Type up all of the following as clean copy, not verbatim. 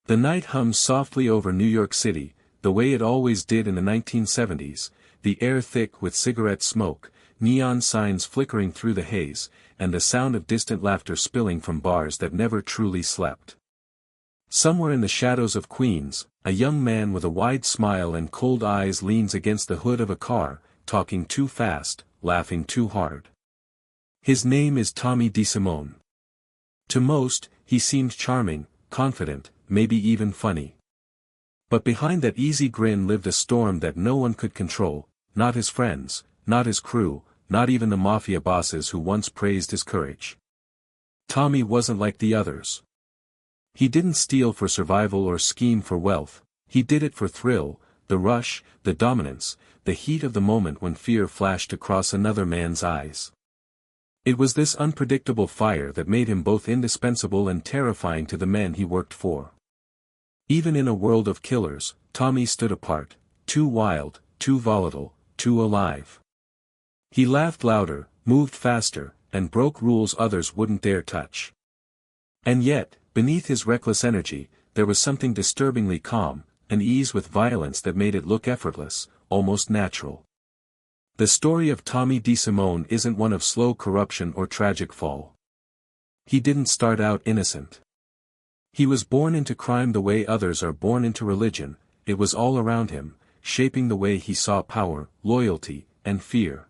The night hums softly over New York City, the way it always did in the 1970s, the air thick with cigarette smoke, neon signs flickering through the haze, and the sound of distant laughter spilling from bars that never truly slept. Somewhere in the shadows of Queens, a young man with a wide smile and cold eyes leans against the hood of a car, talking too fast, laughing too hard. His name is Tommy DeSimone. To most, he seemed charming, confident, maybe even funny. But behind that easy grin lived a storm that no one could control, not his friends, not his crew, not even the Mafia bosses who once praised his courage. Tommy wasn't like the others. He didn't steal for survival or scheme for wealth, he did it for thrill, the rush, the dominance, the heat of the moment when fear flashed across another man's eyes. It was this unpredictable fire that made him both indispensable and terrifying to the men he worked for. Even in a world of killers, Tommy stood apart, too wild, too volatile, too alive. He laughed louder, moved faster, and broke rules others wouldn't dare touch. And yet, beneath his reckless energy, there was something disturbingly calm, an ease with violence that made it look effortless, almost natural. The story of Tommy DeSimone isn't one of slow corruption or tragic fall. He didn't start out innocent. He was born into crime the way others are born into religion. It was all around him, shaping the way he saw power, loyalty, and fear.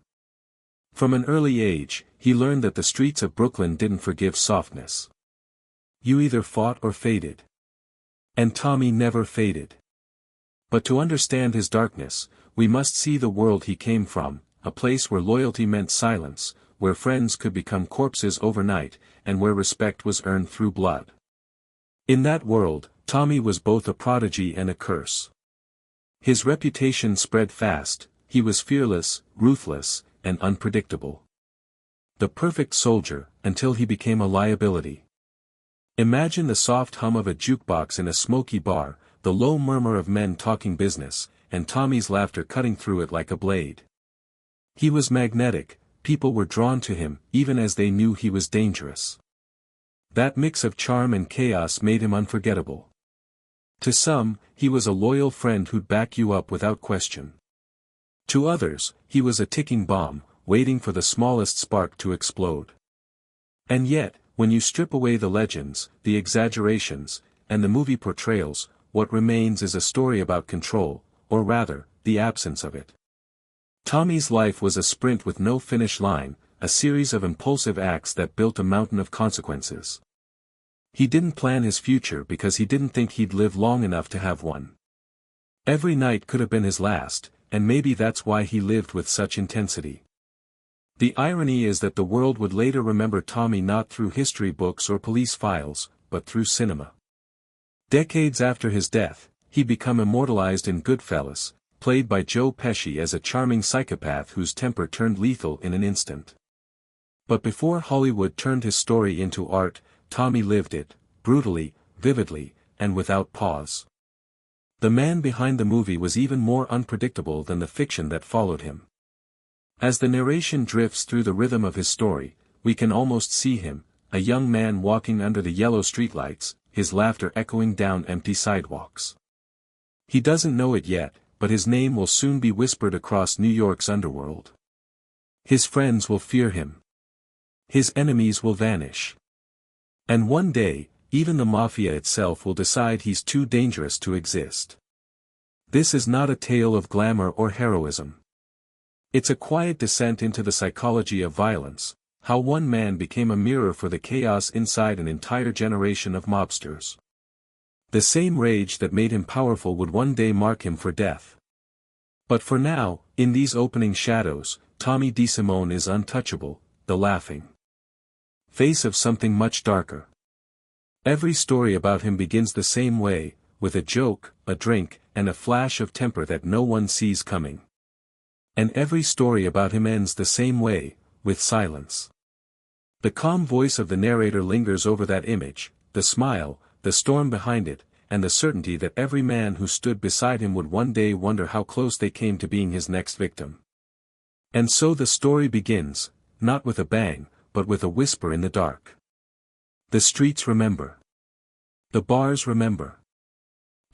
From an early age, he learned that the streets of Brooklyn didn't forgive softness. You either fought or faded. And Tommy never faded. But to understand his darkness, we must see the world he came from, a place where loyalty meant silence, where friends could become corpses overnight, and where respect was earned through blood. In that world, Tommy was both a prodigy and a curse. His reputation spread fast, he was fearless, ruthless, and unpredictable. The perfect soldier, until he became a liability. Imagine the soft hum of a jukebox in a smoky bar, the low murmur of men talking business, and Tommy's laughter cutting through it like a blade. He was magnetic, people were drawn to him, even as they knew he was dangerous. That mix of charm and chaos made him unforgettable. To some, he was a loyal friend who'd back you up without question. To others, he was a ticking bomb, waiting for the smallest spark to explode. And yet, when you strip away the legends, the exaggerations, and the movie portrayals, what remains is a story about control, or rather, the absence of it. Tommy's life was a sprint with no finish line, a series of impulsive acts that built a mountain of consequences. He didn't plan his future because he didn't think he'd live long enough to have one. Every night could have been his last, and maybe that's why he lived with such intensity. The irony is that the world would later remember Tommy not through history books or police files, but through cinema. Decades after his death, he became immortalized in Goodfellas, played by Joe Pesci as a charming psychopath whose temper turned lethal in an instant. But before Hollywood turned his story into art, Tommy lived it, brutally, vividly, and without pause. The man behind the movie was even more unpredictable than the fiction that followed him. As the narration drifts through the rhythm of his story, we can almost see him, a young man walking under the yellow streetlights, his laughter echoing down empty sidewalks. He doesn't know it yet, but his name will soon be whispered across New York's underworld. His friends will fear him. His enemies will vanish. And one day, even the Mafia itself will decide he's too dangerous to exist. This is not a tale of glamour or heroism. It's a quiet descent into the psychology of violence, how one man became a mirror for the chaos inside an entire generation of mobsters. The same rage that made him powerful would one day mark him for death. But for now, in these opening shadows, Tommy DeSimone is untouchable, the laughing face of something much darker. Every story about him begins the same way, with a joke, a drink, and a flash of temper that no one sees coming. And every story about him ends the same way, with silence. The calm voice of the narrator lingers over that image, the smile, the storm behind it, and the certainty that every man who stood beside him would one day wonder how close they came to being his next victim. And so the story begins, not with a bang, but with a whisper in the dark. The streets remember. The bars remember.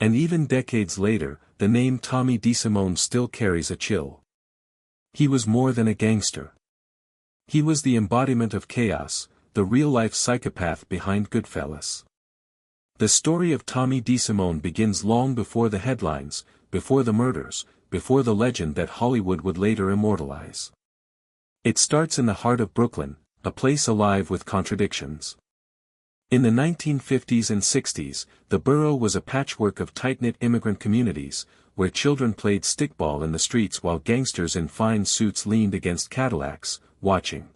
And even decades later, the name Tommy DeSimone still carries a chill. He was more than a gangster. He was the embodiment of chaos, the real-life psychopath behind Goodfellas. The story of Tommy DeSimone begins long before the headlines, before the murders, before the legend that Hollywood would later immortalize. It starts in the heart of Brooklyn, a place alive with contradictions. In the 1950s and 60s, the borough was a patchwork of tight-knit immigrant communities, where children played stickball in the streets while gangsters in fine suits leaned against Cadillacs, watching.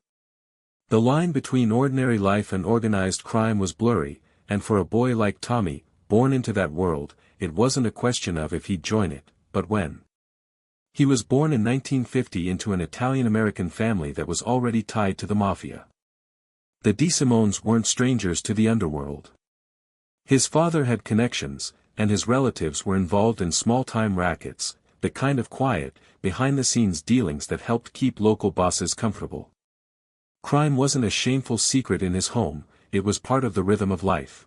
The line between ordinary life and organized crime was blurry, and for a boy like Tommy, born into that world, it wasn't a question of if he'd join it, but when. He was born in 1950 into an Italian-American family that was already tied to the Mafia. The DeSimones weren't strangers to the underworld. His father had connections, and his relatives were involved in small-time rackets, the kind of quiet, behind-the-scenes dealings that helped keep local bosses comfortable. Crime wasn't a shameful secret in his home, it was part of the rhythm of life.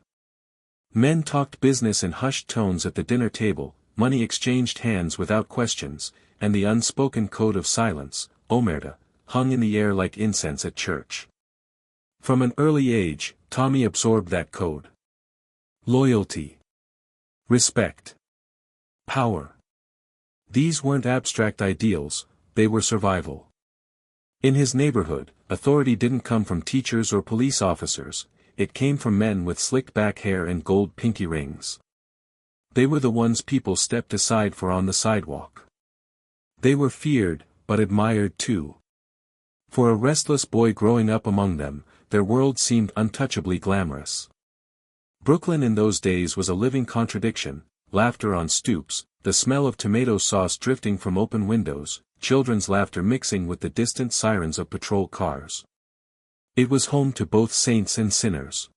Men talked business in hushed tones at the dinner table, money exchanged hands without questions, and the unspoken code of silence, omerta, hung in the air like incense at church. From an early age, Tommy absorbed that code. Loyalty. Respect. Power. These weren't abstract ideals, they were survival. In his neighborhood, authority didn't come from teachers or police officers, it came from men with slicked back hair and gold pinky rings. They were the ones people stepped aside for on the sidewalk. They were feared, but admired too. For a restless boy growing up among them, their world seemed untouchably glamorous. Brooklyn in those days was a living contradiction, laughter on stoops, the smell of tomato sauce drifting from open windows, children's laughter mixing with the distant sirens of patrol cars. It was home to both saints and sinners.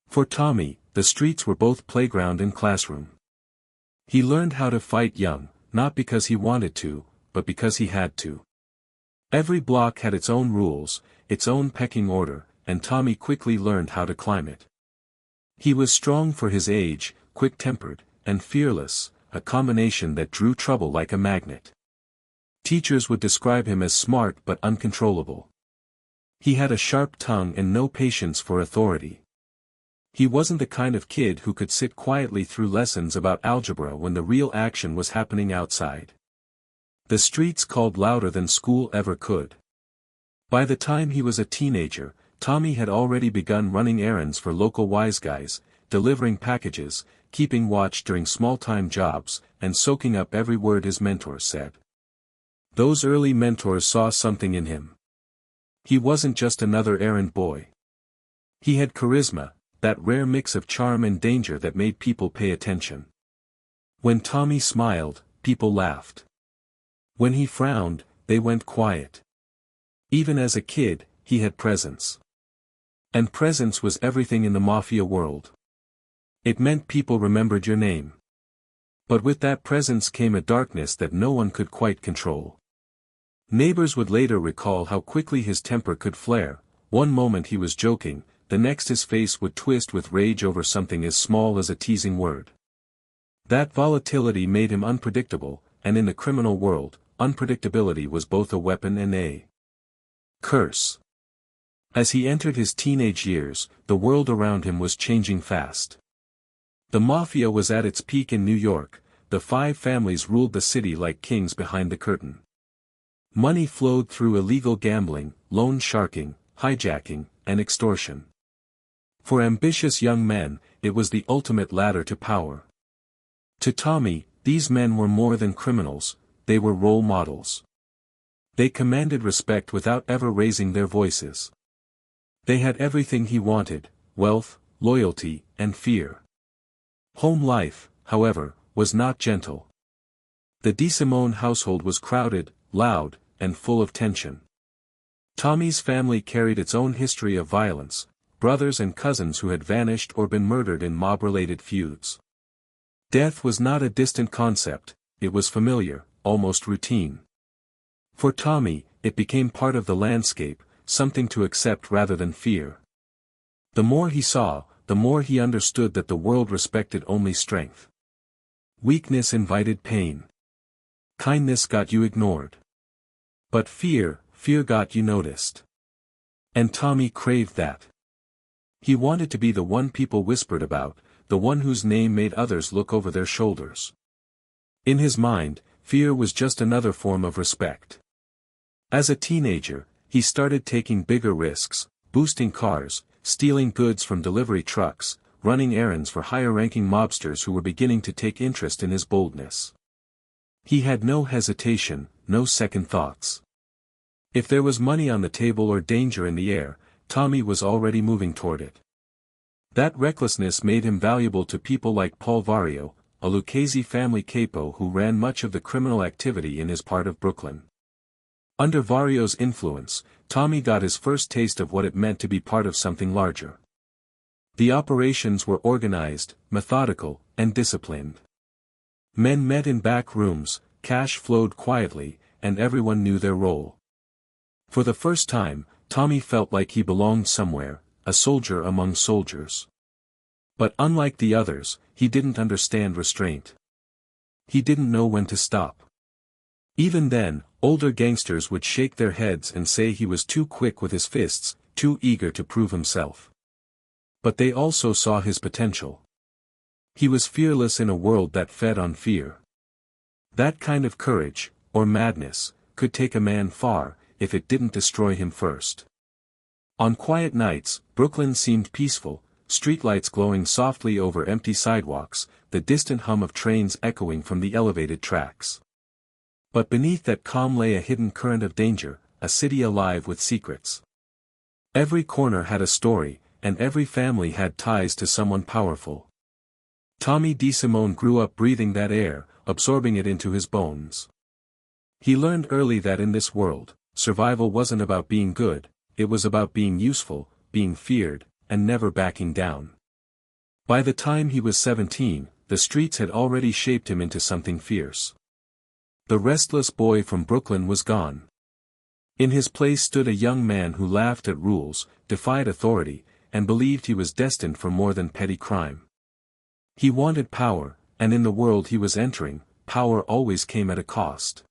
For Tommy, the streets were both playground and classroom. He learned how to fight young, not because he wanted to, but because he had to. Every block had its own rules, its own pecking order, and Tommy quickly learned how to climb it. He was strong for his age, quick-tempered, and fearless, a combination that drew trouble like a magnet. Teachers would describe him as smart but uncontrollable. He had a sharp tongue and no patience for authority. He wasn't the kind of kid who could sit quietly through lessons about algebra when the real action was happening outside. The streets called louder than school ever could. By the time he was a teenager, Tommy had already begun running errands for local wise guys, delivering packages, keeping watch during small-time jobs, and soaking up every word his mentors said. Those early mentors saw something in him. He wasn't just another errand boy. He had charisma, that rare mix of charm and danger that made people pay attention. When Tommy smiled, people laughed. When he frowned, they went quiet. Even as a kid, he had presence. And presence was everything in the Mafia world. It meant people remembered your name. But with that presence came a darkness that no one could quite control. Neighbors would later recall how quickly his temper could flare. One moment he was joking, the next his face would twist with rage over something as small as a teasing word. That volatility made him unpredictable, and in the criminal world, unpredictability was both a weapon and a curse. As he entered his teenage years, the world around him was changing fast. The Mafia was at its peak in New York, the five families ruled the city like kings behind the curtain. Money flowed through illegal gambling, loan sharking, hijacking, and extortion. For ambitious young men, it was the ultimate ladder to power. To Tommy, these men were more than criminals, they were role models. They commanded respect without ever raising their voices. They had everything he wanted: wealth, loyalty, and fear. Home life, however, was not gentle. The DeSimone household was crowded, loud, and full of tension. Tommy's family carried its own history of violence, brothers and cousins who had vanished or been murdered in mob-related feuds. Death was not a distant concept, it was familiar, almost routine. For Tommy, it became part of the landscape, something to accept rather than fear. The more he saw, the more he understood that the world respected only strength. Weakness invited pain. Kindness got you ignored. But fear got you noticed. And Tommy craved that. He wanted to be the one people whispered about, the one whose name made others look over their shoulders. In his mind, fear was just another form of respect. As a teenager, he started taking bigger risks, boosting cars, stealing goods from delivery trucks, running errands for higher-ranking mobsters who were beginning to take interest in his boldness. He had no hesitation, no second thoughts. If there was money on the table or danger in the air, Tommy was already moving toward it. That recklessness made him valuable to people like Paul Vario, a Lucchese family capo who ran much of the criminal activity in his part of Brooklyn. Under Vario's influence, Tommy got his first taste of what it meant to be part of something larger. The operations were organized, methodical, and disciplined. Men met in back rooms, cash flowed quietly, and everyone knew their role. For the first time, Tommy felt like he belonged somewhere, a soldier among soldiers. But unlike the others, he didn't understand restraint. He didn't know when to stop. Even then, older gangsters would shake their heads and say he was too quick with his fists, too eager to prove himself. But they also saw his potential. He was fearless in a world that fed on fear. That kind of courage, or madness, could take a man far, if it didn't destroy him first. On quiet nights, Brooklyn seemed peaceful, streetlights glowing softly over empty sidewalks, the distant hum of trains echoing from the elevated tracks. But beneath that calm lay a hidden current of danger, a city alive with secrets. Every corner had a story, and every family had ties to someone powerful. Tommy DeSimone grew up breathing that air, absorbing it into his bones. He learned early that in this world, survival wasn't about being good, it was about being useful, being feared, and never backing down. By the time he was 17, the streets had already shaped him into something fierce. The restless boy from Brooklyn was gone. In his place stood a young man who laughed at rules, defied authority, and believed he was destined for more than petty crime. He wanted power, and in the world he was entering, power always came at a cost.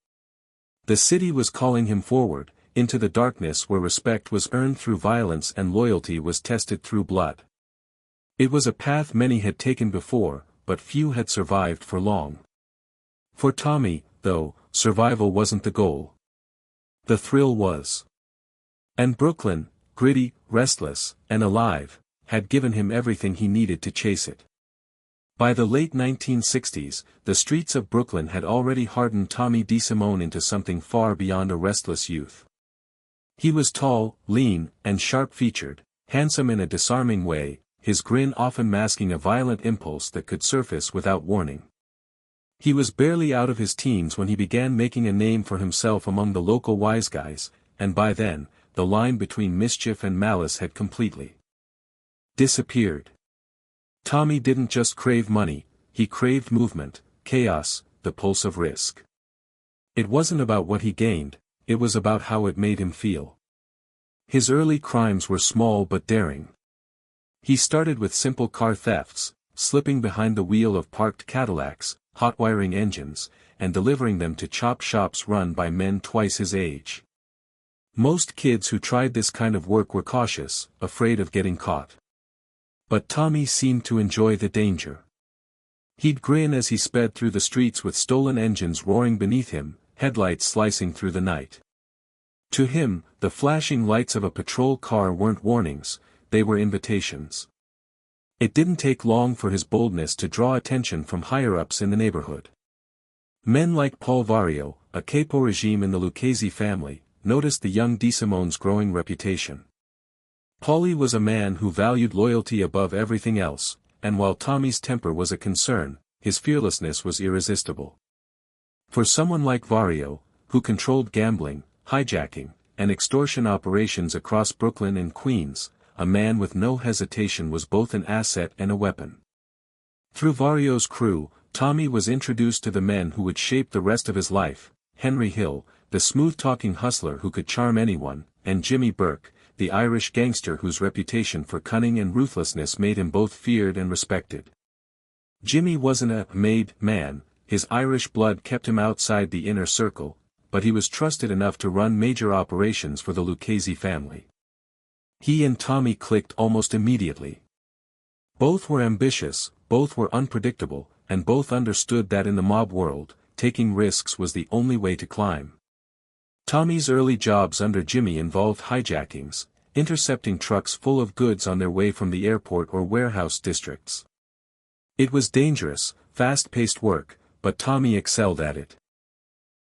The city was calling him forward, into the darkness where respect was earned through violence and loyalty was tested through blood. It was a path many had taken before, but few had survived for long. For Tommy, though, survival wasn't the goal. The thrill was. And Brooklyn, gritty, restless, and alive, had given him everything he needed to chase it. By the late 1960s, the streets of Brooklyn had already hardened Tommy DeSimone into something far beyond a restless youth. He was tall, lean, and sharp-featured, handsome in a disarming way, his grin often masking a violent impulse that could surface without warning. He was barely out of his teens when he began making a name for himself among the local wise guys, and by then, the line between mischief and malice had completely disappeared. Tommy didn't just crave money, he craved movement, chaos, the pulse of risk. It wasn't about what he gained, it was about how it made him feel. His early crimes were small but daring. He started with simple car thefts, slipping behind the wheel of parked Cadillacs, hot-wiring engines, and delivering them to chop shops run by men twice his age. Most kids who tried this kind of work were cautious, afraid of getting caught. But Tommy seemed to enjoy the danger. He'd grin as he sped through the streets with stolen engines roaring beneath him, headlights slicing through the night. To him, the flashing lights of a patrol car weren't warnings, they were invitations. It didn't take long for his boldness to draw attention from higher-ups in the neighborhood. Men like Paul Vario, a capo regime in the Lucchese family, noticed the young DeSimone's growing reputation. Paulie was a man who valued loyalty above everything else, and while Tommy's temper was a concern, his fearlessness was irresistible. For someone like Vario, who controlled gambling, hijacking, and extortion operations across Brooklyn and Queens, a man with no hesitation was both an asset and a weapon. Through Vario's crew, Tommy was introduced to the men who would shape the rest of his life: Henry Hill, the smooth-talking hustler who could charm anyone, and Jimmy Burke, the Irish gangster whose reputation for cunning and ruthlessness made him both feared and respected. Jimmy wasn't a made man, his Irish blood kept him outside the inner circle, but he was trusted enough to run major operations for the Lucchese family. He and Tommy clicked almost immediately. Both were ambitious, both were unpredictable, and both understood that in the mob world, taking risks was the only way to climb. Tommy's early jobs under Jimmy involved hijackings, intercepting trucks full of goods on their way from the airport or warehouse districts. It was dangerous, fast-paced work, but Tommy excelled at it.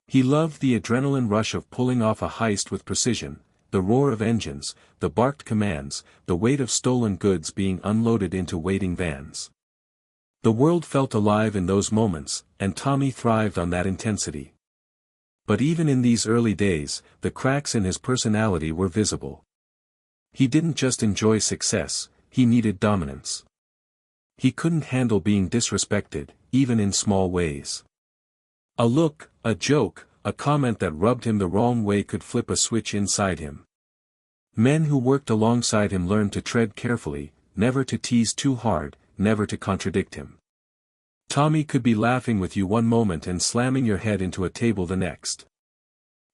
He loved the adrenaline rush of pulling off a heist with precision, the roar of engines, the barked commands, the weight of stolen goods being unloaded into waiting vans. The world felt alive in those moments, and Tommy thrived on that intensity. But even in these early days, the cracks in his personality were visible. He didn't just enjoy success, he needed dominance. He couldn't handle being disrespected, even in small ways. A look, a joke, a comment that rubbed him the wrong way could flip a switch inside him. Men who worked alongside him learned to tread carefully, never to tease too hard, never to contradict him. Tommy could be laughing with you one moment and slamming your head into a table the next.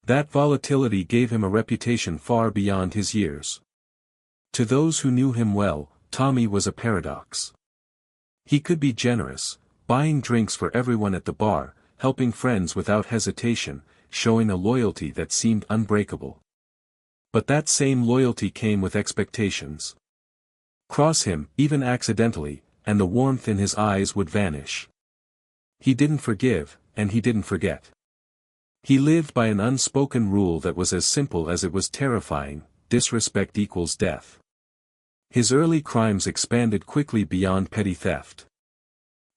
That volatility gave him a reputation far beyond his years. To those who knew him well, Tommy was a paradox. He could be generous, buying drinks for everyone at the bar, helping friends without hesitation, showing a loyalty that seemed unbreakable. But that same loyalty came with expectations. Cross him, even accidentally, and the warmth in his eyes would vanish. He didn't forgive, and he didn't forget. He lived by an unspoken rule that was as simple as it was terrifying: disrespect equals death. His early crimes expanded quickly beyond petty theft.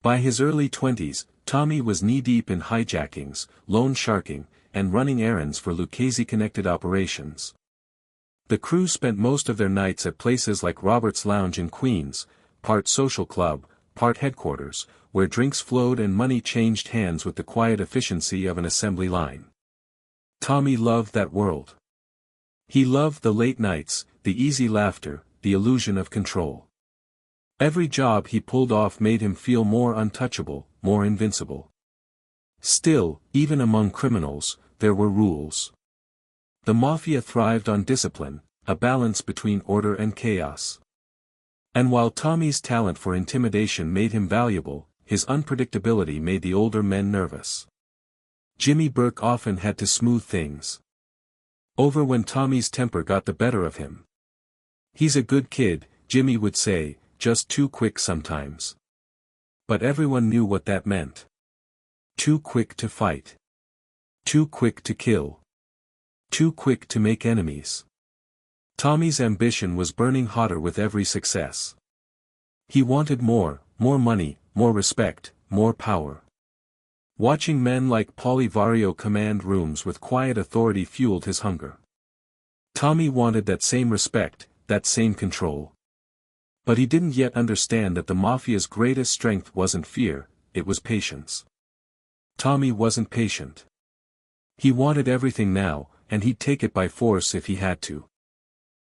By his early 20s, Tommy was knee-deep in hijackings, loan sharking, and running errands for Lucchese-connected operations. The crew spent most of their nights at places like Robert's Lounge in Queens, part social club, part headquarters, where drinks flowed and money changed hands with the quiet efficiency of an assembly line. Tommy loved that world. He loved the late nights, the easy laughter, the illusion of control. Every job he pulled off made him feel more untouchable, more invincible. Still, even among criminals, there were rules. The Mafia thrived on discipline, a balance between order and chaos. And while Tommy's talent for intimidation made him valuable, his unpredictability made the older men nervous. Jimmy Burke often had to smooth things over when Tommy's temper got the better of him. "He's a good kid," Jimmy would say, "just too quick sometimes." But everyone knew what that meant. Too quick to fight. Too quick to kill. Too quick to make enemies. Tommy's ambition was burning hotter with every success. He wanted more money, more respect, more power. Watching men like Paulie Vario command rooms with quiet authority fueled his hunger. Tommy wanted that same respect, that same control. But he didn't yet understand that the Mafia's greatest strength wasn't fear, it was patience. Tommy wasn't patient. He wanted everything now, and he'd take it by force if he had to.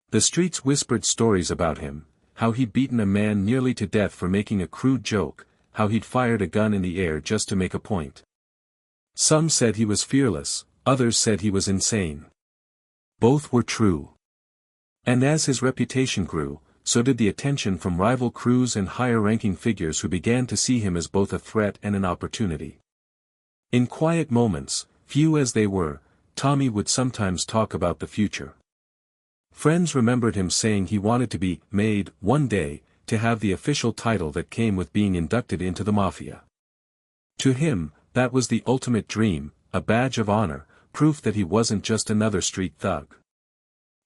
The streets whispered stories about him, how he'd beaten a man nearly to death for making a crude joke, how he'd fired a gun in the air just to make a point. Some said he was fearless, others said he was insane. Both were true. And as his reputation grew, so did the attention from rival crews and higher-ranking figures who began to see him as both a threat and an opportunity. In quiet moments, few as they were, Tommy would sometimes talk about the future. Friends remembered him saying he wanted to be made, one day, to have the official title that came with being inducted into the Mafia. To him, that was the ultimate dream, a badge of honor, proof that he wasn't just another street thug.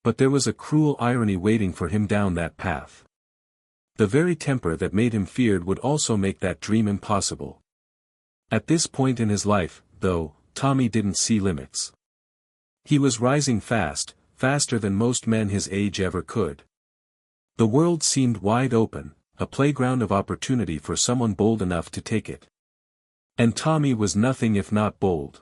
But there was a cruel irony waiting for him down that path. The very temper that made him feared would also make that dream impossible. At this point in his life, though, Tommy didn't see limits. He was rising fast, faster than most men his age ever could. The world seemed wide open, a playground of opportunity for someone bold enough to take it. And Tommy was nothing if not bold.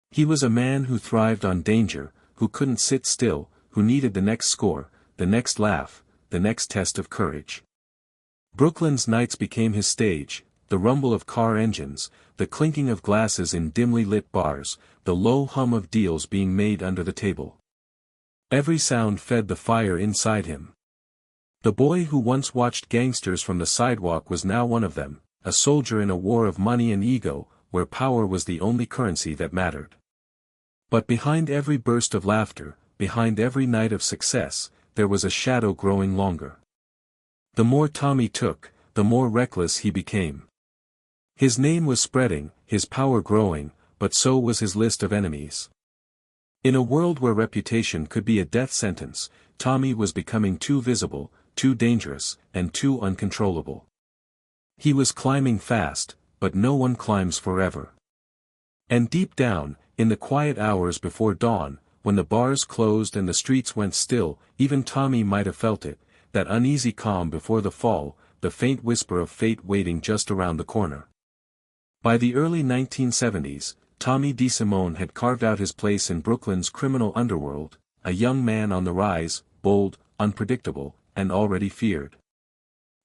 He was a man who thrived on danger, who couldn't sit still, who needed the next score, the next laugh, the next test of courage. Brooklyn's nights became his stage, the rumble of car engines, the clinking of glasses in dimly lit bars, the low hum of deals being made under the table. Every sound fed the fire inside him. The boy who once watched gangsters from the sidewalk was now one of them, a soldier in a war of money and ego, where power was the only currency that mattered. But behind every burst of laughter, behind every night of success, there was a shadow growing longer. The more Tommy took, the more reckless he became. His name was spreading, his power growing, but so was his list of enemies. In a world where reputation could be a death sentence, Tommy was becoming too visible, too dangerous, and too uncontrollable. He was climbing fast, but no one climbs forever. And deep down, in the quiet hours before dawn, when the bars closed and the streets went still, even Tommy might have felt it, that uneasy calm before the fall, the faint whisper of fate waiting just around the corner. By the early 1970s, Tommy DeSimone had carved out his place in Brooklyn's criminal underworld, a young man on the rise, bold, unpredictable, and already feared.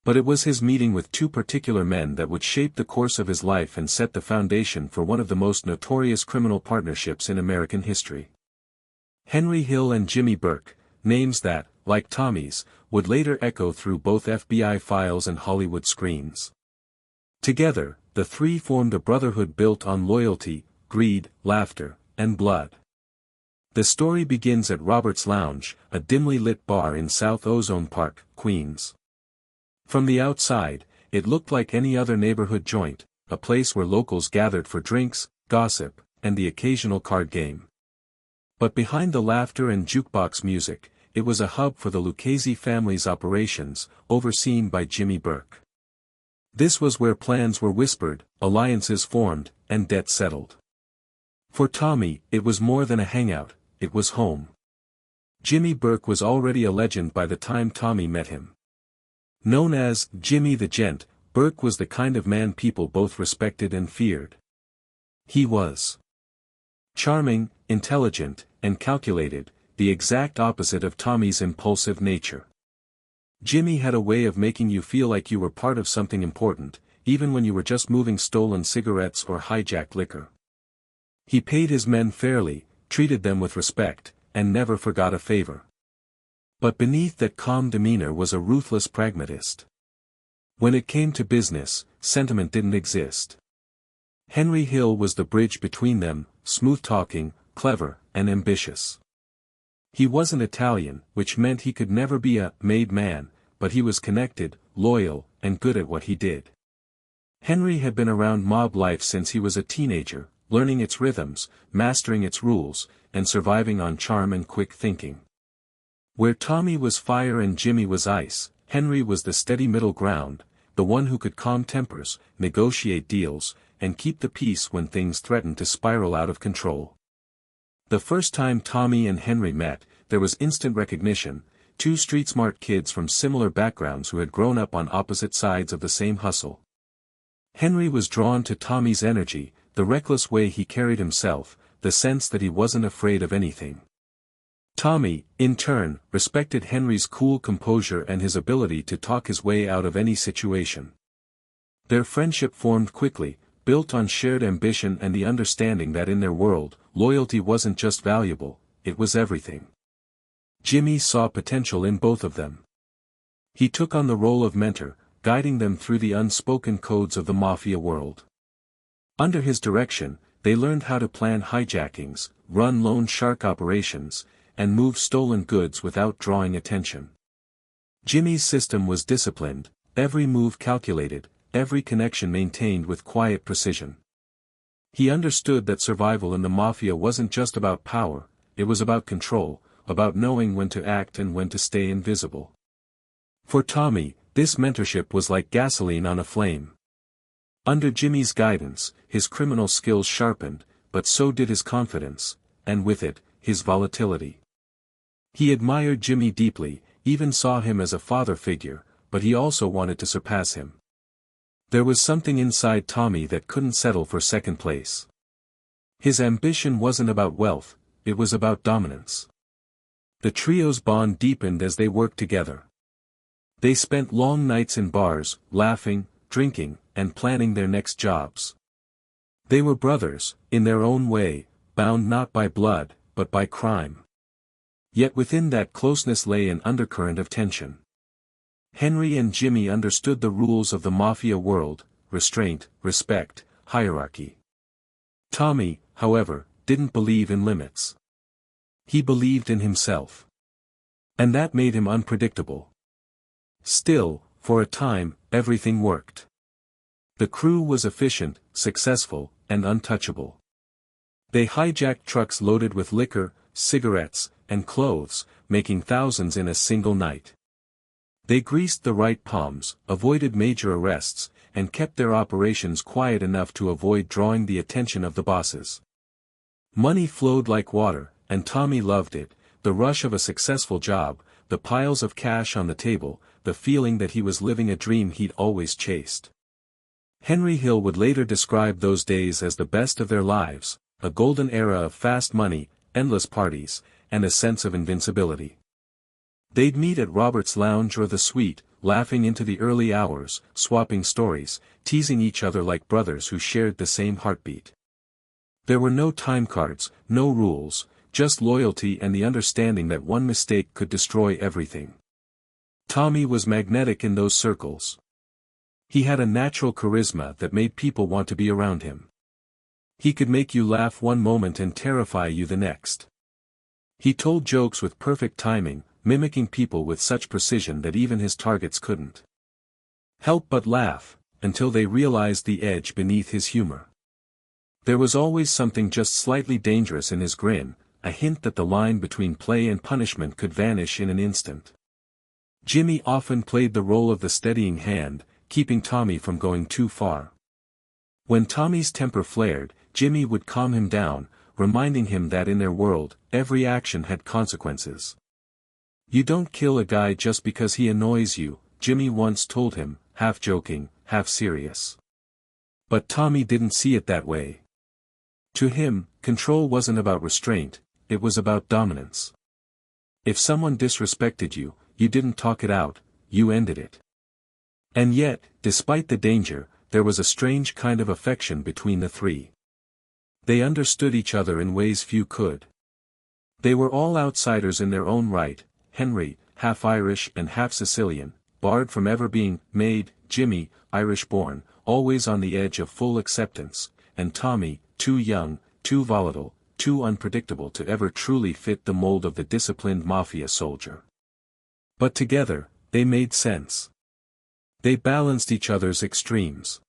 But it was his meeting with two particular men that would shape the course of his life and set the foundation for one of the most notorious criminal partnerships in American history. Henry Hill and Jimmy Burke, names that, like Tommy's, would later echo through both FBI files and Hollywood screens. Together, the three formed a brotherhood built on loyalty, greed, laughter, and blood. The story begins at Robert's Lounge, a dimly lit bar in South Ozone Park, Queens. From the outside, it looked like any other neighborhood joint, a place where locals gathered for drinks, gossip, and the occasional card game. But behind the laughter and jukebox music, it was a hub for the Lucchese family's operations, overseen by Jimmy Burke. This was where plans were whispered, alliances formed, and debts settled. For Tommy, it was more than a hangout, it was home. Jimmy Burke was already a legend by the time Tommy met him. Known as Jimmy the Gent, Burke was the kind of man people both respected and feared. He was charming, intelligent, and calculated, the exact opposite of Tommy's impulsive nature. Jimmy had a way of making you feel like you were part of something important, even when you were just moving stolen cigarettes or hijacked liquor. He paid his men fairly, treated them with respect, and never forgot a favor. But beneath that calm demeanor was a ruthless pragmatist. When it came to business, sentiment didn't exist. Henry Hill was the bridge between them, smooth-talking, clever, and ambitious. He wasn't Italian, which meant he could never be a made man, but he was connected, loyal, and good at what he did. Henry had been around mob life since he was a teenager, learning its rhythms, mastering its rules, and surviving on charm and quick thinking. Where Tommy was fire and Jimmy was ice, Henry was the steady middle ground, the one who could calm tempers, negotiate deals, and keep the peace when things threatened to spiral out of control. The first time Tommy and Henry met, there was instant recognition, two street-smart kids from similar backgrounds who had grown up on opposite sides of the same hustle. Henry was drawn to Tommy's energy, the reckless way he carried himself, the sense that he wasn't afraid of anything. Tommy, in turn, respected Henry's cool composure and his ability to talk his way out of any situation. Their friendship formed quickly, built on shared ambition and the understanding that in their world, loyalty wasn't just valuable, it was everything. Jimmy saw potential in both of them. He took on the role of mentor, guiding them through the unspoken codes of the Mafia world. Under his direction, they learned how to plan hijackings, run loan shark operations, and move stolen goods without drawing attention. Jimmy's system was disciplined, every move calculated, every connection maintained with quiet precision. He understood that survival in the Mafia wasn't just about power, it was about control, about knowing when to act and when to stay invisible. For Tommy, this mentorship was like gasoline on a flame. Under Jimmy's guidance, his criminal skills sharpened, but so did his confidence, and with it, his volatility. He admired Jimmy deeply, even saw him as a father figure, but he also wanted to surpass him. There was something inside Tommy that couldn't settle for second place. His ambition wasn't about wealth, it was about dominance. The trio's bond deepened as they worked together. They spent long nights in bars, laughing, drinking, and planning their next jobs. They were brothers, in their own way, bound not by blood, but by crime. Yet within that closeness lay an undercurrent of tension. Henry and Jimmy understood the rules of the Mafia world: restraint, respect, hierarchy. Tommy, however, didn't believe in limits. He believed in himself. And that made him unpredictable. Still, for a time, everything worked. The crew was efficient, successful, and untouchable. They hijacked trucks loaded with liquor, cigarettes, and clothes, making thousands in a single night. They greased the right palms, avoided major arrests, and kept their operations quiet enough to avoid drawing the attention of the bosses. Money flowed like water, and Tommy loved it: the rush of a successful job, the piles of cash on the table, the feeling that he was living a dream he'd always chased. Henry Hill would later describe those days as the best of their lives, a golden era of fast money, endless parties, and a sense of invincibility. They'd meet at Robert's Lounge or the Suite, laughing into the early hours, swapping stories, teasing each other like brothers who shared the same heartbeat. There were no time cards, no rules, just loyalty and the understanding that one mistake could destroy everything. Tommy was magnetic in those circles. He had a natural charisma that made people want to be around him. He could make you laugh one moment and terrify you the next. He told jokes with perfect timing, mimicking people with such precision that even his targets couldn't help but laugh, until they realized the edge beneath his humor. There was always something just slightly dangerous in his grin, a hint that the line between play and punishment could vanish in an instant. Jimmy often played the role of the steadying hand, keeping Tommy from going too far. When Tommy's temper flared, Jimmy would calm him down, reminding him that in their world, every action had consequences. "You don't kill a guy just because he annoys you," Jimmy once told him, half joking, half serious. But Tommy didn't see it that way. To him, control wasn't about restraint, it was about dominance. If someone disrespected you, you didn't talk it out, you ended it. And yet, despite the danger, there was a strange kind of affection between the three. They understood each other in ways few could. They were all outsiders in their own right: Henry, half Irish and half Sicilian, barred from ever being made; Jimmy, Irish-born, always on the edge of full acceptance; and Tommy, too young, too volatile, too unpredictable to ever truly fit the mold of the disciplined Mafia soldier. But together, they made sense. They balanced each other's extremes.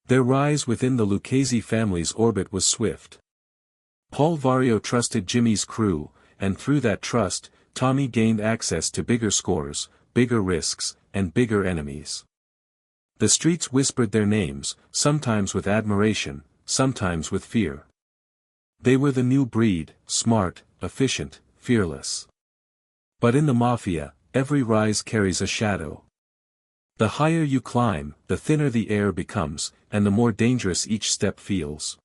Their rise within the Lucchese family's orbit was swift. Paul Vario trusted Jimmy's crew, and through that trust, Tommy gained access to bigger scores, bigger risks, and bigger enemies. The streets whispered their names, sometimes with admiration, sometimes with fear. They were the new breed: smart, efficient, fearless. But in the Mafia, every rise carries a shadow. The higher you climb, the thinner the air becomes, and the more dangerous each step feels.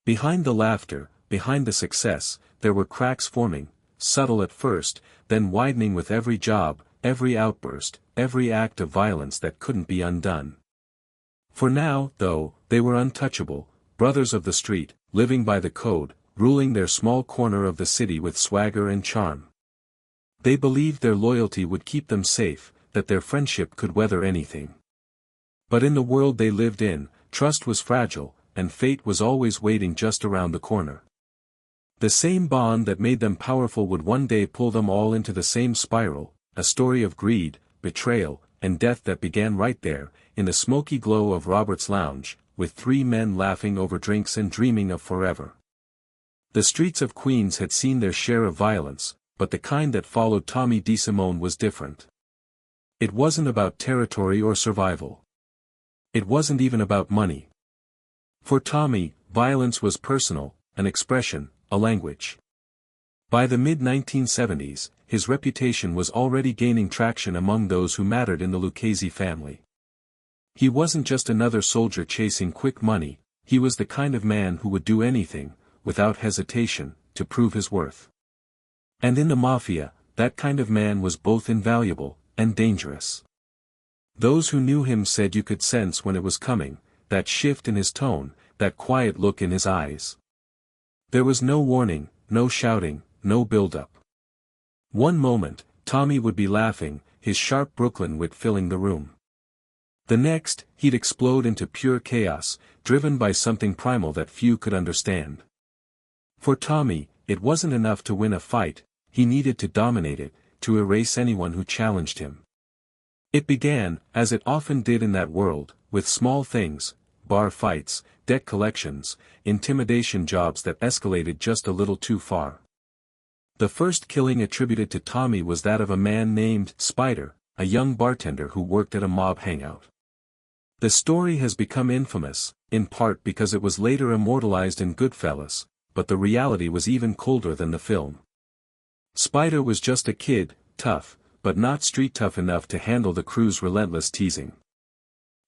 Behind the laughter, behind the success, there were cracks forming, subtle at first, then widening with every job, every outburst, every act of violence that couldn't be undone. For now, though, they were untouchable, brothers of the street, living by the code, ruling their small corner of the city with swagger and charm. They believed their loyalty would keep them safe, that their friendship could weather anything. But in the world they lived in, trust was fragile, and fate was always waiting just around the corner. The same bond that made them powerful would one day pull them all into the same spiral, a story of greed, betrayal, and death that began right there, in the smoky glow of Robert's Lounge, with three men laughing over drinks and dreaming of forever. The streets of Queens had seen their share of violence, but the kind that followed Tommy DeSimone was different. It wasn't about territory or survival. It wasn't even about money. For Tommy, violence was personal, an expression, a language. By the mid-1970s, his reputation was already gaining traction among those who mattered in the Lucchese family. He wasn't just another soldier chasing quick money, he was the kind of man who would do anything, without hesitation, to prove his worth. And in the Mafia, that kind of man was both invaluable and dangerous. Those who knew him said you could sense when it was coming, that shift in his tone, that quiet look in his eyes. There was no warning, no shouting, no build-up. One moment, Tommy would be laughing, his sharp Brooklyn wit filling the room. The next, he'd explode into pure chaos, driven by something primal that few could understand. For Tommy, it wasn't enough to win a fight, he needed to dominate it, to erase anyone who challenged him. It began, as it often did in that world, with small things, bar fights, debt collections, intimidation jobs that escalated just a little too far. The first killing attributed to Tommy was that of a man named Spider, a young bartender who worked at a mob hangout. The story has become infamous, in part because it was later immortalized in Goodfellas, but the reality was even colder than the film. Spider was just a kid, tough, but not street tough enough to handle the crew's relentless teasing.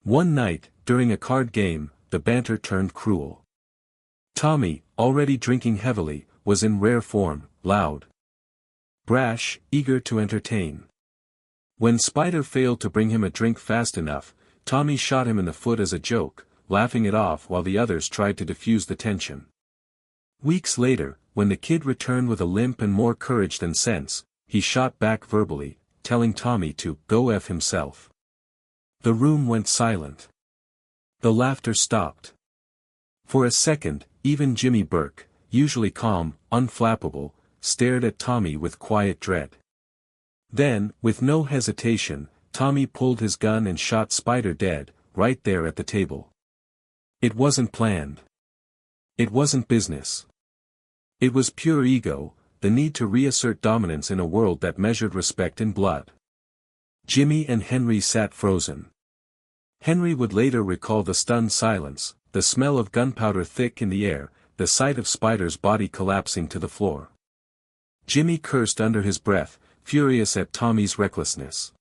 One night, during a card game, the banter turned cruel. Tommy, already drinking heavily, was in rare form, loud, brash, eager to entertain. When Spider failed to bring him a drink fast enough, Tommy shot him in the foot as a joke, laughing it off while the others tried to defuse the tension. Weeks later, when the kid returned with a limp and more courage than sense, he shot back verbally, telling Tommy to go F himself. The room went silent. The laughter stopped. For a second, even Jimmy Burke, usually calm, unflappable, stared at Tommy with quiet dread. Then, with no hesitation, Tommy pulled his gun and shot Spider dead, right there at the table. It wasn't planned. It wasn't business. It was pure ego, the need to reassert dominance in a world that measured respect in blood. Jimmy and Henry sat frozen. Henry would later recall the stunned silence, the smell of gunpowder thick in the air, the sight of Spider's body collapsing to the floor. Jimmy cursed under his breath, furious at Tommy's recklessness.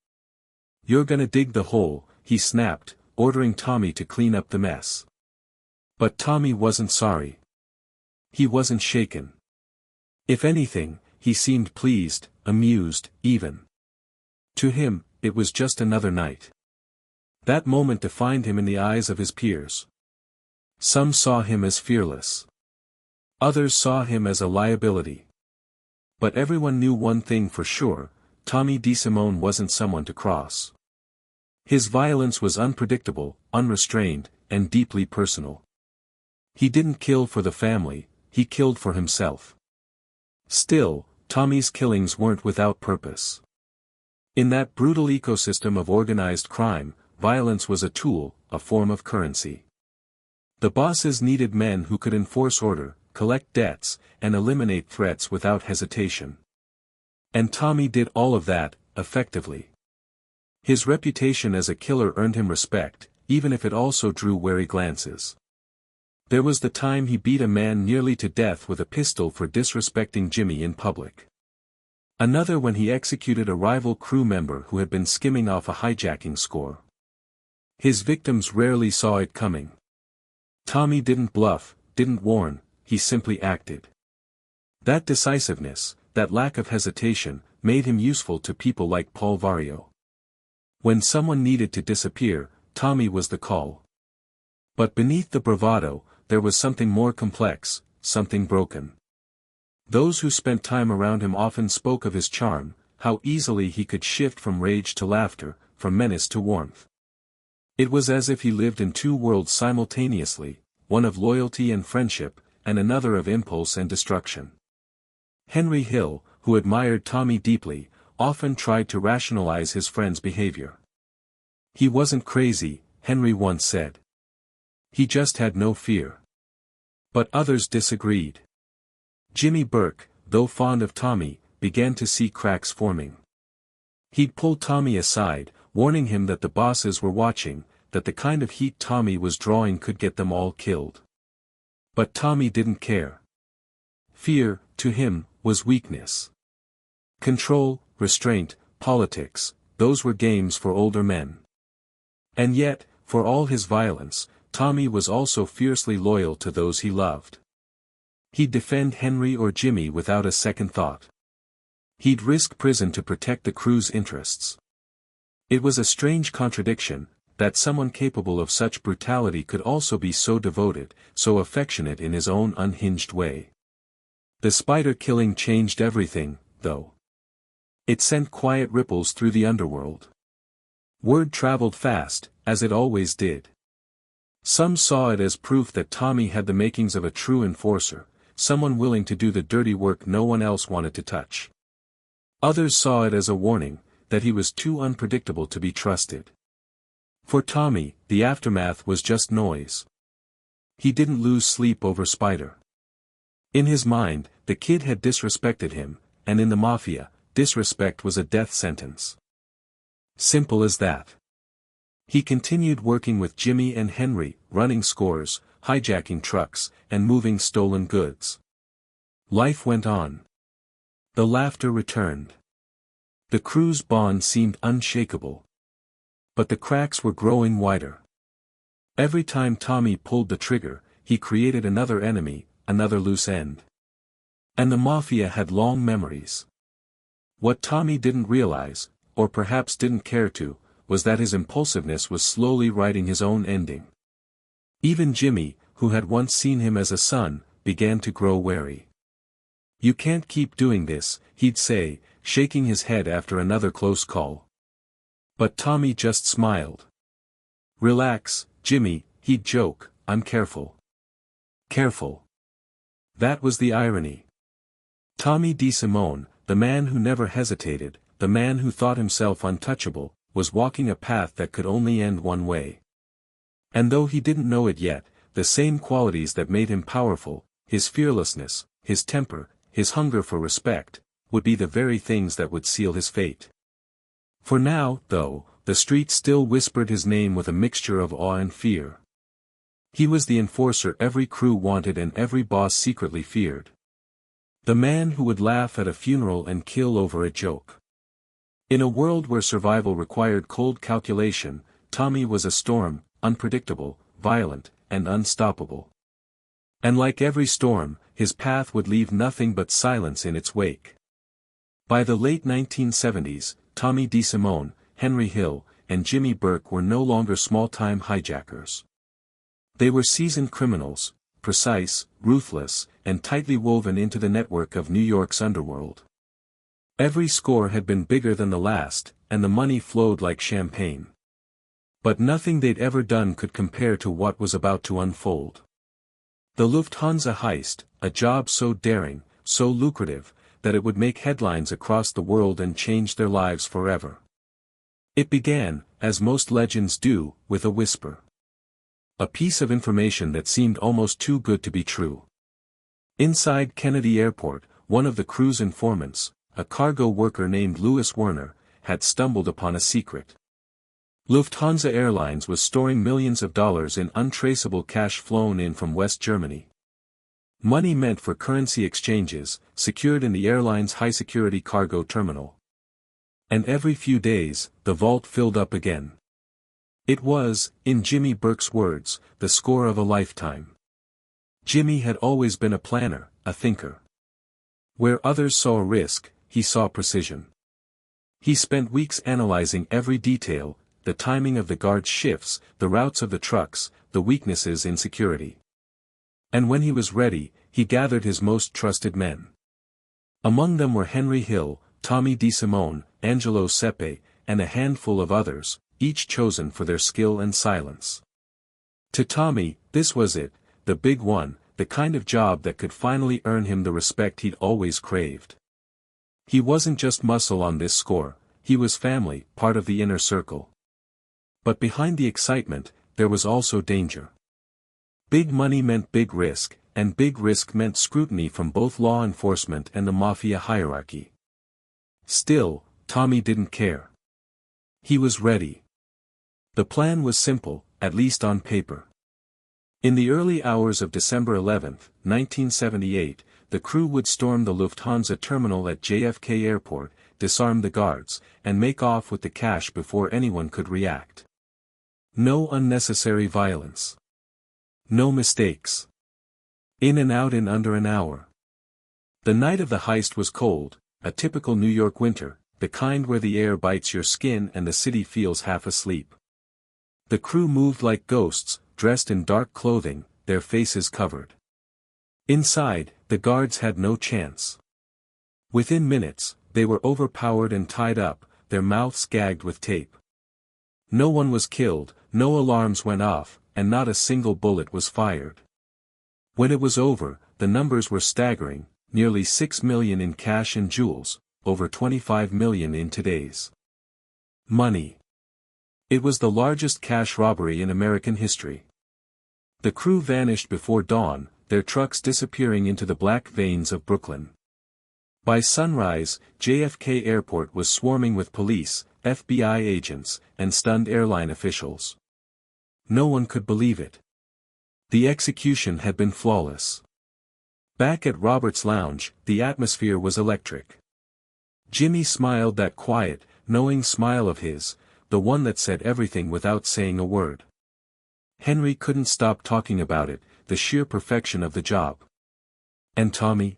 "You're gonna dig the hole," he snapped, ordering Tommy to clean up the mess. But Tommy wasn't sorry. He wasn't shaken. If anything, he seemed pleased, amused, even. To him, it was just another night. That moment defined him in the eyes of his peers. Some saw him as fearless. Others saw him as a liability. But everyone knew one thing for sure, Tommy DeSimone wasn't someone to cross. His violence was unpredictable, unrestrained, and deeply personal. He didn't kill for the family, he killed for himself. Still, Tommy's killings weren't without purpose. In that brutal ecosystem of organized crime, violence was a tool, a form of currency. The bosses needed men who could enforce order, collect debts, and eliminate threats without hesitation. And Tommy did all of that, effectively. His reputation as a killer earned him respect, even if it also drew wary glances. There was the time he beat a man nearly to death with a pistol for disrespecting Jimmy in public. Another when he executed a rival crew member who had been skimming off a hijacking score. His victims rarely saw it coming. Tommy didn't bluff, didn't warn, he simply acted. That decisiveness, that lack of hesitation, made him useful to people like Paul Vario. When someone needed to disappear, Tommy was the call. But beneath the bravado, there was something more complex, something broken. Those who spent time around him often spoke of his charm, how easily he could shift from rage to laughter, from menace to warmth. It was as if he lived in two worlds simultaneously, one of loyalty and friendship, and another of impulse and destruction. Henry Hill, who admired Tommy deeply, often tried to rationalize his friend's behavior. He wasn't crazy, Henry once said. He just had no fear. But others disagreed. Jimmy Burke, though fond of Tommy, began to see cracks forming. He'd pull Tommy aside, warning him that the bosses were watching, that the kind of heat Tommy was drawing could get them all killed. But Tommy didn't care. Fear, to him, was weakness. Control, restraint, politics, those were games for older men. And yet, for all his violence, Tommy was also fiercely loyal to those he loved. He'd defend Henry or Jimmy without a second thought. He'd risk prison to protect the crew's interests. It was a strange contradiction, that someone capable of such brutality could also be so devoted, so affectionate in his own unhinged way. The spider killing changed everything, though. It sent quiet ripples through the underworld. Word traveled fast, as it always did. Some saw it as proof that Tommy had the makings of a true enforcer, someone willing to do the dirty work no one else wanted to touch. Others saw it as a warning, that he was too unpredictable to be trusted. For Tommy, the aftermath was just noise. He didn't lose sleep over Spider. In his mind, the kid had disrespected him, and in the Mafia, disrespect was a death sentence. Simple as that. He continued working with Jimmy and Henry, running scores, hijacking trucks, and moving stolen goods. Life went on. The laughter returned. The crew's bond seemed unshakable. But the cracks were growing wider. Every time Tommy pulled the trigger, he created another enemy, another loose end. And the Mafia had long memories. What Tommy didn't realize, or perhaps didn't care to, was that his impulsiveness was slowly writing his own ending. Even Jimmy, who had once seen him as a son, began to grow wary. "You can't keep doing this," he'd say, shaking his head after another close call. But Tommy just smiled. "Relax, Jimmy," he'd joke, "I'm careful." Careful. That was the irony. Tommy DeSimone, the man who never hesitated, the man who thought himself untouchable, was walking a path that could only end one way. And though he didn't know it yet, the same qualities that made him powerful, his fearlessness, his temper, his hunger for respect, would be the very things that would seal his fate. For now, though, the street still whispered his name with a mixture of awe and fear. He was the enforcer every crew wanted and every boss secretly feared. The man who would laugh at a funeral and kill over a joke. In a world where survival required cold calculation, Tommy was a storm, unpredictable, violent, and unstoppable. And like every storm, his path would leave nothing but silence in its wake. By the late 1970s, Tommy DeSimone, Henry Hill, and Jimmy Burke were no longer small-time hijackers. They were seasoned criminals, precise, ruthless, and tightly woven into the network of New York's underworld. Every score had been bigger than the last, and the money flowed like champagne. But nothing they'd ever done could compare to what was about to unfold. The Lufthansa heist, a job so daring, so lucrative, that it would make headlines across the world and change their lives forever. It began, as most legends do, with a whisper. A piece of information that seemed almost too good to be true. Inside Kennedy Airport, one of the crew's informants, a cargo worker named Louis Werner, had stumbled upon a secret. Lufthansa Airlines was storing millions of dollars in untraceable cash flown in from West Germany. Money meant for currency exchanges, secured in the airline's high-security cargo terminal. And every few days, the vault filled up again. It was, in Jimmy Burke's words, the score of a lifetime. Jimmy had always been a planner, a thinker. Where others saw risk, he saw precision. He spent weeks analyzing every detail, the timing of the guards' shifts, the routes of the trucks, the weaknesses in security. And when he was ready, he gathered his most trusted men. Among them were Henry Hill, Tommy DeSimone, Angelo Sepe, and a handful of others, each chosen for their skill and silence. To Tommy, this was it, the big one, the kind of job that could finally earn him the respect he'd always craved. He wasn't just muscle on this score, he was family, part of the inner circle. But behind the excitement, there was also danger. Big money meant big risk, and big risk meant scrutiny from both law enforcement and the Mafia hierarchy. Still, Tommy didn't care. He was ready. The plan was simple, at least on paper. In the early hours of December 11, 1978, the crew would storm the Lufthansa terminal at JFK Airport, disarm the guards, and make off with the cash before anyone could react. No unnecessary violence. No mistakes. In and out in under an hour. The night of the heist was cold, a typical New York winter, the kind where the air bites your skin and the city feels half asleep. The crew moved like ghosts, dressed in dark clothing, their faces covered. Inside, the guards had no chance. Within minutes, they were overpowered and tied up, their mouths gagged with tape. No one was killed, no alarms went off, and not a single bullet was fired. When it was over, the numbers were staggering, nearly 6 million in cash and jewels, over 25 million in today's money. It was the largest cash robbery in American history. The crew vanished before dawn, their trucks disappearing into the black veins of Brooklyn. By sunrise, JFK Airport was swarming with police, FBI agents, and stunned airline officials. No one could believe it. The execution had been flawless. Back at Robert's lounge, the atmosphere was electric. Jimmy smiled, that quiet, knowing smile of his, the one that said everything without saying a word. Henry couldn't stop talking about it, the sheer perfection of the job. And Tommy?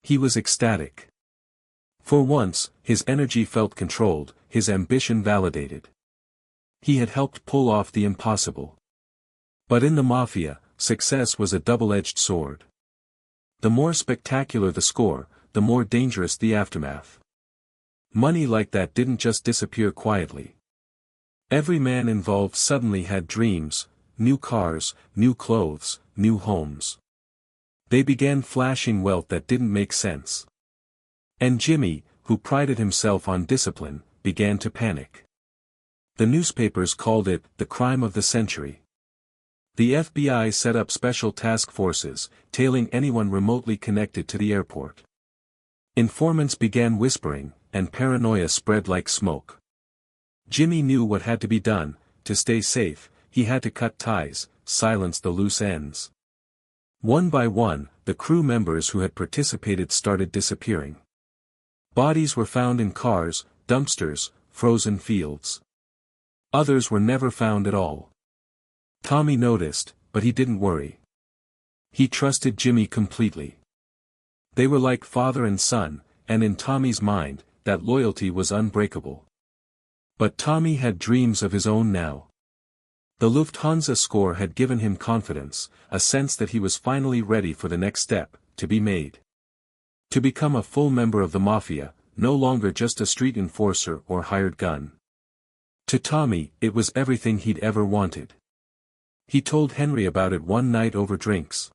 He was ecstatic. For once, his energy felt controlled, his ambition validated. He had helped pull off the impossible. But in the Mafia, success was a double-edged sword. The more spectacular the score, the more dangerous the aftermath. Money like that didn't just disappear quietly. Every man involved suddenly had dreams, new cars, new clothes, new homes. They began flashing wealth that didn't make sense. And Jimmy, who prided himself on discipline, began to panic. The newspapers called it the crime of the century. The FBI set up special task forces, tailing anyone remotely connected to the airport. Informants began whispering, and paranoia spread like smoke. Jimmy knew what had to be done. To stay safe, he had to cut ties, silence the loose ends. One by one, the crew members who had participated started disappearing. Bodies were found in cars, dumpsters, frozen fields. Others were never found at all. Tommy noticed, but he didn't worry. He trusted Jimmy completely. They were like father and son, and in Tommy's mind, that loyalty was unbreakable. But Tommy had dreams of his own now. The Lufthansa score had given him confidence, a sense that he was finally ready for the next step, to be made. To become a full member of the Mafia, no longer just a street enforcer or hired gun. To Tommy, it was everything he'd ever wanted. He told Henry about it one night over drinks.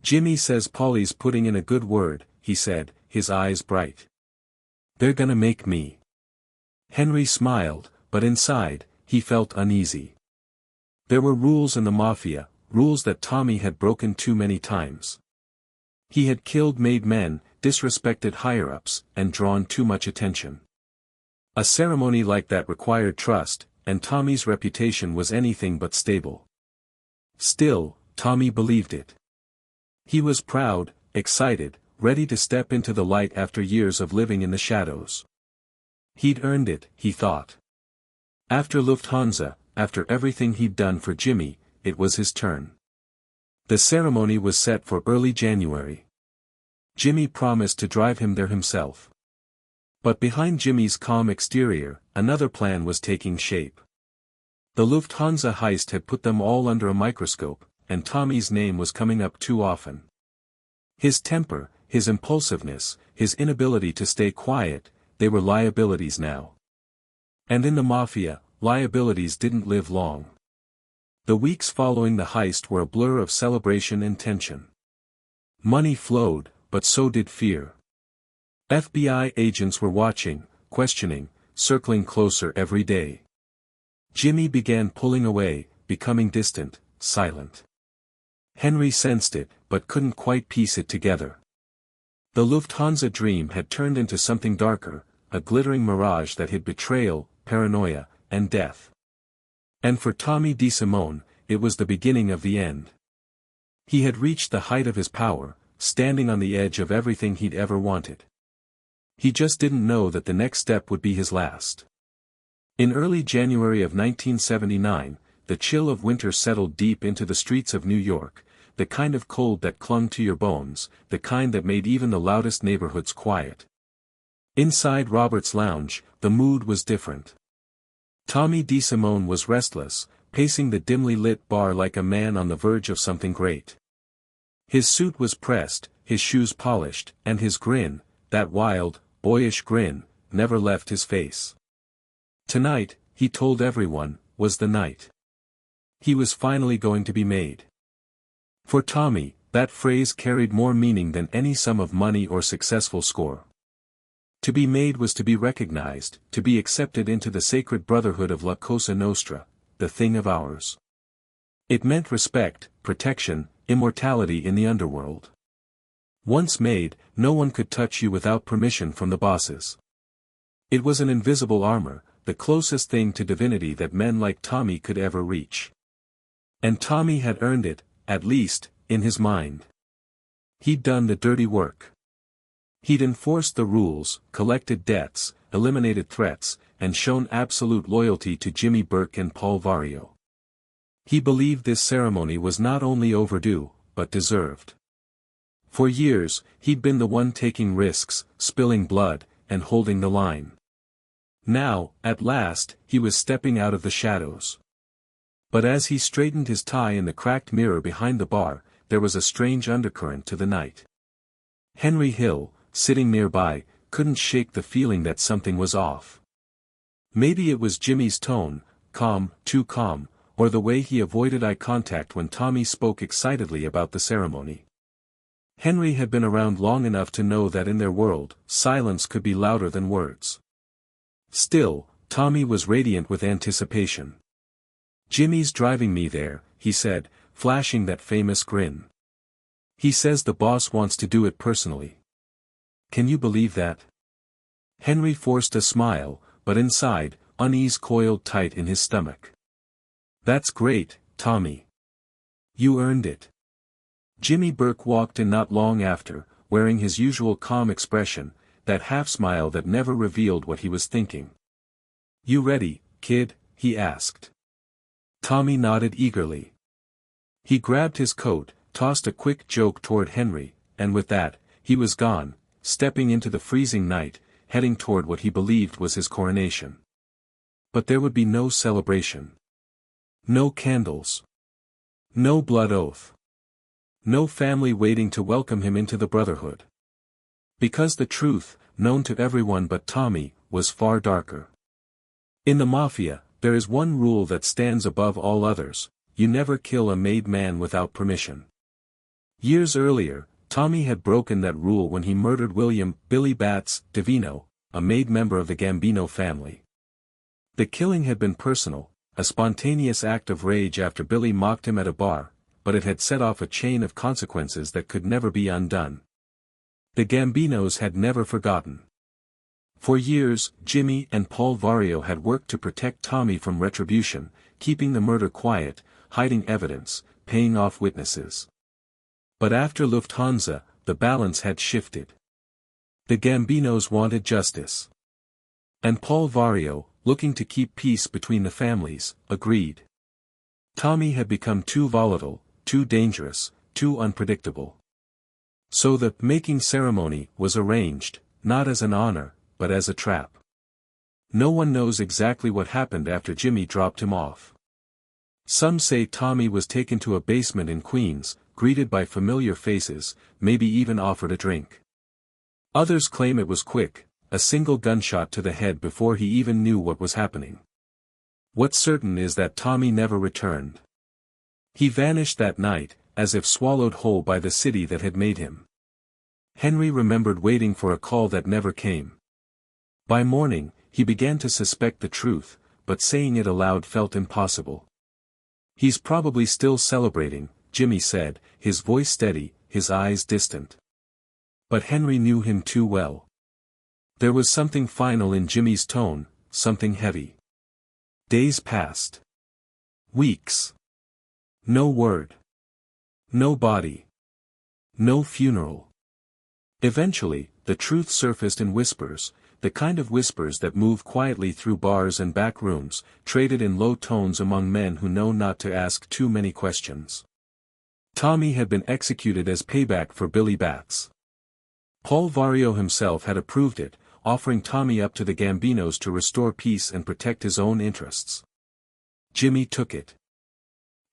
"Jimmy says Paulie's putting in a good word," he said, his eyes bright. "They're gonna make me." Henry smiled, but inside, he felt uneasy. There were rules in the Mafia, rules that Tommy had broken too many times. He had killed made men, disrespected higher-ups, and drawn too much attention. A ceremony like that required trust, and Tommy's reputation was anything but stable. Still, Tommy believed it. He was proud, excited, ready to step into the light after years of living in the shadows. He'd earned it, he thought. After Lufthansa, after everything he'd done for Jimmy, it was his turn. The ceremony was set for early January. Jimmy promised to drive him there himself. But behind Jimmy's calm exterior, another plan was taking shape. The Lufthansa heist had put them all under a microscope, and Tommy's name was coming up too often. His temper, his impulsiveness, his inability to stay quiet, they were liabilities now. And in the Mafia, liabilities didn't live long. The weeks following the heist were a blur of celebration and tension. Money flowed, but so did fear. FBI agents were watching, questioning, circling closer every day. Jimmy began pulling away, becoming distant, silent. Henry sensed it, but couldn't quite piece it together. The Lufthansa dream had turned into something darker, a glittering mirage that hid betrayal, paranoia, and death. And for Tommy DeSimone, it was the beginning of the end. He had reached the height of his power, standing on the edge of everything he'd ever wanted. He just didn't know that the next step would be his last. In early January of 1979, the chill of winter settled deep into the streets of New York, the kind of cold that clung to your bones, the kind that made even the loudest neighborhoods quiet. Inside Robert's lounge, the mood was different. Tommy DeSimone was restless, pacing the dimly lit bar like a man on the verge of something great. His suit was pressed, his shoes polished, and his grin, that wild, boyish grin, never left his face. Tonight, he told everyone, was the night. He was finally going to be made. For Tommy, that phrase carried more meaning than any sum of money or successful score. To be made was to be recognized, to be accepted into the sacred brotherhood of La Cosa Nostra, the thing of ours. It meant respect, protection, immortality in the underworld. Once made, no one could touch you without permission from the bosses. It was an invisible armor, the closest thing to divinity that men like Tommy could ever reach. And Tommy had earned it, at least, in his mind. He'd done the dirty work. He'd enforced the rules, collected debts, eliminated threats, and shown absolute loyalty to Jimmy Burke and Paul Vario. He believed this ceremony was not only overdue, but deserved. For years, he'd been the one taking risks, spilling blood, and holding the line. Now, at last, he was stepping out of the shadows. But as he straightened his tie in the cracked mirror behind the bar, there was a strange undercurrent to the night. Henry Hill, sitting nearby, couldn't shake the feeling that something was off. Maybe it was Jimmy's tone, calm, too calm, or the way he avoided eye contact when Tommy spoke excitedly about the ceremony. Henry had been around long enough to know that in their world, silence could be louder than words. Still, Tommy was radiant with anticipation. "Jimmy's driving me there," he said, flashing that famous grin. "He says the boss wants to do it personally. Can you believe that?" Henry forced a smile, but inside, unease coiled tight in his stomach. "That's great, Tommy. You earned it." Jimmy Burke walked in not long after, wearing his usual calm expression, that half-smile that never revealed what he was thinking. "You ready, kid?" he asked. Tommy nodded eagerly. He grabbed his coat, tossed a quick joke toward Henry, and with that, he was gone, stepping into the freezing night, heading toward what he believed was his coronation. But there would be no celebration. No candles. No blood oath. No family waiting to welcome him into the brotherhood. Because the truth, known to everyone but Tommy, was far darker. In the Mafia, there is one rule that stands above all others: you never kill a made man without permission. Years earlier, Tommy had broken that rule when he murdered William "Billy Bats" DeVito, a made member of the Gambino family. The killing had been personal, a spontaneous act of rage after Billy mocked him at a bar, but it had set off a chain of consequences that could never be undone. The Gambinos had never forgotten. For years, Jimmy and Paul Vario had worked to protect Tommy from retribution, keeping the murder quiet, hiding evidence, paying off witnesses. But after Lufthansa, the balance had shifted. The Gambinos wanted justice. And Paul Vario, looking to keep peace between the families, agreed. Tommy had become too volatile, too dangerous, too unpredictable. So the making ceremony was arranged, not as an honor, but as a trap. No one knows exactly what happened after Jimmy dropped him off. Some say Tommy was taken to a basement in Queens, greeted by familiar faces, maybe even offered a drink. Others claim it was quick, a single gunshot to the head before he even knew what was happening. What's certain is that Tommy never returned. He vanished that night, as if swallowed whole by the city that had made him. Henry remembered waiting for a call that never came. By morning, he began to suspect the truth, but saying it aloud felt impossible. "He's probably still celebrating," Jimmy said, his voice steady, his eyes distant. But Henry knew him too well. There was something final in Jimmy's tone, something heavy. Days passed. Weeks. No word. No body. No funeral. Eventually, the truth surfaced in whispers, the kind of whispers that move quietly through bars and back rooms, traded in low tones among men who know not to ask too many questions. Tommy had been executed as payback for Billy Bats. Paul Vario himself had approved it, offering Tommy up to the Gambinos to restore peace and protect his own interests. Jimmy took it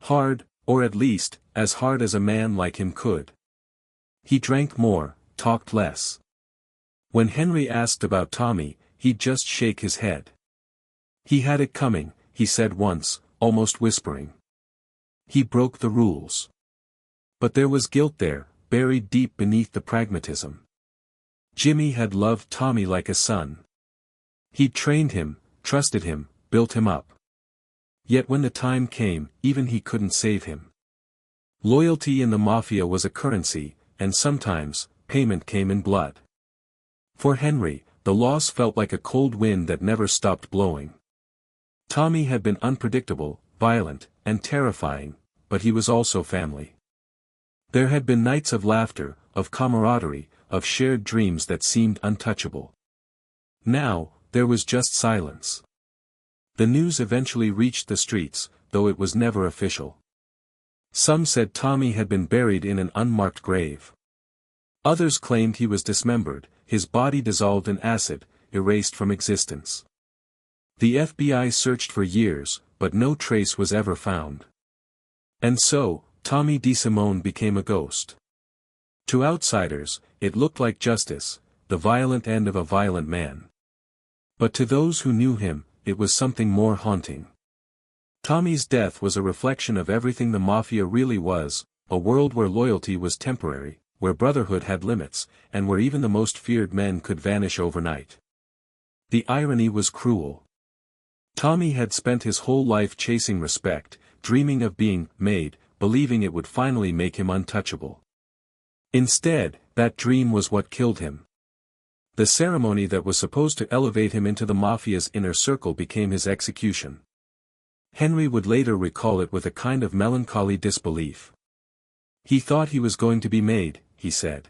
hard, or at least, as hard as a man like him could. He drank more, talked less. When Henry asked about Tommy, he'd just shake his head. He had it coming, he said once, almost whispering. He broke the rules. But there was guilt there, buried deep beneath the pragmatism. Jimmy had loved Tommy like a son. He'd trained him, trusted him, built him up. Yet when the time came, even he couldn't save him. Loyalty in the Mafia was a currency, and sometimes, payment came in blood. For Henry, the loss felt like a cold wind that never stopped blowing. Tommy had been unpredictable, violent, and terrifying, but he was also family. There had been nights of laughter, of camaraderie, of shared dreams that seemed untouchable. Now, there was just silence. The news eventually reached the streets, though it was never official. Some said Tommy had been buried in an unmarked grave. Others claimed he was dismembered, his body dissolved in acid, erased from existence. The FBI searched for years, but no trace was ever found. And so, Tommy DeSimone became a ghost. To outsiders, it looked like justice, the violent end of a violent man. But to those who knew him, it was something more haunting. Tommy's death was a reflection of everything the Mafia really was, a world where loyalty was temporary, where brotherhood had limits, and where even the most feared men could vanish overnight. The irony was cruel. Tommy had spent his whole life chasing respect, dreaming of being made, believing it would finally make him untouchable. Instead, that dream was what killed him. The ceremony that was supposed to elevate him into the Mafia's inner circle became his execution. Henry would later recall it with a kind of melancholy disbelief. He thought he was going to be made, he said.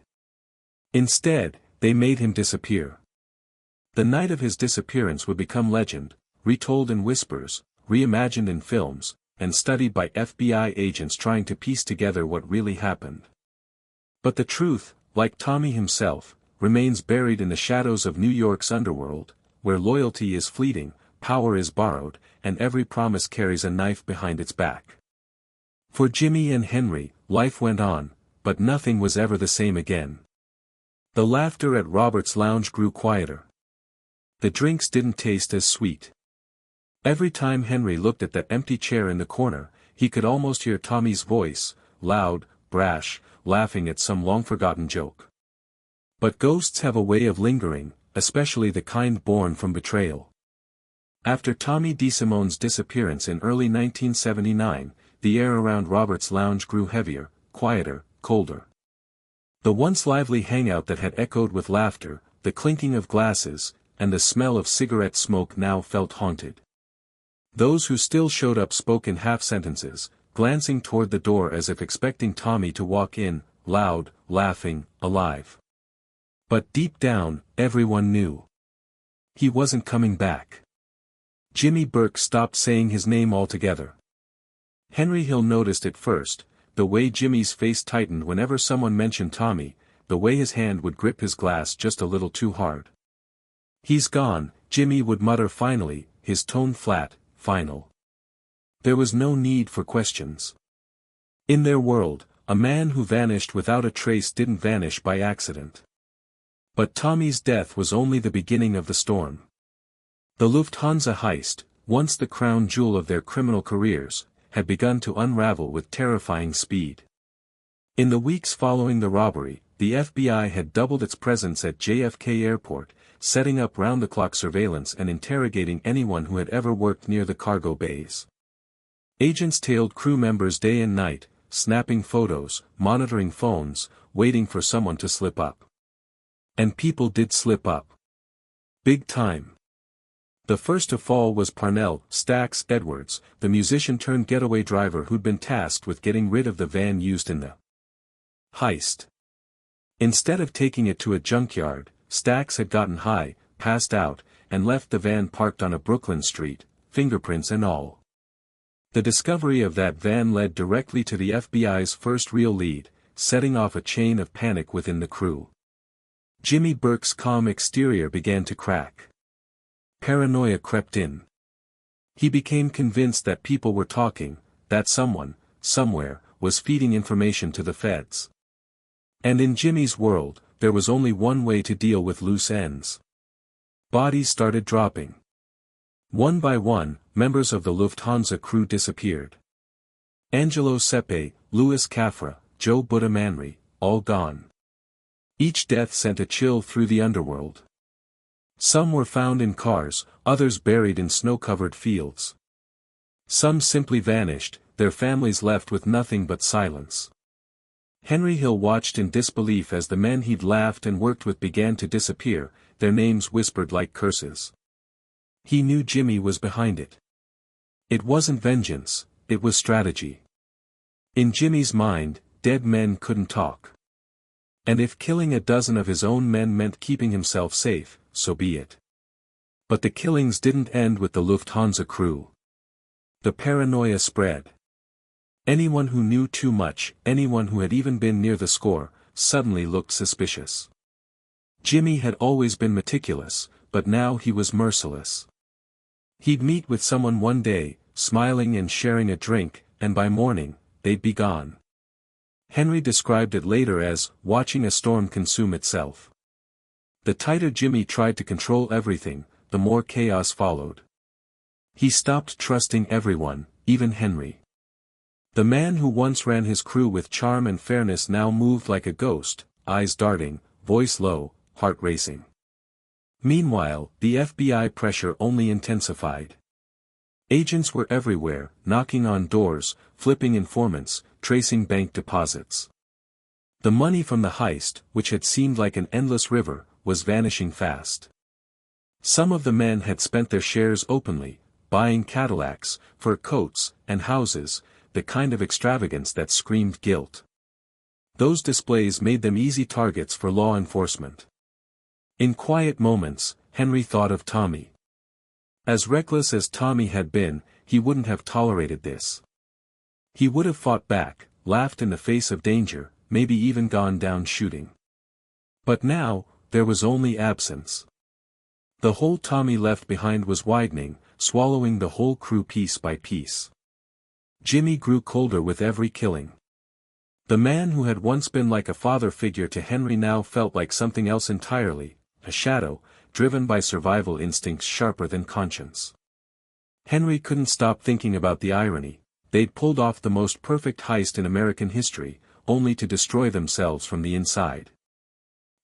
Instead, they made him disappear. The night of his disappearance would become legend, retold in whispers, reimagined in films, and studied by FBI agents trying to piece together what really happened. But the truth, like Tommy himself, remains buried in the shadows of New York's underworld, where loyalty is fleeting, power is borrowed, and every promise carries a knife behind its back. For Jimmy and Henry, life went on, but nothing was ever the same again. The laughter at Robert's lounge grew quieter. The drinks didn't taste as sweet. Every time Henry looked at that empty chair in the corner, he could almost hear Tommy's voice, loud, brash, laughing at some long-forgotten joke. But ghosts have a way of lingering, especially the kind born from betrayal. After Tommy DeSimone's disappearance in early 1979, the air around Robert's lounge grew heavier, quieter, colder. The once lively hangout that had echoed with laughter, the clinking of glasses, and the smell of cigarette smoke now felt haunted. Those who still showed up spoke in half-sentences, glancing toward the door as if expecting Tommy to walk in, loud, laughing, alive. But deep down, everyone knew. He wasn't coming back. Jimmy Burke stopped saying his name altogether. Henry Hill noticed it first, the way Jimmy's face tightened whenever someone mentioned Tommy, the way his hand would grip his glass just a little too hard. "He's gone," Jimmy would mutter finally, his tone flat, final. There was no need for questions. In their world, a man who vanished without a trace didn't vanish by accident. But Tommy's death was only the beginning of the storm. The Lufthansa heist, once the crown jewel of their criminal careers, had begun to unravel with terrifying speed. In the weeks following the robbery, the FBI had doubled its presence at JFK Airport, setting up round-the-clock surveillance and interrogating anyone who had ever worked near the cargo bays. Agents tailed crew members day and night, snapping photos, monitoring phones, waiting for someone to slip up. And people did slip up. Big time. The first to fall was Parnell Stax Edwards, the musician-turned-getaway driver who'd been tasked with getting rid of the van used in the heist. Instead of taking it to a junkyard, Stax had gotten high, passed out, and left the van parked on a Brooklyn street, fingerprints and all. The discovery of that van led directly to the FBI's first real lead, setting off a chain of panic within the crew. Jimmy Burke's calm exterior began to crack. Paranoia crept in. He became convinced that people were talking, that someone, somewhere, was feeding information to the feds. And in Jimmy's world, there was only one way to deal with loose ends. Bodies started dropping. One by one, members of the Lufthansa crew disappeared. Angelo Sepe, Louis Cafra, Joe Buddha Manri, all gone. Each death sent a chill through the underworld. Some were found in cars, others buried in snow-covered fields. Some simply vanished, their families left with nothing but silence. Henry Hill watched in disbelief as the men he'd laughed and worked with began to disappear, their names whispered like curses. He knew Jimmy was behind it. It wasn't vengeance, it was strategy. In Jimmy's mind, dead men couldn't talk. And if killing a dozen of his own men meant keeping himself safe, so be it. But the killings didn't end with the Lufthansa crew. The paranoia spread. Anyone who knew too much, anyone who had even been near the score, suddenly looked suspicious. Jimmy had always been meticulous, but now he was merciless. He'd meet with someone one day, smiling and sharing a drink, and by morning, they'd be gone. Henry described it later as watching a storm consume itself. The tighter Jimmy tried to control everything, the more chaos followed. He stopped trusting everyone, even Henry. The man who once ran his crew with charm and fairness now moved like a ghost, eyes darting, voice low, heart racing. Meanwhile, the FBI pressure only intensified. Agents were everywhere, knocking on doors, flipping informants, tracing bank deposits. The money from the heist, which had seemed like an endless river, was vanishing fast. Some of the men had spent their shares openly, buying Cadillacs, fur coats, and houses, the kind of extravagance that screamed guilt. Those displays made them easy targets for law enforcement. In quiet moments, Henry thought of Tommy. As reckless as Tommy had been, he wouldn't have tolerated this. He would have fought back, laughed in the face of danger, maybe even gone down shooting. But now, there was only absence. The hole Tommy left behind was widening, swallowing the whole crew piece by piece. Jimmy grew colder with every killing. The man who had once been like a father figure to Henry now felt like something else entirely, a shadow, driven by survival instincts sharper than conscience. Henry couldn't stop thinking about the irony. They'd pulled off the most perfect heist in American history, only to destroy themselves from the inside.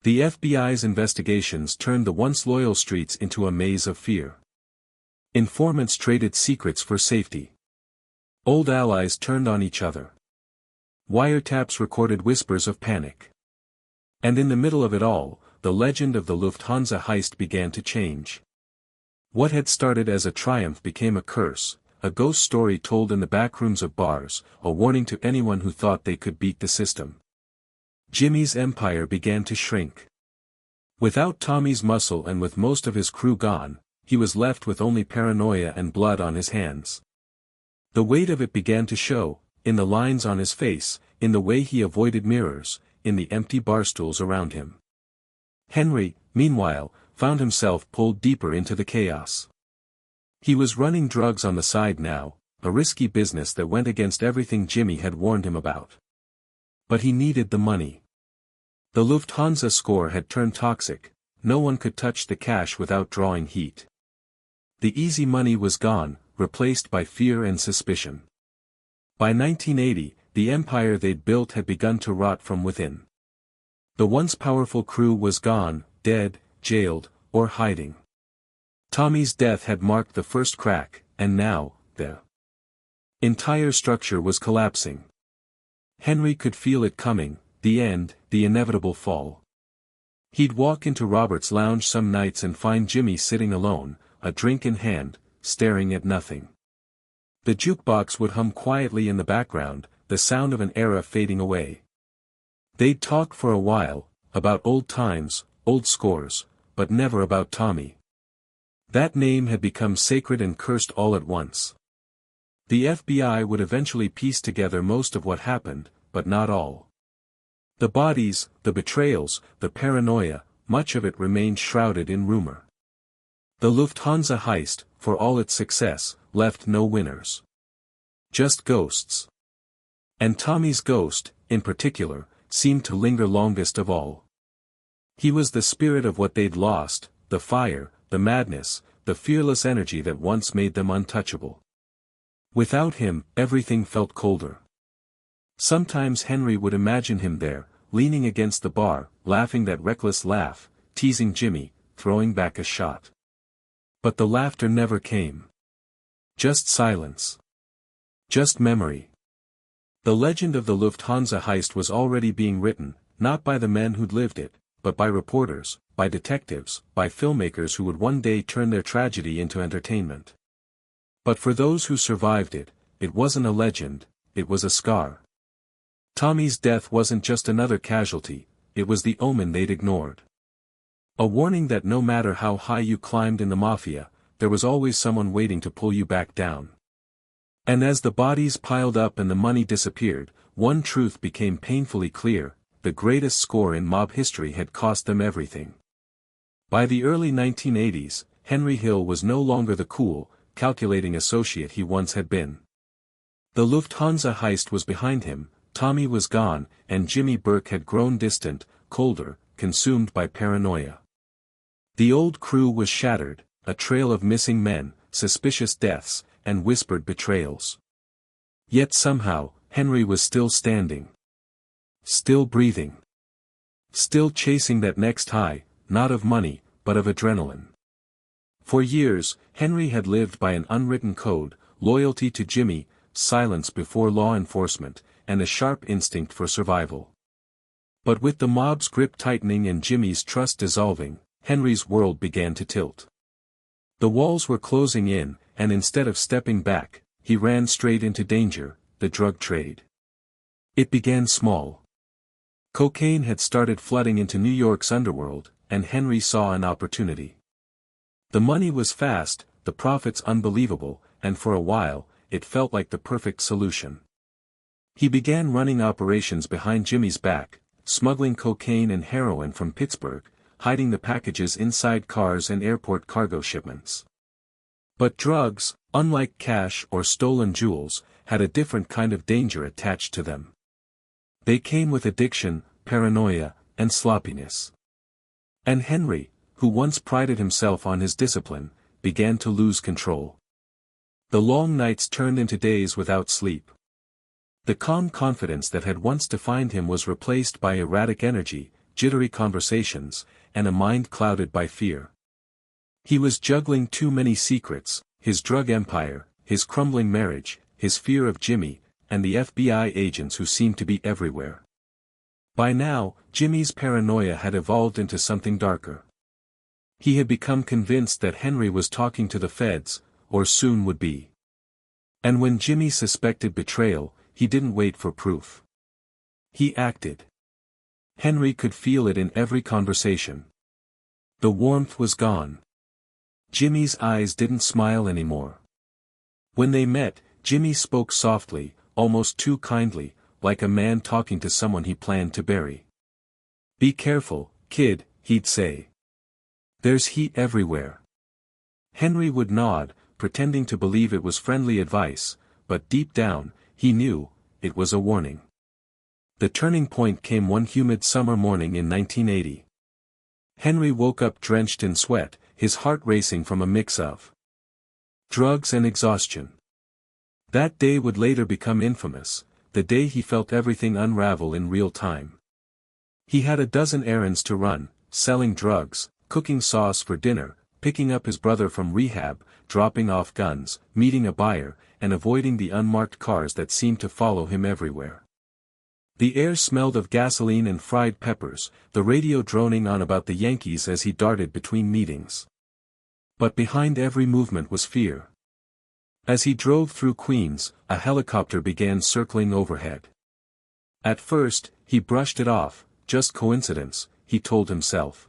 The FBI's investigations turned the once loyal streets into a maze of fear. Informants traded secrets for safety. Old allies turned on each other. Wiretaps recorded whispers of panic. And in the middle of it all, the legend of the Lufthansa heist began to change. What had started as a triumph became a curse, a ghost story told in the backrooms of bars, a warning to anyone who thought they could beat the system. Jimmy's empire began to shrink. Without Tommy's muscle and with most of his crew gone, he was left with only paranoia and blood on his hands. The weight of it began to show, in the lines on his face, in the way he avoided mirrors, in the empty barstools around him. Henry, meanwhile, found himself pulled deeper into the chaos. He was running drugs on the side now, a risky business that went against everything Jimmy had warned him about. But he needed the money. The Lufthansa score had turned toxic, no one could touch the cash without drawing heat. The easy money was gone, replaced by fear and suspicion. By 1980, the empire they'd built had begun to rot from within. The once powerful crew was gone, dead, jailed, or hiding. Tommy's death had marked the first crack, and now, the entire structure was collapsing. Henry could feel it coming, the end, the inevitable fall. He'd walk into Robert's lounge some nights and find Jimmy sitting alone, a drink in hand, staring at nothing. The jukebox would hum quietly in the background, the sound of an era fading away. They'd talk for a while, about old times, old scores, but never about Tommy. That name had become sacred and cursed all at once. The FBI would eventually piece together most of what happened, but not all. The bodies, the betrayals, the paranoia, much of it remained shrouded in rumor. The Lufthansa heist, for all its success, left no winners. Just ghosts. And Tommy's ghost, in particular, seemed to linger longest of all. He was the spirit of what they'd lost, the fire, the madness, the fearless energy that once made them untouchable. Without him, everything felt colder. Sometimes Henry would imagine him there, leaning against the bar, laughing that reckless laugh, teasing Jimmy, throwing back a shot. But the laughter never came. Just silence. Just memory. The legend of the Lufthansa heist was already being written, not by the men who'd lived it, but by reporters, by detectives, by filmmakers who would one day turn their tragedy into entertainment. But for those who survived it, it wasn't a legend, it was a scar. Tommy's death wasn't just another casualty, it was the omen they'd ignored. A warning that no matter how high you climbed in the Mafia, there was always someone waiting to pull you back down. And as the bodies piled up and the money disappeared, one truth became painfully clear: the greatest score in mob history had cost them everything. By the early 1980s, Henry Hill was no longer the cool, calculating associate he once had been. The Lufthansa heist was behind him, Tommy was gone, and Jimmy Burke had grown distant, colder, consumed by paranoia. The old crew was shattered, a trail of missing men, suspicious deaths, and whispered betrayals. Yet somehow, Henry was still standing. Still breathing. Still chasing that next high, not of money, but of adrenaline. For years, Henry had lived by an unwritten code: loyalty to Jimmy, silence before law enforcement, and a sharp instinct for survival. But with the mob's grip tightening and Jimmy's trust dissolving, Henry's world began to tilt. The walls were closing in, and instead of stepping back, he ran straight into danger: the drug trade. It began small. Cocaine had started flooding into New York's underworld, and Henry saw an opportunity. The money was fast, the profits unbelievable, and for a while, it felt like the perfect solution. He began running operations behind Jimmy's back, smuggling cocaine and heroin from Pittsburgh, hiding the packages inside cars and airport cargo shipments. But drugs, unlike cash or stolen jewels, had a different kind of danger attached to them. They came with addiction, paranoia, and sloppiness. And Henry, who once prided himself on his discipline, began to lose control. The long nights turned into days without sleep. The calm confidence that had once defined him was replaced by erratic energy, jittery conversations, and a mind clouded by fear. He was juggling too many secrets: his drug empire, his crumbling marriage, his fear of Jimmy, and the FBI agents who seemed to be everywhere. By now, Jimmy's paranoia had evolved into something darker. He had become convinced that Henry was talking to the feds, or soon would be. And when Jimmy suspected betrayal, he didn't wait for proof. He acted. Henry could feel it in every conversation. The warmth was gone. Jimmy's eyes didn't smile anymore. When they met, Jimmy spoke softly, almost too kindly, like a man talking to someone he planned to bury. "Be careful, kid," he'd say. "There's heat everywhere." Henry would nod, pretending to believe it was friendly advice, but deep down, he knew, it was a warning. The turning point came one humid summer morning in 1980. Henry woke up drenched in sweat, his heart racing from a mix of drugs and exhaustion. That day would later become infamous, the day he felt everything unravel in real time. He had a dozen errands to run: selling drugs, cooking sauce for dinner, picking up his brother from rehab, dropping off guns, meeting a buyer, and avoiding the unmarked cars that seemed to follow him everywhere. The air smelled of gasoline and fried peppers, the radio droning on about the Yankees as he darted between meetings. But behind every movement was fear. As he drove through Queens, a helicopter began circling overhead. At first, he brushed it off: just coincidence, he told himself.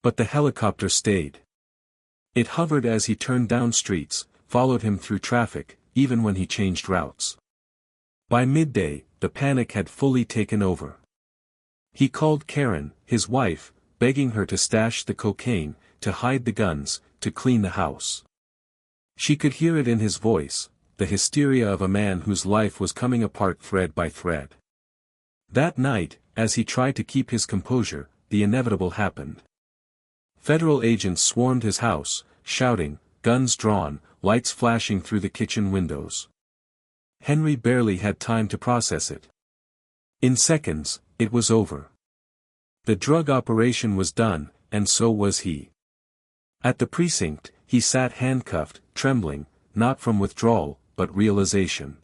But the helicopter stayed. It hovered as he turned down streets, followed him through traffic, even when he changed routes. By midday, the panic had fully taken over. He called Karen, his wife, begging her to stash the cocaine, to hide the guns, to clean the house. She could hear it in his voice, the hysteria of a man whose life was coming apart thread by thread. That night, as he tried to keep his composure, the inevitable happened. Federal agents swarmed his house, shouting, guns drawn, lights flashing through the kitchen windows. Henry barely had time to process it. In seconds, it was over. The drug operation was done, and so was he. At the precinct, he sat handcuffed, trembling, not from withdrawal, but realization.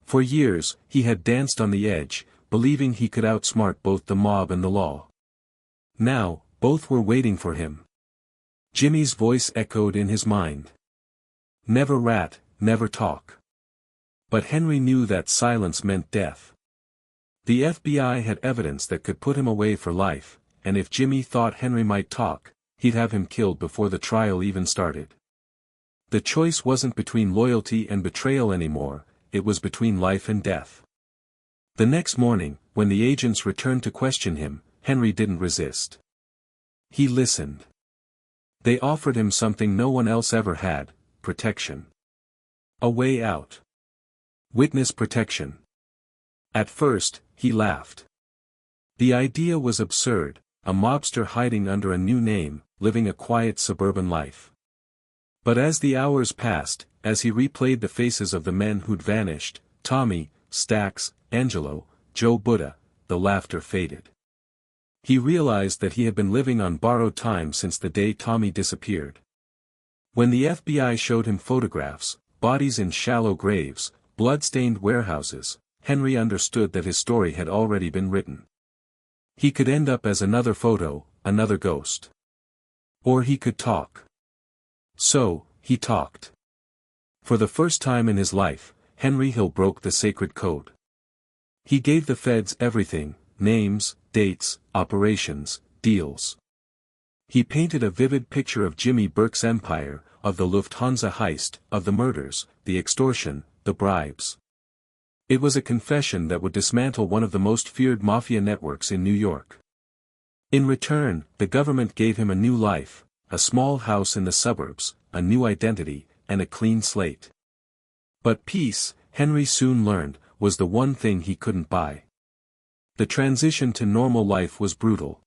For years, he had danced on the edge, believing he could outsmart both the mob and the law. Now, both were waiting for him. Jimmy's voice echoed in his mind. Never rat, never talk. But Henry knew that silence meant death. The FBI had evidence that could put him away for life, and if Jimmy thought Henry might talk, he'd have him killed before the trial even started. The choice wasn't between loyalty and betrayal anymore, it was between life and death. The next morning, when the agents returned to question him, Henry didn't resist. He listened. They offered him something no one else ever had, protection. A way out. Witness protection. At first, he laughed. The idea was absurd, a mobster hiding under a new name, living a quiet suburban life. But as the hours passed, as he replayed the faces of the men who'd vanished, Tommy, Stax, Angelo, Joe Buddha, the laughter faded. He realized that he had been living on borrowed time since the day Tommy disappeared. When the FBI showed him photographs, bodies in shallow graves, blood-stained warehouses, Henry understood that his story had already been written. He could end up as another photo, another ghost. Or he could talk. So, he talked. For the first time in his life, Henry Hill broke the sacred code. He gave the feds everything, names, dates, operations, deals. He painted a vivid picture of Jimmy Burke's empire, of the Lufthansa heist, of the murders, the extortion, the bribes. It was a confession that would dismantle one of the most feared mafia networks in New York. In return, the government gave him a new life, a small house in the suburbs, a new identity, and a clean slate. But peace, Henry soon learned, was the one thing he couldn't buy. The transition to normal life was brutal.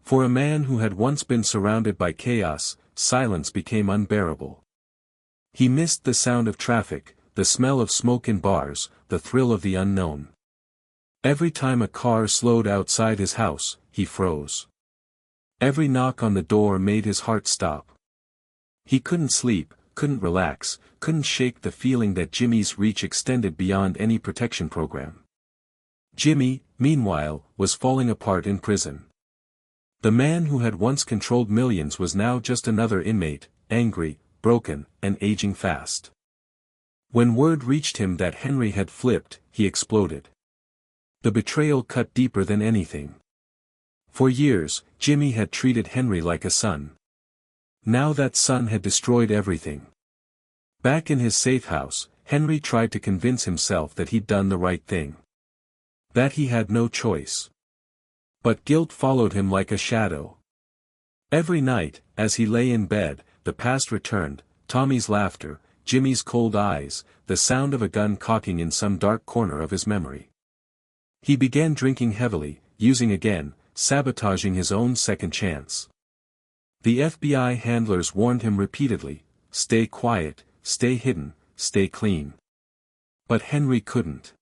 For a man who had once been surrounded by chaos, silence became unbearable. He missed the sound of traffic, the smell of smoke in bars, the thrill of the unknown. Every time a car slowed outside his house, he froze. Every knock on the door made his heart stop. He couldn't sleep, couldn't relax, couldn't shake the feeling that Jimmy's reach extended beyond any protection program. Jimmy, meanwhile, was falling apart in prison. The man who had once controlled millions was now just another inmate, angry, broken, and aging fast. When word reached him that Henry had flipped, he exploded. The betrayal cut deeper than anything. For years, Jimmy had treated Henry like a son. Now that son had destroyed everything. Back in his safe house, Henry tried to convince himself that he'd done the right thing. That he had no choice. But guilt followed him like a shadow. Every night, as he lay in bed, the past returned, Tommy's laughter, Jimmy's cold eyes, the sound of a gun cocking in some dark corner of his memory. He began drinking heavily, using again, sabotaging his own second chance. The FBI handlers warned him repeatedly, stay quiet, stay hidden, stay clean. But Henry couldn't.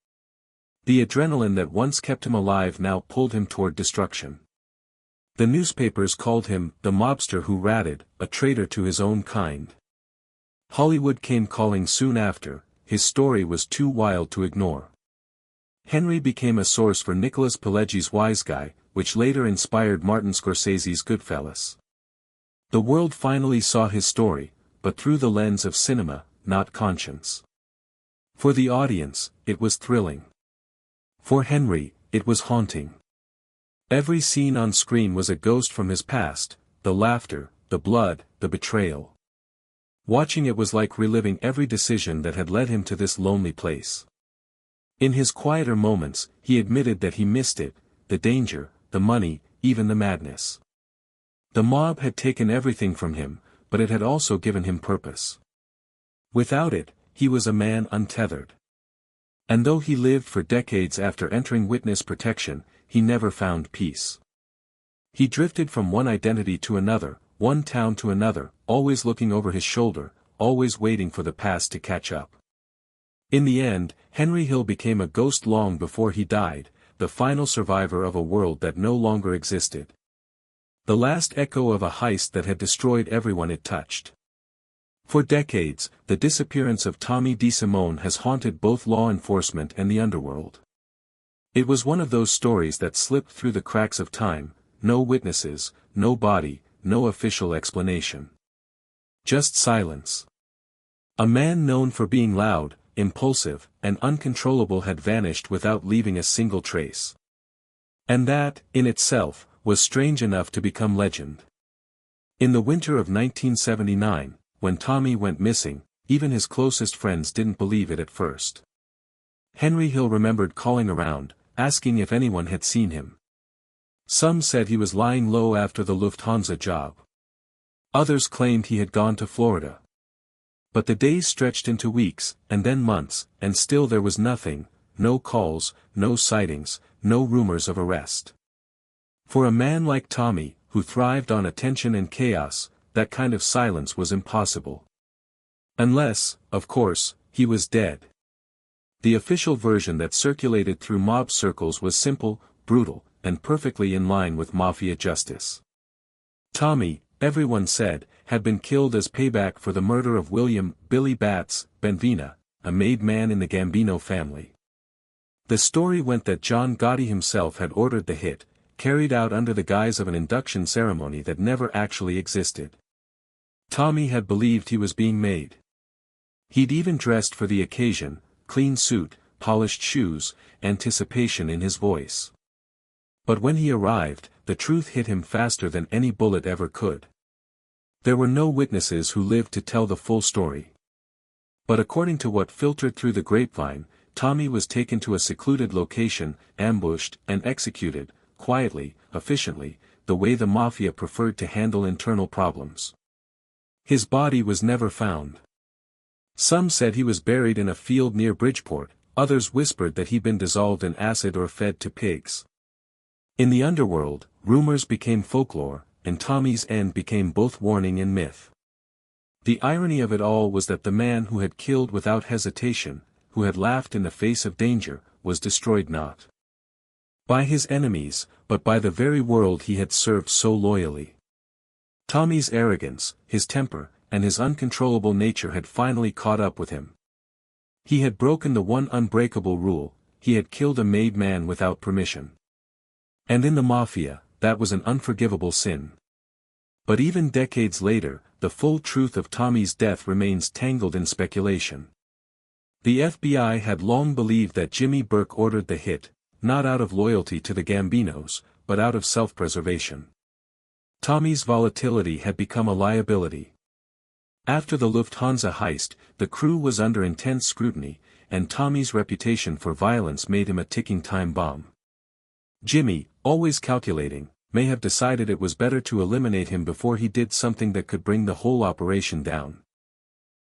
The adrenaline that once kept him alive now pulled him toward destruction. The newspapers called him the mobster who ratted, a traitor to his own kind. Hollywood came calling soon after, his story was too wild to ignore. Henry became a source for Nicholas Pileggi's Wise Guy, which later inspired Martin Scorsese's Goodfellas. The world finally saw his story, but through the lens of cinema, not conscience. For the audience, it was thrilling. For Henry, it was haunting. Every scene on screen was a ghost from his past, the laughter, the blood, the betrayal. Watching it was like reliving every decision that had led him to this lonely place. In his quieter moments, he admitted that he missed it, the danger, the money, even the madness. The mob had taken everything from him, but it had also given him purpose. Without it, he was a man untethered. And though he lived for decades after entering witness protection, he never found peace. He drifted from one identity to another, one town to another, always looking over his shoulder, always waiting for the past to catch up. In the end, Henry Hill became a ghost long before he died, the final survivor of a world that no longer existed. The last echo of a heist that had destroyed everyone it touched. For decades, the disappearance of Tommy DeSimone has haunted both law enforcement and the underworld. It was one of those stories that slipped through the cracks of time, no witnesses, no body, no official explanation. Just silence. A man known for being loud, impulsive, and uncontrollable had vanished without leaving a single trace. And that, in itself, was strange enough to become legend. In the winter of 1979, when Tommy went missing, even his closest friends didn't believe it at first. Henry Hill remembered calling around, asking if anyone had seen him. Some said he was lying low after the Lufthansa job. Others claimed he had gone to Florida. But the days stretched into weeks, and then months, and still there was nothing, no calls, no sightings, no rumors of arrest. For a man like Tommy, who thrived on attention and chaos, that kind of silence was impossible. Unless, of course, he was dead. The official version that circulated through mob circles was simple, brutal, and perfectly in line with Mafia justice. Tommy, everyone said, had been killed as payback for the murder of William "Billy Bats" Benvena, a made man in the Gambino family. The story went that John Gotti himself had ordered the hit, carried out under the guise of an induction ceremony that never actually existed. Tommy had believed he was being made. He'd even dressed for the occasion, clean suit, polished shoes, anticipation in his voice. But when he arrived, the truth hit him faster than any bullet ever could. There were no witnesses who lived to tell the full story. But according to what filtered through the grapevine, Tommy was taken to a secluded location, ambushed, and executed, quietly, efficiently, the way the Mafia preferred to handle internal problems. His body was never found. Some said he was buried in a field near Bridgeport, others whispered that he'd been dissolved in acid or fed to pigs. In the underworld, rumors became folklore, and Tommy's end became both warning and myth. The irony of it all was that the man who had killed without hesitation, who had laughed in the face of danger, was destroyed not by his enemies, but by the very world he had served so loyally. Tommy's arrogance, his temper, and his uncontrollable nature had finally caught up with him. He had broken the one unbreakable rule: he had killed a made man without permission. And in the Mafia, that was an unforgivable sin. But even decades later, the full truth of Tommy's death remains tangled in speculation. The FBI had long believed that Jimmy Burke ordered the hit, not out of loyalty to the Gambinos, but out of self-preservation. Tommy's volatility had become a liability. After the Lufthansa heist, the crew was under intense scrutiny, and Tommy's reputation for violence made him a ticking time bomb. Jimmy, always calculating, may have decided it was better to eliminate him before he did something that could bring the whole operation down.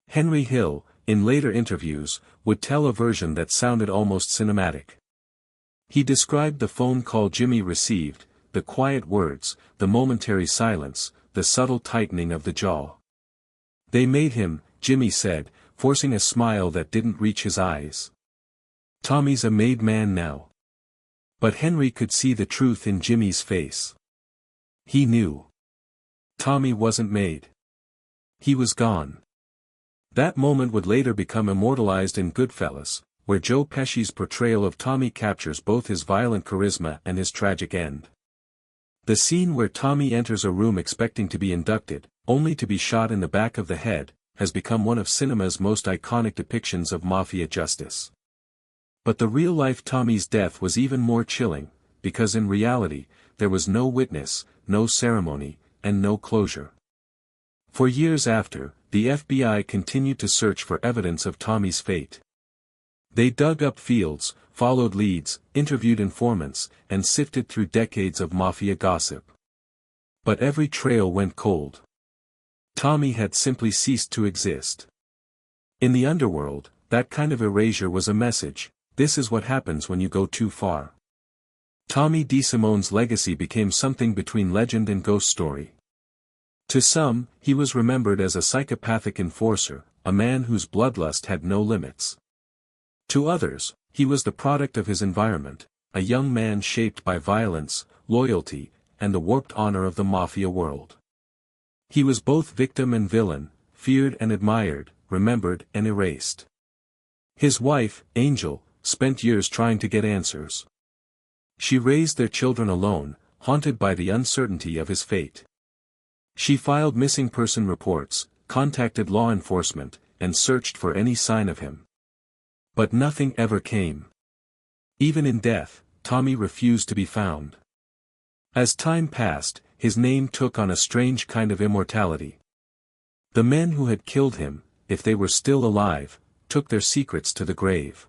Henry Hill, in later interviews, would tell a version that sounded almost cinematic. He described the phone call Jimmy received, the quiet words, the momentary silence, the subtle tightening of the jaw. They made him, Jimmy said, forcing a smile that didn't reach his eyes. Tommy's a made man now. But Henry could see the truth in Jimmy's face. He knew. Tommy wasn't made. He was gone. That moment would later become immortalized in Goodfellas, where Joe Pesci's portrayal of Tommy captures both his violent charisma and his tragic end. The scene where Tommy enters a room expecting to be inducted, only to be shot in the back of the head, has become one of cinema's most iconic depictions of Mafia justice. But the real-life Tommy's death was even more chilling, because in reality, there was no witness, no ceremony, and no closure. For years after, the FBI continued to search for evidence of Tommy's fate. They dug up fields, followed leads, interviewed informants, and sifted through decades of mafia gossip. But every trail went cold. Tommy had simply ceased to exist. In the underworld, that kind of erasure was a message: this is what happens when you go too far. Tommy DeSimone's legacy became something between legend and ghost story. To some, he was remembered as a psychopathic enforcer, a man whose bloodlust had no limits. To others, he was the product of his environment, a young man shaped by violence, loyalty, and the warped honor of the mafia world. He was both victim and villain, feared and admired, remembered and erased. His wife, Angel, spent years trying to get answers. She raised their children alone, haunted by the uncertainty of his fate. She filed missing person reports, contacted law enforcement, and searched for any sign of him. But nothing ever came. Even in death, Tommy refused to be found. As time passed, his name took on a strange kind of immortality. The men who had killed him, if they were still alive, took their secrets to the grave.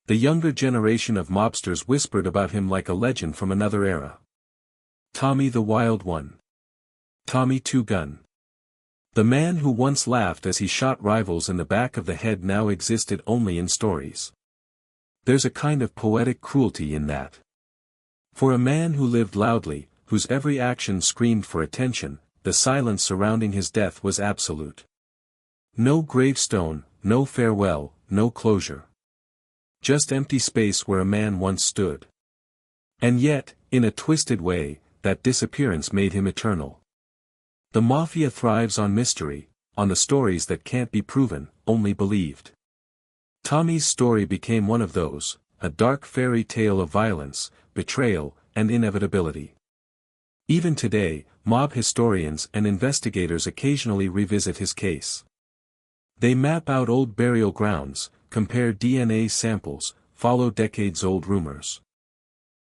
The younger generation of mobsters whispered about him like a legend from another era. Tommy the Wild One. Tommy Two Gun. The man who once laughed as he shot rivals in the back of the head now existed only in stories. There's a kind of poetic cruelty in that. For a man who lived loudly, whose every action screamed for attention, the silence surrounding his death was absolute. No gravestone, no farewell, no closure. Just empty space where a man once stood. And yet, in a twisted way, that disappearance made him eternal. The mafia thrives on mystery, on the stories that can't be proven, only believed. Tommy's story became one of those, a dark fairy tale of violence, betrayal, and inevitability. Even today, mob historians and investigators occasionally revisit his case. They map out old burial grounds, compare DNA samples, follow decades-old rumors.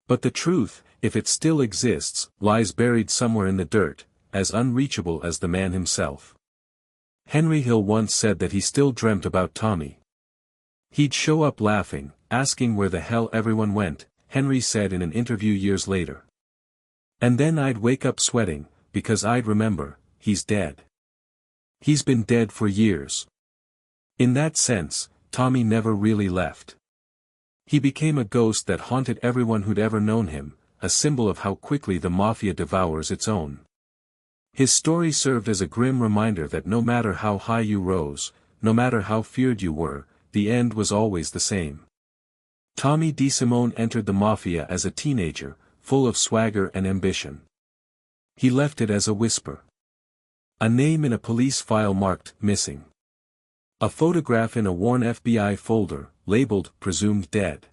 But the truth, if it still exists, lies buried somewhere in the dirt, as unreachable as the man himself. Henry Hill once said that he still dreamt about Tommy. He'd show up laughing, asking where the hell everyone went, Henry said in an interview years later. And then I'd wake up sweating, because I'd remember, he's dead. He's been dead for years. In that sense, Tommy never really left. He became a ghost that haunted everyone who'd ever known him, a symbol of how quickly the mafia devours its own. His story served as a grim reminder that no matter how high you rose, no matter how feared you were, the end was always the same. Tommy DeSimone entered the mafia as a teenager, full of swagger and ambition. He left it as a whisper. A name in a police file marked missing. A photograph in a worn FBI folder, labeled presumed dead.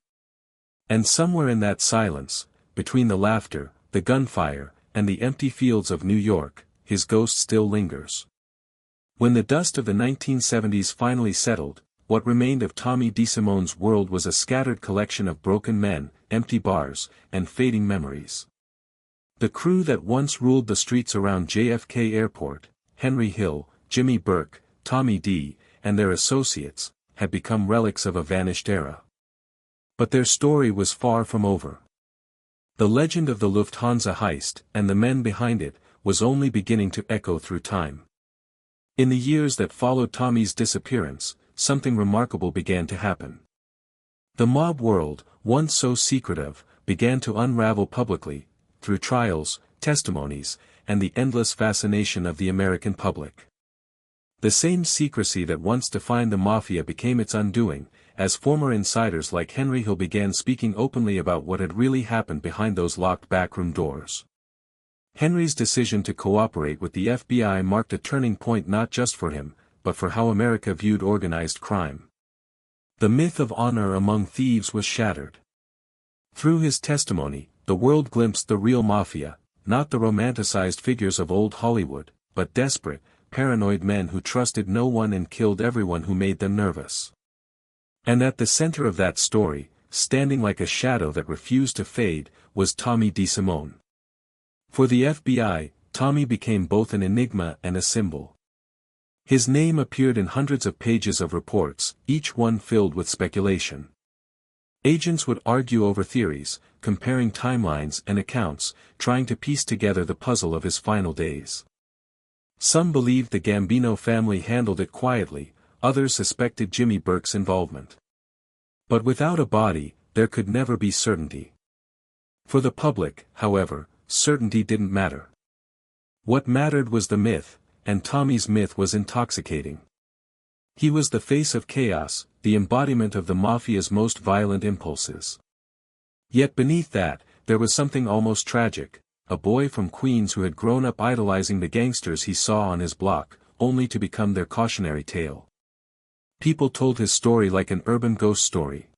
And somewhere in that silence, between the laughter, the gunfire, and the empty fields of New York, his ghost still lingers. When the dust of the 1970s finally settled, what remained of Tommy DeSimone's world was a scattered collection of broken men, empty bars, and fading memories. The crew that once ruled the streets around JFK Airport, Henry Hill, Jimmy Burke, Tommy D., and their associates, had become relics of a vanished era. But their story was far from over. The legend of the Lufthansa heist, and the men behind it, was only beginning to echo through time. In the years that followed Tommy's disappearance, something remarkable began to happen. The mob world, once so secretive, began to unravel publicly, through trials, testimonies, and the endless fascination of the American public. The same secrecy that once defined the mafia became its undoing, as former insiders like Henry Hill began speaking openly about what had really happened behind those locked backroom doors. Henry's decision to cooperate with the FBI marked a turning point not just for him, but for how America viewed organized crime. The myth of honor among thieves was shattered. Through his testimony, the world glimpsed the real mafia, not the romanticized figures of old Hollywood, but desperate, paranoid men who trusted no one and killed everyone who made them nervous. And at the center of that story, standing like a shadow that refused to fade, was Tommy DeSimone. For the FBI, Tommy became both an enigma and a symbol. His name appeared in hundreds of pages of reports, each one filled with speculation. Agents would argue over theories, comparing timelines and accounts, trying to piece together the puzzle of his final days. Some believed the Gambino family handled it quietly, others suspected Jimmy Burke's involvement. But without a body, there could never be certainty. For the public, however, certainty didn't matter. What mattered was the myth, and Tommy's myth was intoxicating. He was the face of chaos, the embodiment of the Mafia's most violent impulses. Yet beneath that, there was something almost tragic, a boy from Queens who had grown up idolizing the gangsters he saw on his block, only to become their cautionary tale. People told his story like an urban ghost story.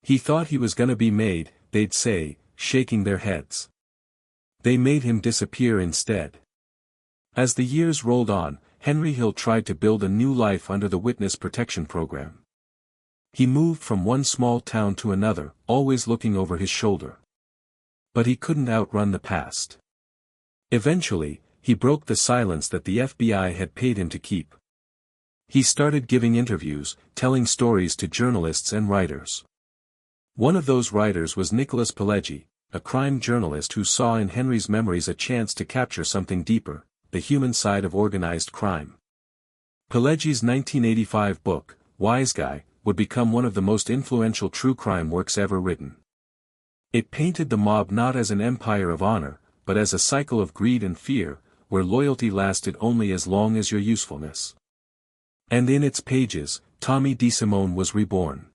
He thought he was gonna be made, they'd say, shaking their heads. They made him disappear instead. As the years rolled on, Henry Hill tried to build a new life under the Witness Protection Program. He moved from one small town to another, always looking over his shoulder. But he couldn't outrun the past. Eventually, he broke the silence that the FBI had paid him to keep. He started giving interviews, telling stories to journalists and writers. One of those writers was Nicholas Pileggi, a crime journalist who saw in Henry's memories a chance to capture something deeper, the human side of organized crime. Pileggi's 1985 book, Wise Guy, would become one of the most influential true crime works ever written. It painted the mob not as an empire of honor, but as a cycle of greed and fear, where loyalty lasted only as long as your usefulness. And in its pages, Tommy DeSimone was reborn.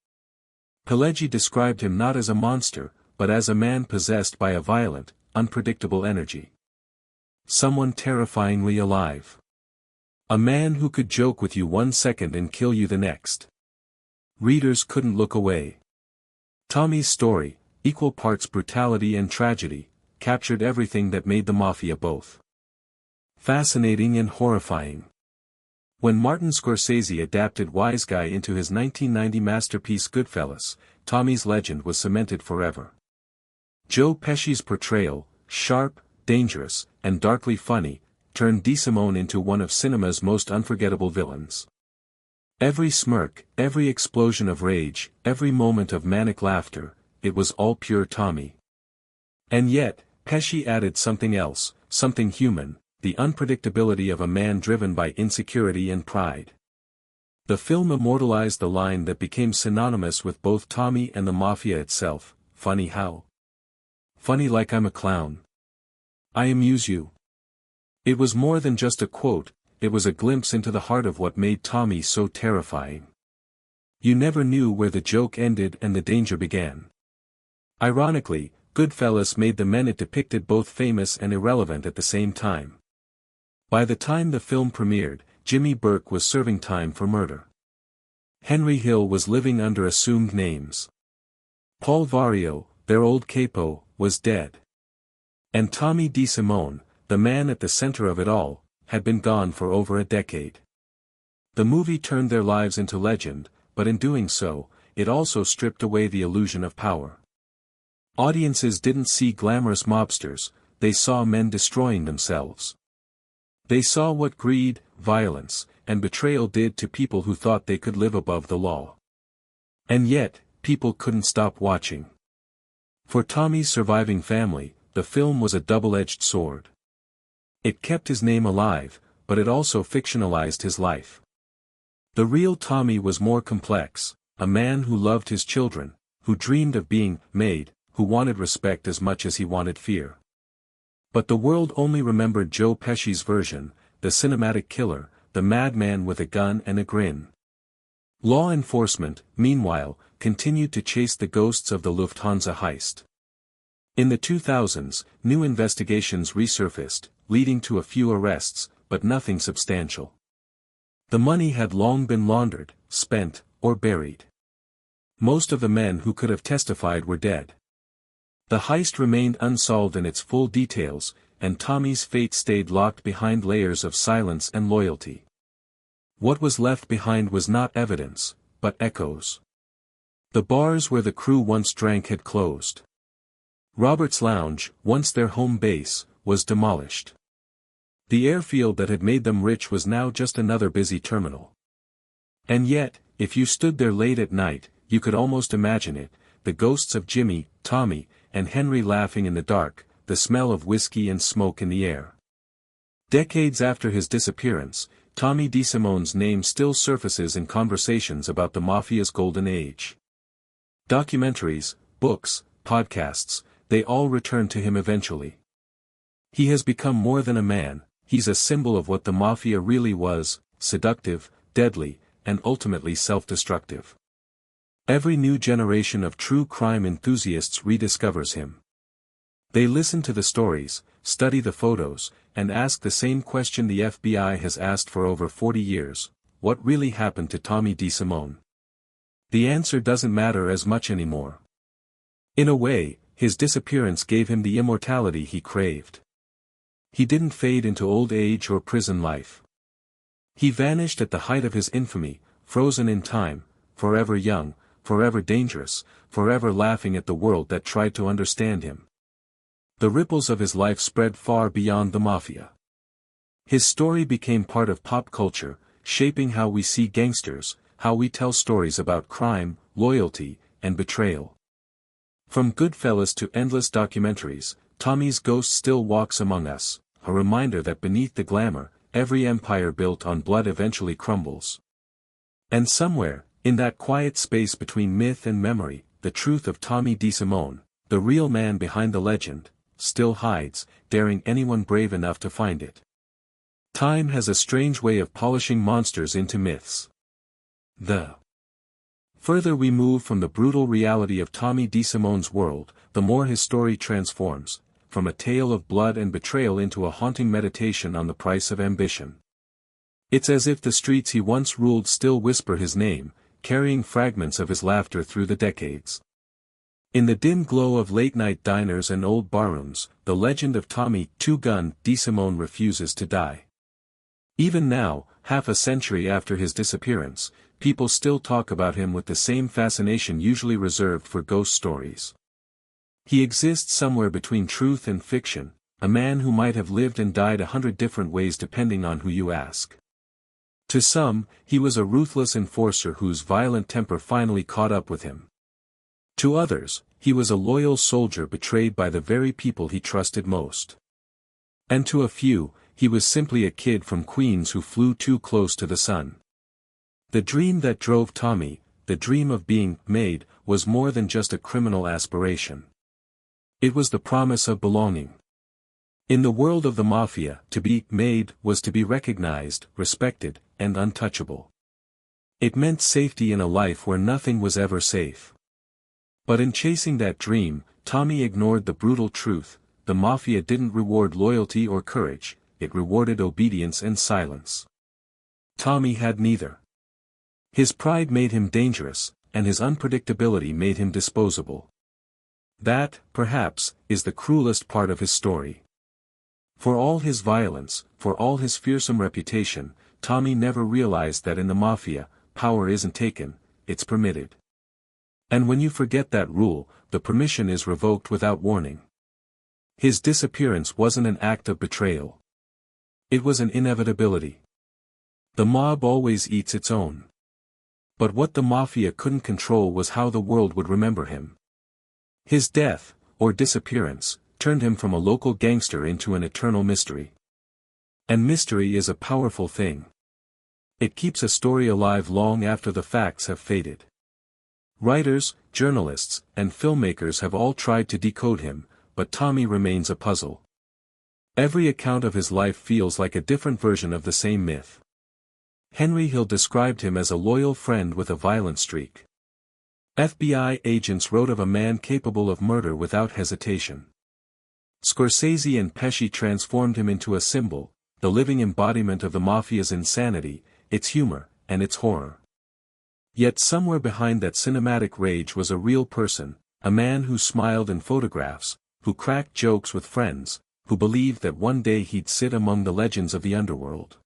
Pileggi described him not as a monster, but as a man possessed by a violent, unpredictable energy. Someone terrifyingly alive. A man who could joke with you 1 second and kill you the next. Readers couldn't look away. Tommy's story, equal parts brutality and tragedy, captured everything that made the Mafia both fascinating and horrifying. When Martin Scorsese adapted Wise Guy into his 1990 masterpiece Goodfellas, Tommy's legend was cemented forever. Joe Pesci's portrayal, sharp, dangerous, and darkly funny, turned DeSimone into one of cinema's most unforgettable villains. Every smirk, every explosion of rage, every moment of manic laughter, it was all pure Tommy. And yet, Pesci added something else, something human, the unpredictability of a man driven by insecurity and pride. The film immortalized the line that became synonymous with both Tommy and the Mafia itself, "Funny how? Funny like I'm a clown. I amuse you." It was more than just a quote, it was a glimpse into the heart of what made Tommy so terrifying. You never knew where the joke ended and the danger began. Ironically, Goodfellas made the men it depicted both famous and irrelevant at the same time. By the time the film premiered, Jimmy Burke was serving time for murder. Henry Hill was living under assumed names. Paul Vario, their old capo, was dead. And Tommy DeSimone, the man at the center of it all, had been gone for over a decade. The movie turned their lives into legend, but in doing so, it also stripped away the illusion of power. Audiences didn't see glamorous mobsters, they saw men destroying themselves. They saw what greed, violence, and betrayal did to people who thought they could live above the law. And yet, people couldn't stop watching. For Tommy's surviving family, the film was a double-edged sword. It kept his name alive, but it also fictionalized his life. The real Tommy was more complex, a man who loved his children, who dreamed of being made, who wanted respect as much as he wanted fear. But the world only remembered Joe Pesci's version, the cinematic killer, the madman with a gun and a grin. Law enforcement, meanwhile, continued to chase the ghosts of the Lufthansa heist. In the 2000s, new investigations resurfaced, leading to a few arrests, but nothing substantial. The money had long been laundered, spent, or buried. Most of the men who could have testified were dead. The heist remained unsolved in its full details, and Tommy's fate stayed locked behind layers of silence and loyalty. What was left behind was not evidence, but echoes. The bars where the crew once drank had closed. Robert's Lounge, once their home base, was demolished. The airfield that had made them rich was now just another busy terminal. And yet, if you stood there late at night, you could almost imagine it, the ghosts of Jimmy, Tommy, and Henry laughing in the dark, the smell of whiskey and smoke in the air. Decades after his disappearance, Tommy DeSimone's name still surfaces in conversations about the Mafia's golden age. Documentaries, books, podcasts, they all return to him eventually. He has become more than a man, he's a symbol of what the Mafia really was, seductive, deadly, and ultimately self-destructive. Every new generation of true crime enthusiasts rediscovers him. They listen to the stories, study the photos, and ask the same question the FBI has asked for over 40 years, what really happened to Tommy DeSimone? The answer doesn't matter as much anymore. In a way, his disappearance gave him the immortality he craved. He didn't fade into old age or prison life. He vanished at the height of his infamy, frozen in time, forever young, forever dangerous, forever laughing at the world that tried to understand him. The ripples of his life spread far beyond the Mafia. His story became part of pop culture, shaping how we see gangsters, how we tell stories about crime, loyalty, and betrayal. From Goodfellas to endless documentaries, Tommy's ghost still walks among us, a reminder that beneath the glamour, every empire built on blood eventually crumbles. And somewhere, in that quiet space between myth and memory, the truth of Tommy DeSimone, the real man behind the legend, still hides, daring anyone brave enough to find it. Time has a strange way of polishing monsters into myths. The further we move from the brutal reality of Tommy DeSimone's world, the more his story transforms, from a tale of blood and betrayal into a haunting meditation on the price of ambition. It's as if the streets he once ruled still whisper his name, carrying fragments of his laughter through the decades. In the dim glow of late-night diners and old barrooms, the legend of Tommy "Two-Gun" DeSimone refuses to die. Even now, half a century after his disappearance, people still talk about him with the same fascination usually reserved for ghost stories. He exists somewhere between truth and fiction, a man who might have lived and died 100 different ways depending on who you ask. To some, he was a ruthless enforcer whose violent temper finally caught up with him. To others, he was a loyal soldier betrayed by the very people he trusted most. And to a few, he was simply a kid from Queens who flew too close to the sun. The dream that drove Tommy, the dream of being made, was more than just a criminal aspiration. It was the promise of belonging. In the world of the Mafia, to be made was to be recognized, respected, and untouchable. It meant safety in a life where nothing was ever safe. But in chasing that dream, Tommy ignored the brutal truth: the Mafia didn't reward loyalty or courage, it rewarded obedience and silence. Tommy had neither. His pride made him dangerous, and his unpredictability made him disposable. That, perhaps, is the cruelest part of his story. For all his violence, for all his fearsome reputation, Tommy never realized that in the Mafia, power isn't taken, it's permitted. And when you forget that rule, the permission is revoked without warning. His disappearance wasn't an act of betrayal. It was an inevitability. The mob always eats its own. But what the Mafia couldn't control was how the world would remember him. His death, or disappearance, turned him from a local gangster into an eternal mystery. And mystery is a powerful thing. It keeps a story alive long after the facts have faded. Writers, journalists, and filmmakers have all tried to decode him, but Tommy remains a puzzle. Every account of his life feels like a different version of the same myth. Henry Hill described him as a loyal friend with a violent streak. FBI agents wrote of a man capable of murder without hesitation. Scorsese and Pesci transformed him into a symbol, the living embodiment of the Mafia's insanity, its humor, and its horror. Yet somewhere behind that cinematic rage was a real person, a man who smiled in photographs, who cracked jokes with friends, who believed that one day he'd sit among the legends of the underworld.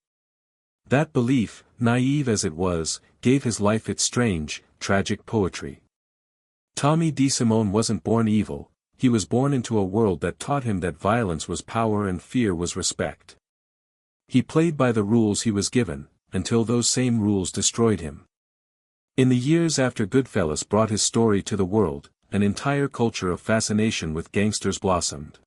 That belief, naive as it was, gave his life its strange, tragic poetry. Tommy DeSimone wasn't born evil, he was born into a world that taught him that violence was power and fear was respect. He played by the rules he was given, until those same rules destroyed him. In the years after Goodfellas brought his story to the world, an entire culture of fascination with gangsters blossomed.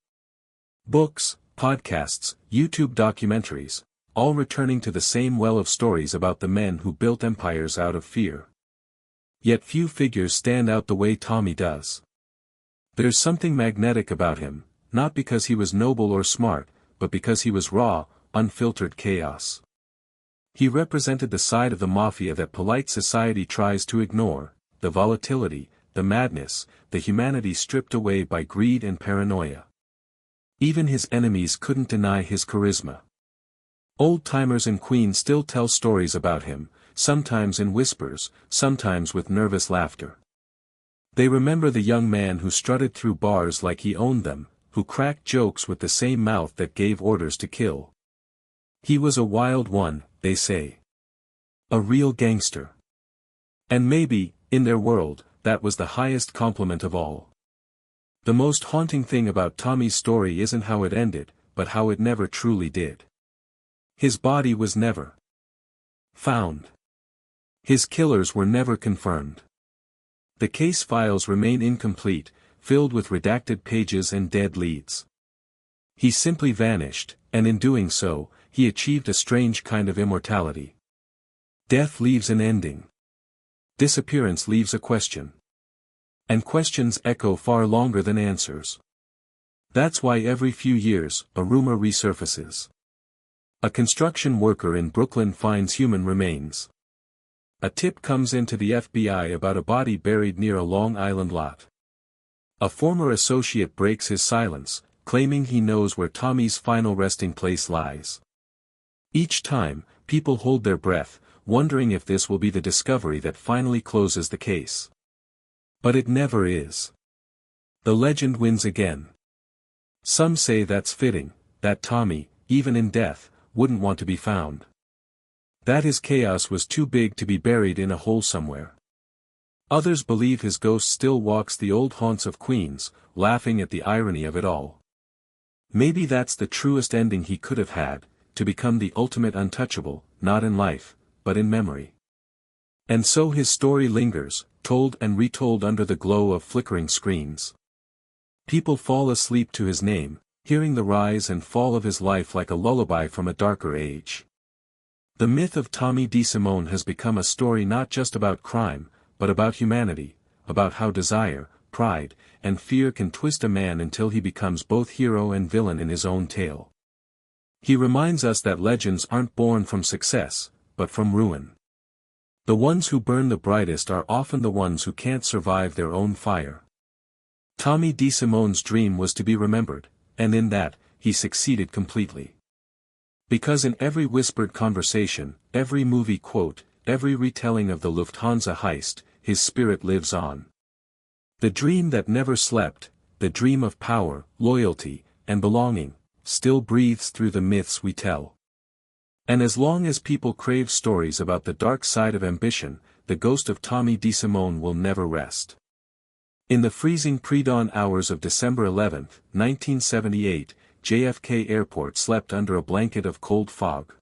Books, podcasts, YouTube documentaries, all returning to the same well of stories about the men who built empires out of fear. Yet few figures stand out the way Tommy does. There's something magnetic about him, not because he was noble or smart, but because he was raw, unfiltered chaos. He represented the side of the Mafia that polite society tries to ignore, the volatility, the madness, the humanity stripped away by greed and paranoia. Even his enemies couldn't deny his charisma. Old-timers in Queens still tell stories about him, sometimes in whispers, sometimes with nervous laughter. They remember the young man who strutted through bars like he owned them, who cracked jokes with the same mouth that gave orders to kill. He was a wild one, they say. A real gangster. And maybe, in their world, that was the highest compliment of all. The most haunting thing about Tommy's story isn't how it ended, but how it never truly did. His body was never found. His killers were never confirmed. The case files remain incomplete, filled with redacted pages and dead leads. He simply vanished, and in doing so, he achieved a strange kind of immortality. Death leaves an ending. Disappearance leaves a question. And questions echo far longer than answers. That's why every few years, a rumor resurfaces. A construction worker in Brooklyn finds human remains. A tip comes into the FBI about a body buried near a Long Island lot. A former associate breaks his silence, claiming he knows where Tommy's final resting place lies. Each time, people hold their breath, wondering if this will be the discovery that finally closes the case. But it never is. The legend wins again. Some say that's fitting, that Tommy, even in death, wouldn't want to be found. That his chaos was too big to be buried in a hole somewhere. Others believe his ghost still walks the old haunts of Queens, laughing at the irony of it all. Maybe that's the truest ending he could have had, to become the ultimate untouchable, not in life, but in memory. And so his story lingers, told and retold under the glow of flickering screens. People fall asleep to his name, hearing the rise and fall of his life like a lullaby from a darker age. The myth of Tommy DeSimone has become a story not just about crime, but about humanity, about how desire, pride, and fear can twist a man until he becomes both hero and villain in his own tale. He reminds us that legends aren't born from success, but from ruin. The ones who burn the brightest are often the ones who can't survive their own fire. Tommy DeSimone's dream was to be remembered, and in that, he succeeded completely. Because in every whispered conversation, every movie quote, every retelling of the Lufthansa heist, his spirit lives on. The dream that never slept, the dream of power, loyalty, and belonging, still breathes through the myths we tell. And as long as people crave stories about the dark side of ambition, the ghost of Tommy DeSimone will never rest. In the freezing pre-dawn hours of December 11, 1978, JFK Airport slept under a blanket of cold fog.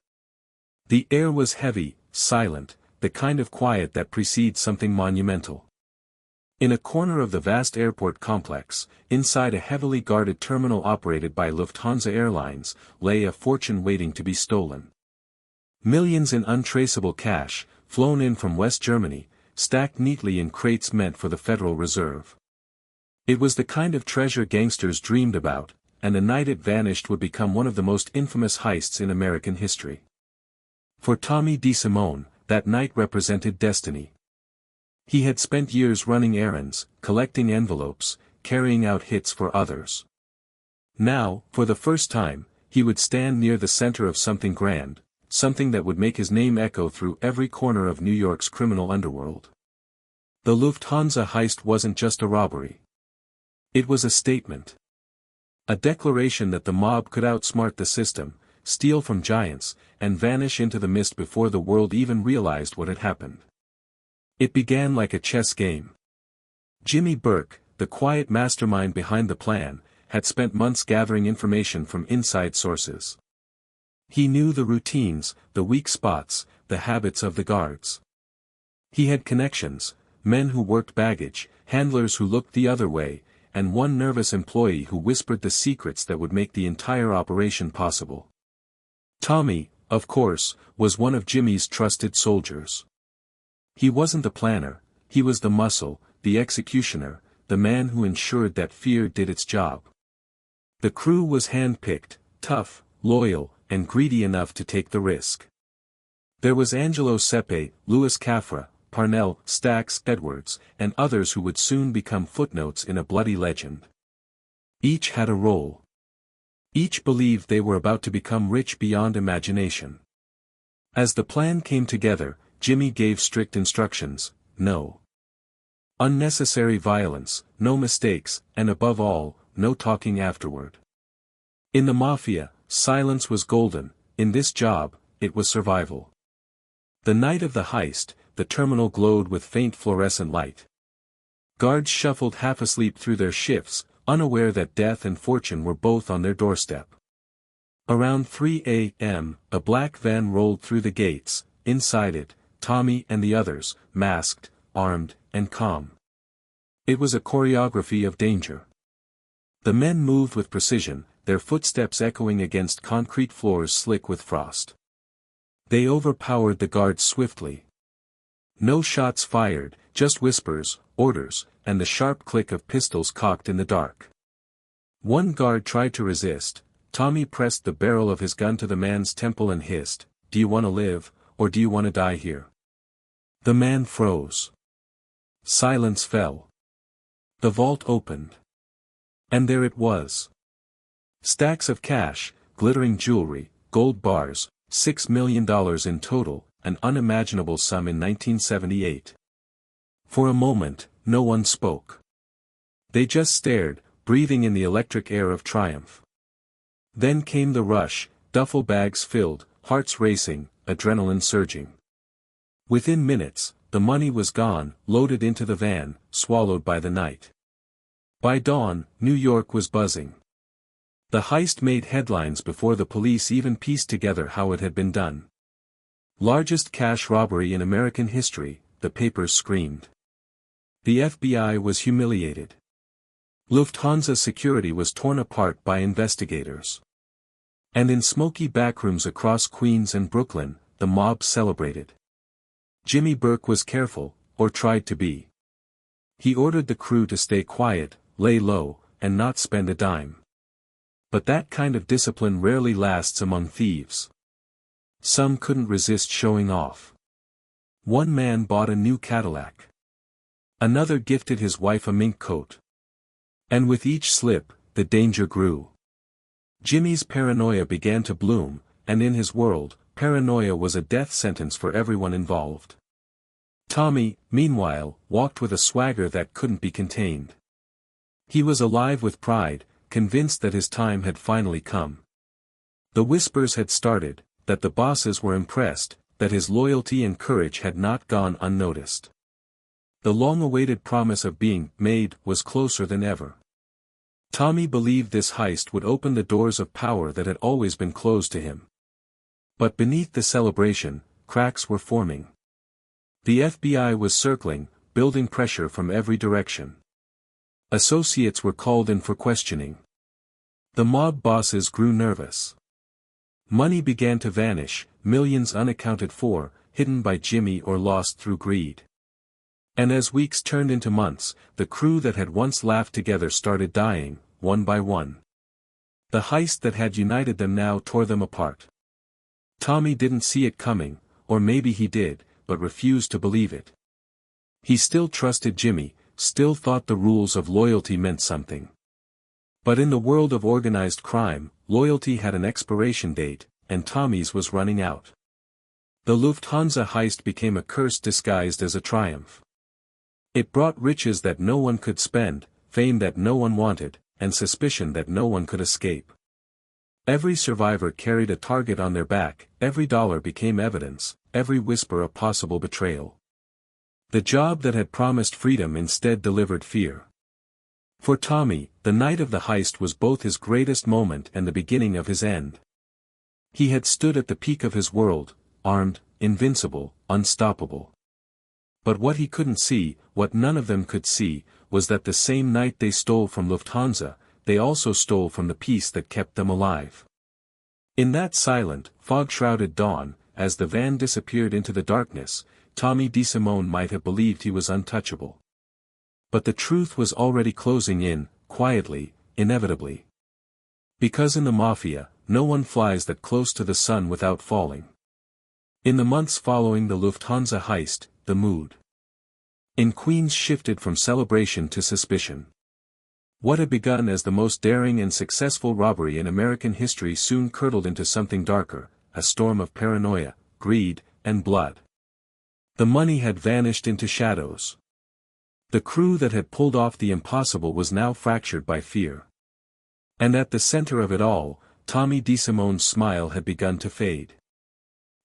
The air was heavy, silent, the kind of quiet that precedes something monumental. In a corner of the vast airport complex, inside a heavily guarded terminal operated by Lufthansa Airlines, lay a fortune waiting to be stolen. Millions in untraceable cash, flown in from West Germany, stacked neatly in crates meant for the Federal Reserve. It was the kind of treasure gangsters dreamed about, and the night it vanished would become one of the most infamous heists in American history. For Tommy DeSimone, that night represented destiny. He had spent years running errands, collecting envelopes, carrying out hits for others. Now, for the first time, he would stand near the center of something grand, something that would make his name echo through every corner of New York's criminal underworld. The Lufthansa heist wasn't just a robbery. It was a statement. A declaration that the mob could outsmart the system, steal from giants, and vanish into the mist before the world even realized what had happened. It began like a chess game. Jimmy Burke, the quiet mastermind behind the plan, had spent months gathering information from inside sources. He knew the routines, the weak spots, the habits of the guards. He had connections, men who worked baggage, handlers who looked the other way, and one nervous employee who whispered the secrets that would make the entire operation possible. Tommy, of course, was one of Jimmy's trusted soldiers. He wasn't the planner, he was the muscle, the executioner, the man who ensured that fear did its job. The crew was hand-picked, tough, loyal, and greedy enough to take the risk. There was Angelo Sepe, Louis Cafra, Parnell, Stax Edwards, and others who would soon become footnotes in a bloody legend. Each had a role. Each believed they were about to become rich beyond imagination. As the plan came together, Jimmy gave strict instructions: no unnecessary violence, no mistakes, and above all, no talking afterward. In the Mafia, silence was golden; in this job, it was survival. The night of the heist, the terminal glowed with faint fluorescent light. Guards shuffled half asleep through their shifts, unaware that death and fortune were both on their doorstep. Around 3 a.m., a black van rolled through the gates. Inside it, Tommy and the others, masked, armed, and calm. It was a choreography of danger. The men moved with precision, their footsteps echoing against concrete floors slick with frost. They overpowered the guards swiftly. No shots fired, just whispers, orders, and the sharp click of pistols cocked in the dark. One guard tried to resist. Tommy pressed the barrel of his gun to the man's temple and hissed, "Do you want to live, or do you want to die here?" The man froze. Silence fell. The vault opened. And there it was. Stacks of cash, glittering jewelry, gold bars, $6 million in total, an unimaginable sum in 1978. For a moment, no one spoke. They just stared, breathing in the electric air of triumph. Then came the rush, duffel bags filled, hearts racing, adrenaline surging. Within minutes, the money was gone, loaded into the van, swallowed by the night. By dawn, New York was buzzing. The heist made headlines before the police even pieced together how it had been done. Largest cash robbery in American history, the papers screamed. The FBI was humiliated. Lufthansa security was torn apart by investigators. And in smoky backrooms across Queens and Brooklyn, the mob celebrated. Jimmy Burke was careful, or tried to be. He ordered the crew to stay quiet, lay low, and not spend a dime. But that kind of discipline rarely lasts among thieves. Some couldn't resist showing off. One man bought a new Cadillac. Another gifted his wife a mink coat. And with each slip, the danger grew. Jimmy's paranoia began to bloom, and in his world, paranoia was a death sentence for everyone involved. Tommy, meanwhile, walked with a swagger that couldn't be contained. He was alive with pride, convinced that his time had finally come. The whispers had started, that the bosses were impressed, that his loyalty and courage had not gone unnoticed. The long-awaited promise of being made was closer than ever. Tommy believed this heist would open the doors of power that had always been closed to him. But beneath the celebration, cracks were forming. The FBI was circling, building pressure from every direction. Associates were called in for questioning. The mob bosses grew nervous. Money began to vanish, millions unaccounted for, hidden by Jimmy or lost through greed. And as weeks turned into months, the crew that had once laughed together started dying, one by one. The heist that had united them now tore them apart. Tommy didn't see it coming, or maybe he did, but refused to believe it. He still trusted Jimmy, still thought the rules of loyalty meant something. But in the world of organized crime, loyalty had an expiration date, and Tommy's was running out. The Lufthansa heist became a curse disguised as a triumph. It brought riches that no one could spend, fame that no one wanted, and suspicion that no one could escape. Every survivor carried a target on their back, every dollar became evidence, every whisper a possible betrayal. The job that had promised freedom instead delivered fear. For Tommy, the night of the heist was both his greatest moment and the beginning of his end. He had stood at the peak of his world, armed, invincible, unstoppable. But what he couldn't see, what none of them could see, was that the same night they stole from Lufthansa, they also stole from the peace that kept them alive. In that silent, fog-shrouded dawn, as the van disappeared into the darkness, Tommy DeSimone might have believed he was untouchable. But the truth was already closing in, quietly, inevitably. Because in the Mafia, no one flies that close to the sun without falling. In the months following the Lufthansa heist, the mood in Queens shifted from celebration to suspicion. What had begun as the most daring and successful robbery in American history soon curdled into something darker, a storm of paranoia, greed, and blood. The money had vanished into shadows. The crew that had pulled off the impossible was now fractured by fear. And at the center of it all, Tommy DeSimone's smile had begun to fade.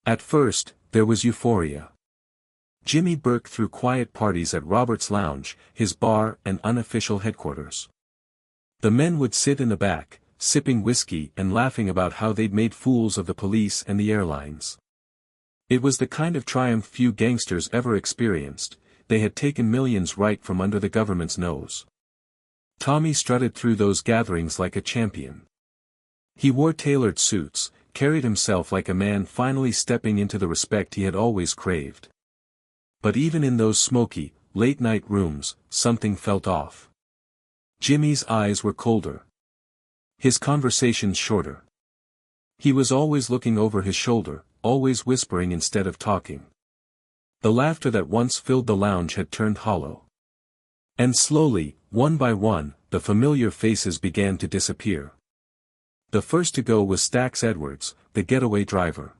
At first, there was euphoria. Jimmy Burke threw quiet parties at Robert's Lounge, his bar and unofficial headquarters. The men would sit in the back, sipping whiskey and laughing about how they'd made fools of the police and the airlines. It was the kind of triumph few gangsters ever experienced. They had taken millions right from under the government's nose. Tommy strutted through those gatherings like a champion. He wore tailored suits, carried himself like a man finally stepping into the respect he had always craved. But even in those smoky, late-night rooms, something felt off. Jimmy's eyes were colder. His conversations shorter. He was always looking over his shoulder, always whispering instead of talking. The laughter that once filled the lounge had turned hollow. And slowly, one by one, the familiar faces began to disappear. The first to go was Stax Edwards, the getaway driver.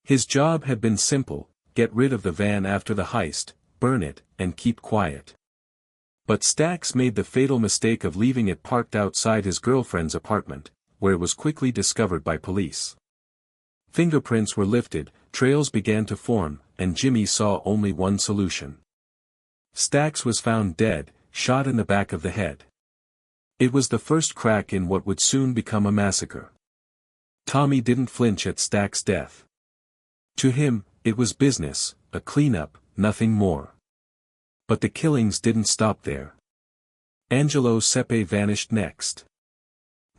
His job had been simple: get rid of the van after the heist, burn it, and keep quiet. But Stax made the fatal mistake of leaving it parked outside his girlfriend's apartment, where it was quickly discovered by police. Fingerprints were lifted, trails began to form, and Jimmy saw only one solution. Stax was found dead, shot in the back of the head. It was the first crack in what would soon become a massacre. Tommy didn't flinch at Stax's death. To him, it was business, a cleanup, nothing more. But the killings didn't stop there. Angelo Sepe vanished next.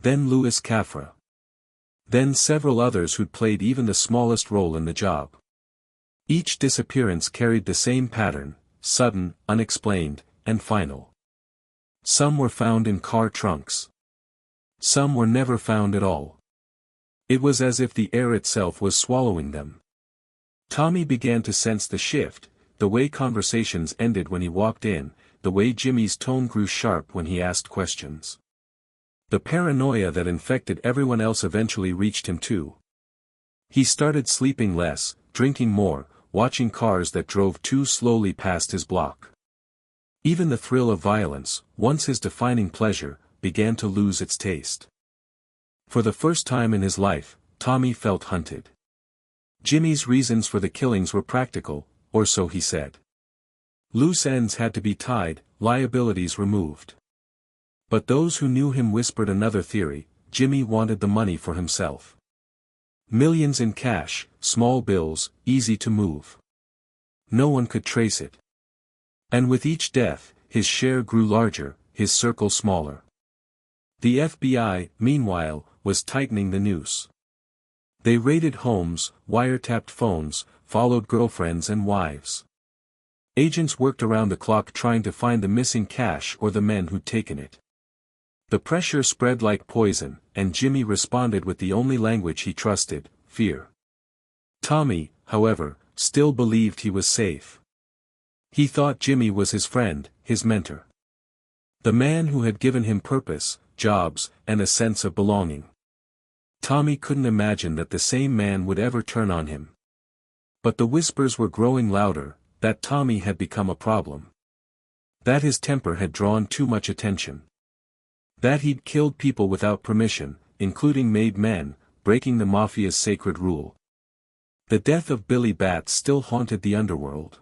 Then Louis Cafra. Then several others who'd played even the smallest role in the job. Each disappearance carried the same pattern: sudden, unexplained, and final. Some were found in car trunks. Some were never found at all. It was as if the air itself was swallowing them. Tommy began to sense the shift, the way conversations ended when he walked in, the way Jimmy's tone grew sharp when he asked questions. The paranoia that infected everyone else eventually reached him too. He started sleeping less, drinking more, watching cars that drove too slowly past his block. Even the thrill of violence, once his defining pleasure, began to lose its taste. For the first time in his life, Tommy felt hunted. Jimmy's reasons for the killings were practical, or so he said. Loose ends had to be tied, liabilities removed. But those who knew him whispered another theory: Jimmy wanted the money for himself. Millions in cash, small bills, easy to move. No one could trace it. And with each death, his share grew larger, his circle smaller. The FBI, meanwhile, was tightening the noose. They raided homes, wiretapped phones, followed girlfriends and wives. Agents worked around the clock trying to find the missing cash or the men who'd taken it. The pressure spread like poison, and Jimmy responded with the only language he trusted: fear. Tommy, however, still believed he was safe. He thought Jimmy was his friend, his mentor. The man who had given him purpose, jobs, and a sense of belonging. Tommy couldn't imagine that the same man would ever turn on him. But the whispers were growing louder, that Tommy had become a problem. That his temper had drawn too much attention. That he'd killed people without permission, including made men, breaking the Mafia's sacred rule. The death of Billy Batts still haunted the underworld.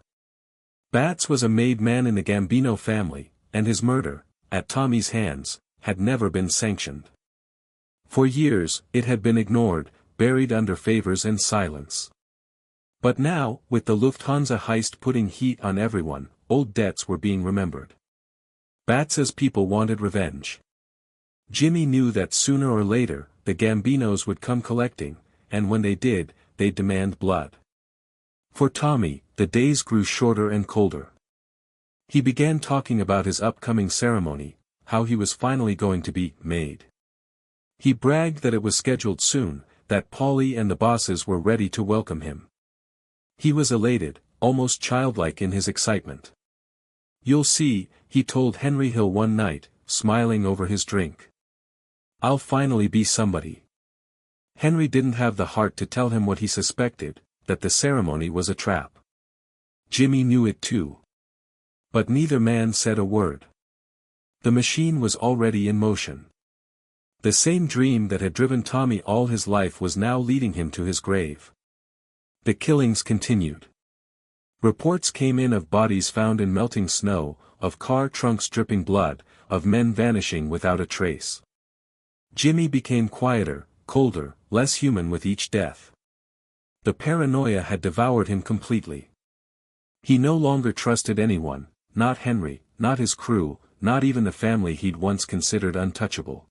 Batts was a made man in the Gambino family, and his murder, at Tommy's hands, had never been sanctioned. For years, it had been ignored, buried under favors and silence. But now, with the Lufthansa heist putting heat on everyone, old debts were being remembered. Batts's people wanted revenge. Jimmy knew that sooner or later, the Gambinos would come collecting, and when they did, they'd demand blood. For Tommy, the days grew shorter and colder. He began talking about his upcoming ceremony, how he was finally going to be made. He bragged that it was scheduled soon, that Paulie and the bosses were ready to welcome him. He was elated, almost childlike in his excitement. "You'll see," he told Henry Hill one night, smiling over his drink. "I'll finally be somebody." Henry didn't have the heart to tell him what he suspected, that the ceremony was a trap. Jimmy knew it too. But neither man said a word. The machine was already in motion. The same dream that had driven Tommy all his life was now leading him to his grave. The killings continued. Reports came in of bodies found in melting snow, of car trunks dripping blood, of men vanishing without a trace. Jimmy became quieter, colder, less human with each death. The paranoia had devoured him completely. He no longer trusted anyone, not Henry, not his crew, not even the family he'd once considered untouchable.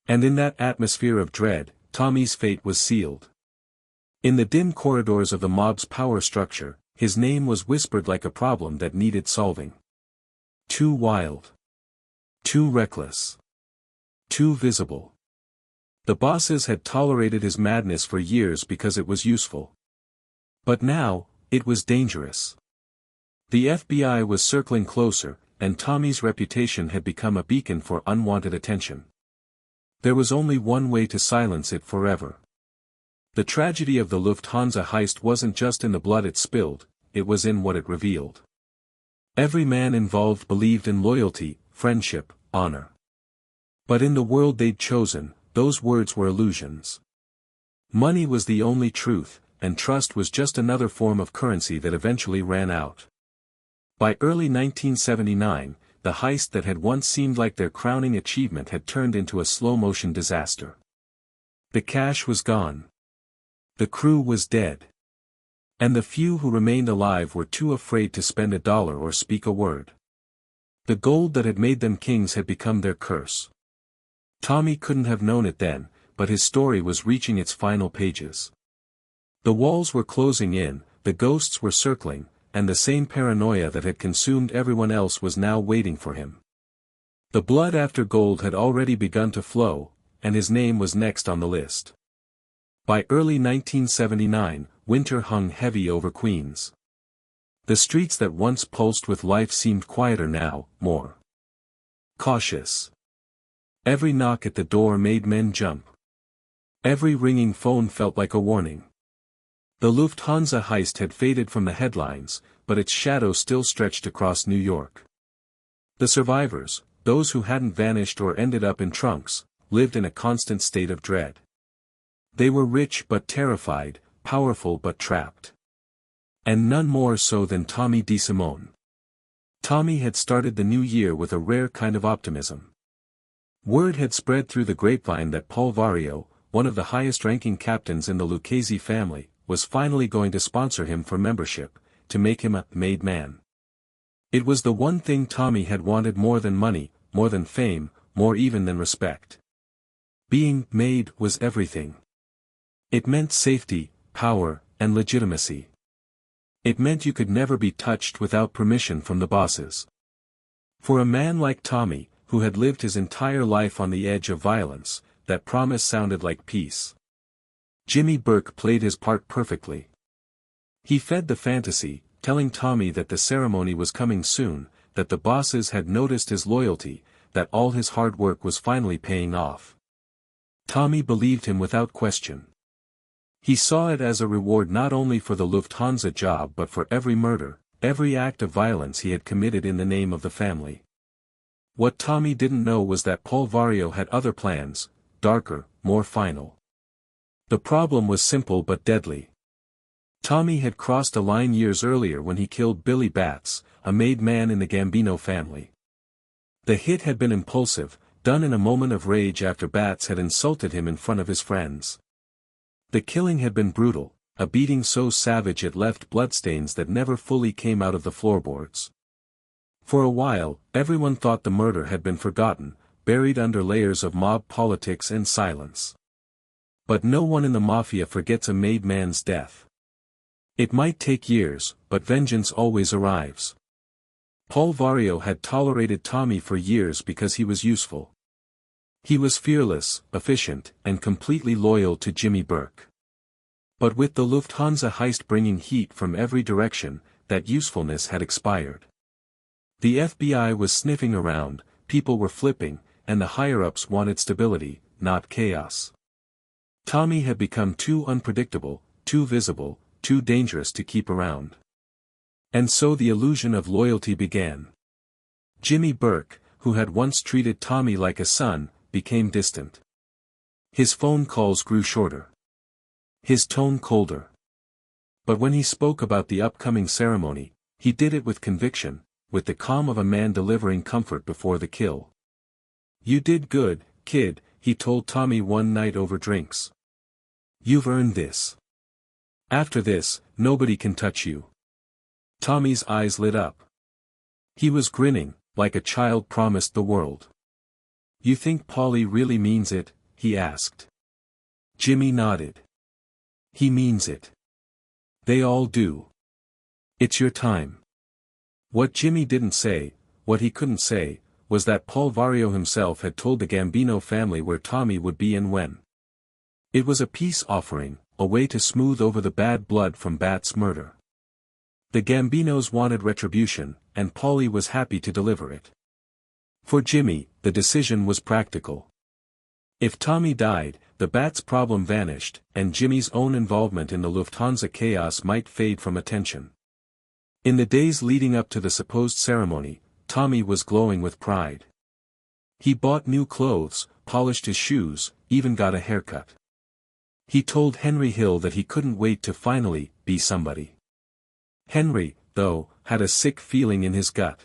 And in that atmosphere of dread, Tommy's fate was sealed. In the dim corridors of the mob's power structure, his name was whispered like a problem that needed solving. Too wild. Too reckless. Too visible. The bosses had tolerated his madness for years because it was useful. But now, it was dangerous. The FBI was circling closer, and Tommy's reputation had become a beacon for unwanted attention. There was only one way to silence it forever. The tragedy of the Lufthansa heist wasn't just in the blood it spilled, it was in what it revealed. Every man involved believed in loyalty, friendship, honor. But in the world they'd chosen, those words were illusions. Money was the only truth, and trust was just another form of currency that eventually ran out. By early 1979, the heist that had once seemed like their crowning achievement had turned into a slow-motion disaster. The cash was gone. The crew was dead. And the few who remained alive were too afraid to spend a dollar or speak a word. The gold that had made them kings had become their curse. Tommy couldn't have known it then, but his story was reaching its final pages. The walls were closing in, the ghosts were circling, and the same paranoia that had consumed everyone else was now waiting for him. The blood after gold had already begun to flow, and his name was next on the list. By early 1979, winter hung heavy over Queens. The streets that once pulsed with life seemed quieter now, more cautious. Every knock at the door made men jump. Every ringing phone felt like a warning. The Lufthansa heist had faded from the headlines, but its shadow still stretched across New York. The survivors, those who hadn't vanished or ended up in trunks, lived in a constant state of dread. They were rich but terrified, powerful but trapped. And none more so than Tommy DeSimone. Tommy had started the new year with a rare kind of optimism. Word had spread through the grapevine that Paul Vario, one of the highest-ranking captains in the Lucchese family, was finally going to sponsor him for membership, to make him a made man. It was the one thing Tommy had wanted more than money, more than fame, more even than respect. Being made was everything. It meant safety, power, and legitimacy. It meant you could never be touched without permission from the bosses. For a man like Tommy, who had lived his entire life on the edge of violence, that promise sounded like peace. Jimmy Burke played his part perfectly. He fed the fantasy, telling Tommy that the ceremony was coming soon, that the bosses had noticed his loyalty, that all his hard work was finally paying off. Tommy believed him without question. He saw it as a reward not only for the Lufthansa job but for every murder, every act of violence he had committed in the name of the family. What Tommy didn't know was that Paul Vario had other plans, darker, more final. The problem was simple but deadly. Tommy had crossed a line years earlier when he killed Billy Batts, a made man in the Gambino family. The hit had been impulsive, done in a moment of rage after Batts had insulted him in front of his friends. The killing had been brutal, a beating so savage it left bloodstains that never fully came out of the floorboards. For a while, everyone thought the murder had been forgotten, buried under layers of mob politics and silence. But no one in the Mafia forgets a made man's death. It might take years, but vengeance always arrives. Paul Vario had tolerated Tommy for years because he was useful. He was fearless, efficient, and completely loyal to Jimmy Burke. But with the Lufthansa heist bringing heat from every direction, that usefulness had expired. The FBI was sniffing around, people were flipping, and the higher-ups wanted stability, not chaos. Tommy had become too unpredictable, too visible, too dangerous to keep around. And so the illusion of loyalty began. Jimmy Burke, who had once treated Tommy like a son, became distant. His phone calls grew shorter. His tone colder. But when he spoke about the upcoming ceremony, he did it with conviction, with the calm of a man delivering comfort before the kill. "You did good, kid," he told Tommy one night over drinks. "You've earned this. After this, nobody can touch you." Tommy's eyes lit up. He was grinning, like a child promised the world. "You think Paulie really means it?" he asked. Jimmy nodded. "He means it. They all do. It's your time." What Jimmy didn't say, what he couldn't say, was that Paul Vario himself had told the Gambino family where Tommy would be and when. It was a peace offering, a way to smooth over the bad blood from Bat's murder. The Gambinos wanted retribution, and Paulie was happy to deliver it. For Jimmy, the decision was practical. If Tommy died, the Bat's problem vanished, and Jimmy's own involvement in the Lufthansa chaos might fade from attention. In the days leading up to the supposed ceremony, Tommy was glowing with pride. He bought new clothes, polished his shoes, even got a haircut. He told Henry Hill that he couldn't wait to finally be somebody. Henry, though, had a sick feeling in his gut.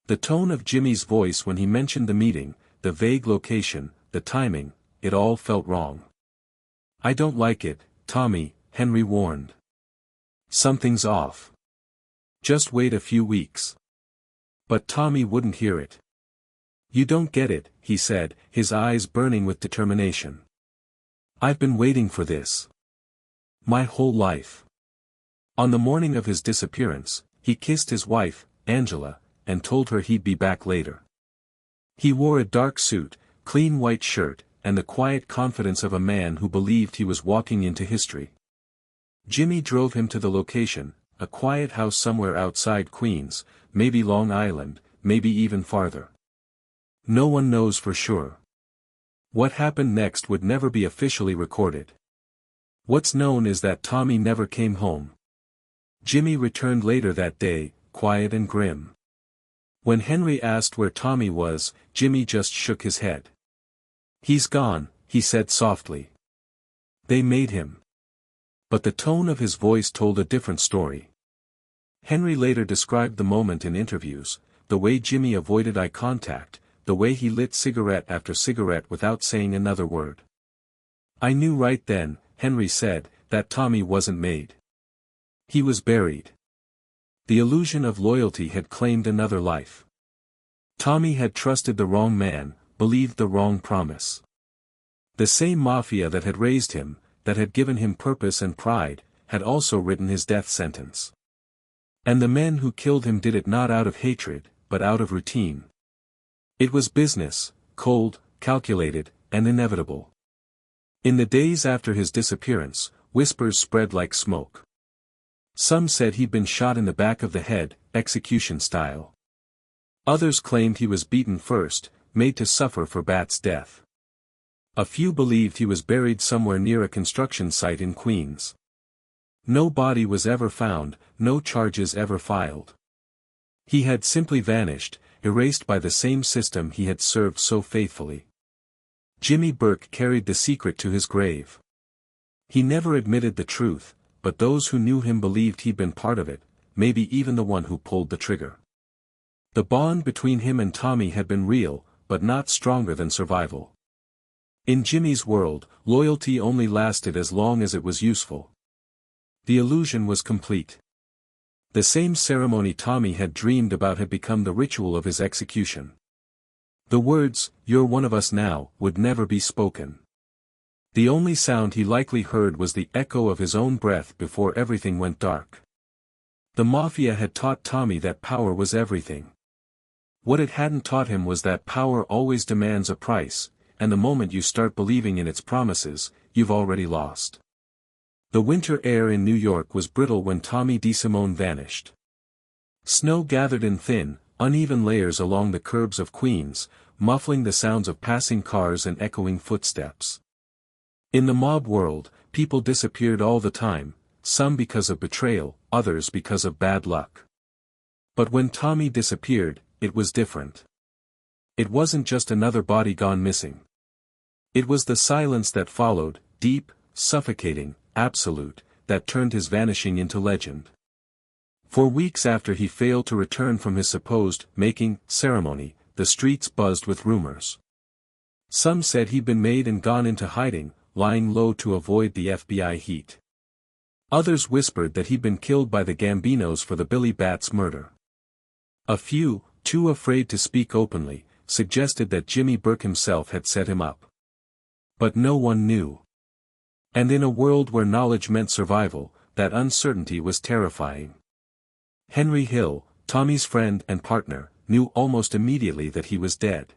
The tone of Jimmy's voice when he mentioned the meeting, the vague location, the timing, it all felt wrong. "I don't like it, Tommy," Henry warned. "Something's off. Just wait a few weeks." But Tommy wouldn't hear it. "You don't get it," he said, his eyes burning with determination. "I've been waiting for this. My whole life." On the morning of his disappearance, he kissed his wife, Angela, and told her he'd be back later. He wore a dark suit, clean white shirt, and the quiet confidence of a man who believed he was walking into history. Jimmy drove him to the location, a quiet house somewhere outside Queens, maybe Long Island, maybe even farther. No one knows for sure. What happened next would never be officially recorded. What's known is that Tommy never came home. Jimmy returned later that day, quiet and grim. When Henry asked where Tommy was, Jimmy just shook his head. "He's gone," he said softly. "They made him." But the tone of his voice told a different story. Henry later described the moment in interviews, the way Jimmy avoided eye contact, the way he lit cigarette after cigarette without saying another word. "I knew right then," Henry said, "that Tommy wasn't made. He was buried. The illusion of loyalty had claimed another life. Tommy had trusted the wrong man, believed the wrong promise. The same Mafia that had raised him, that had given him purpose and pride, had also written his death sentence. And the men who killed him did it not out of hatred, but out of routine. It was business, cold, calculated, and inevitable. In the days after his disappearance, whispers spread like smoke. Some said he'd been shot in the back of the head, execution style. Others claimed he was beaten first, made to suffer for Bat's death. A few believed he was buried somewhere near a construction site in Queens. No body was ever found, no charges ever filed. He had simply vanished, erased by the same system he had served so faithfully. Jimmy Burke carried the secret to his grave. He never admitted the truth, but those who knew him believed he'd been part of it, maybe even the one who pulled the trigger. The bond between him and Tommy had been real, but not stronger than survival. In Jimmy's world, loyalty only lasted as long as it was useful. The illusion was complete. The same ceremony Tommy had dreamed about had become the ritual of his execution. The words, "You're one of us now," would never be spoken. The only sound he likely heard was the echo of his own breath before everything went dark. The Mafia had taught Tommy that power was everything. What it hadn't taught him was that power always demands a price, and the moment you start believing in its promises, you've already lost. The winter air in New York was brittle when Tommy DeSimone vanished. Snow gathered in thin, uneven layers along the curbs of Queens, muffling the sounds of passing cars and echoing footsteps. In the mob world, people disappeared all the time, some because of betrayal, others because of bad luck. But when Tommy disappeared, it was different. It wasn't just another body gone missing. It was the silence that followed, deep, suffocating, absolute, that turned his vanishing into legend. For weeks after he failed to return from his supposed making ceremony, the streets buzzed with rumors. Some said he'd been made and gone into hiding, lying low to avoid the FBI heat. Others whispered that he'd been killed by the Gambinos for the Billy Bats murder. A few, too afraid to speak openly, suggested that Jimmy Burke himself had set him up. But no one knew. And in a world where knowledge meant survival, that uncertainty was terrifying. Henry Hill, Tommy's friend and partner, knew almost immediately that he was dead.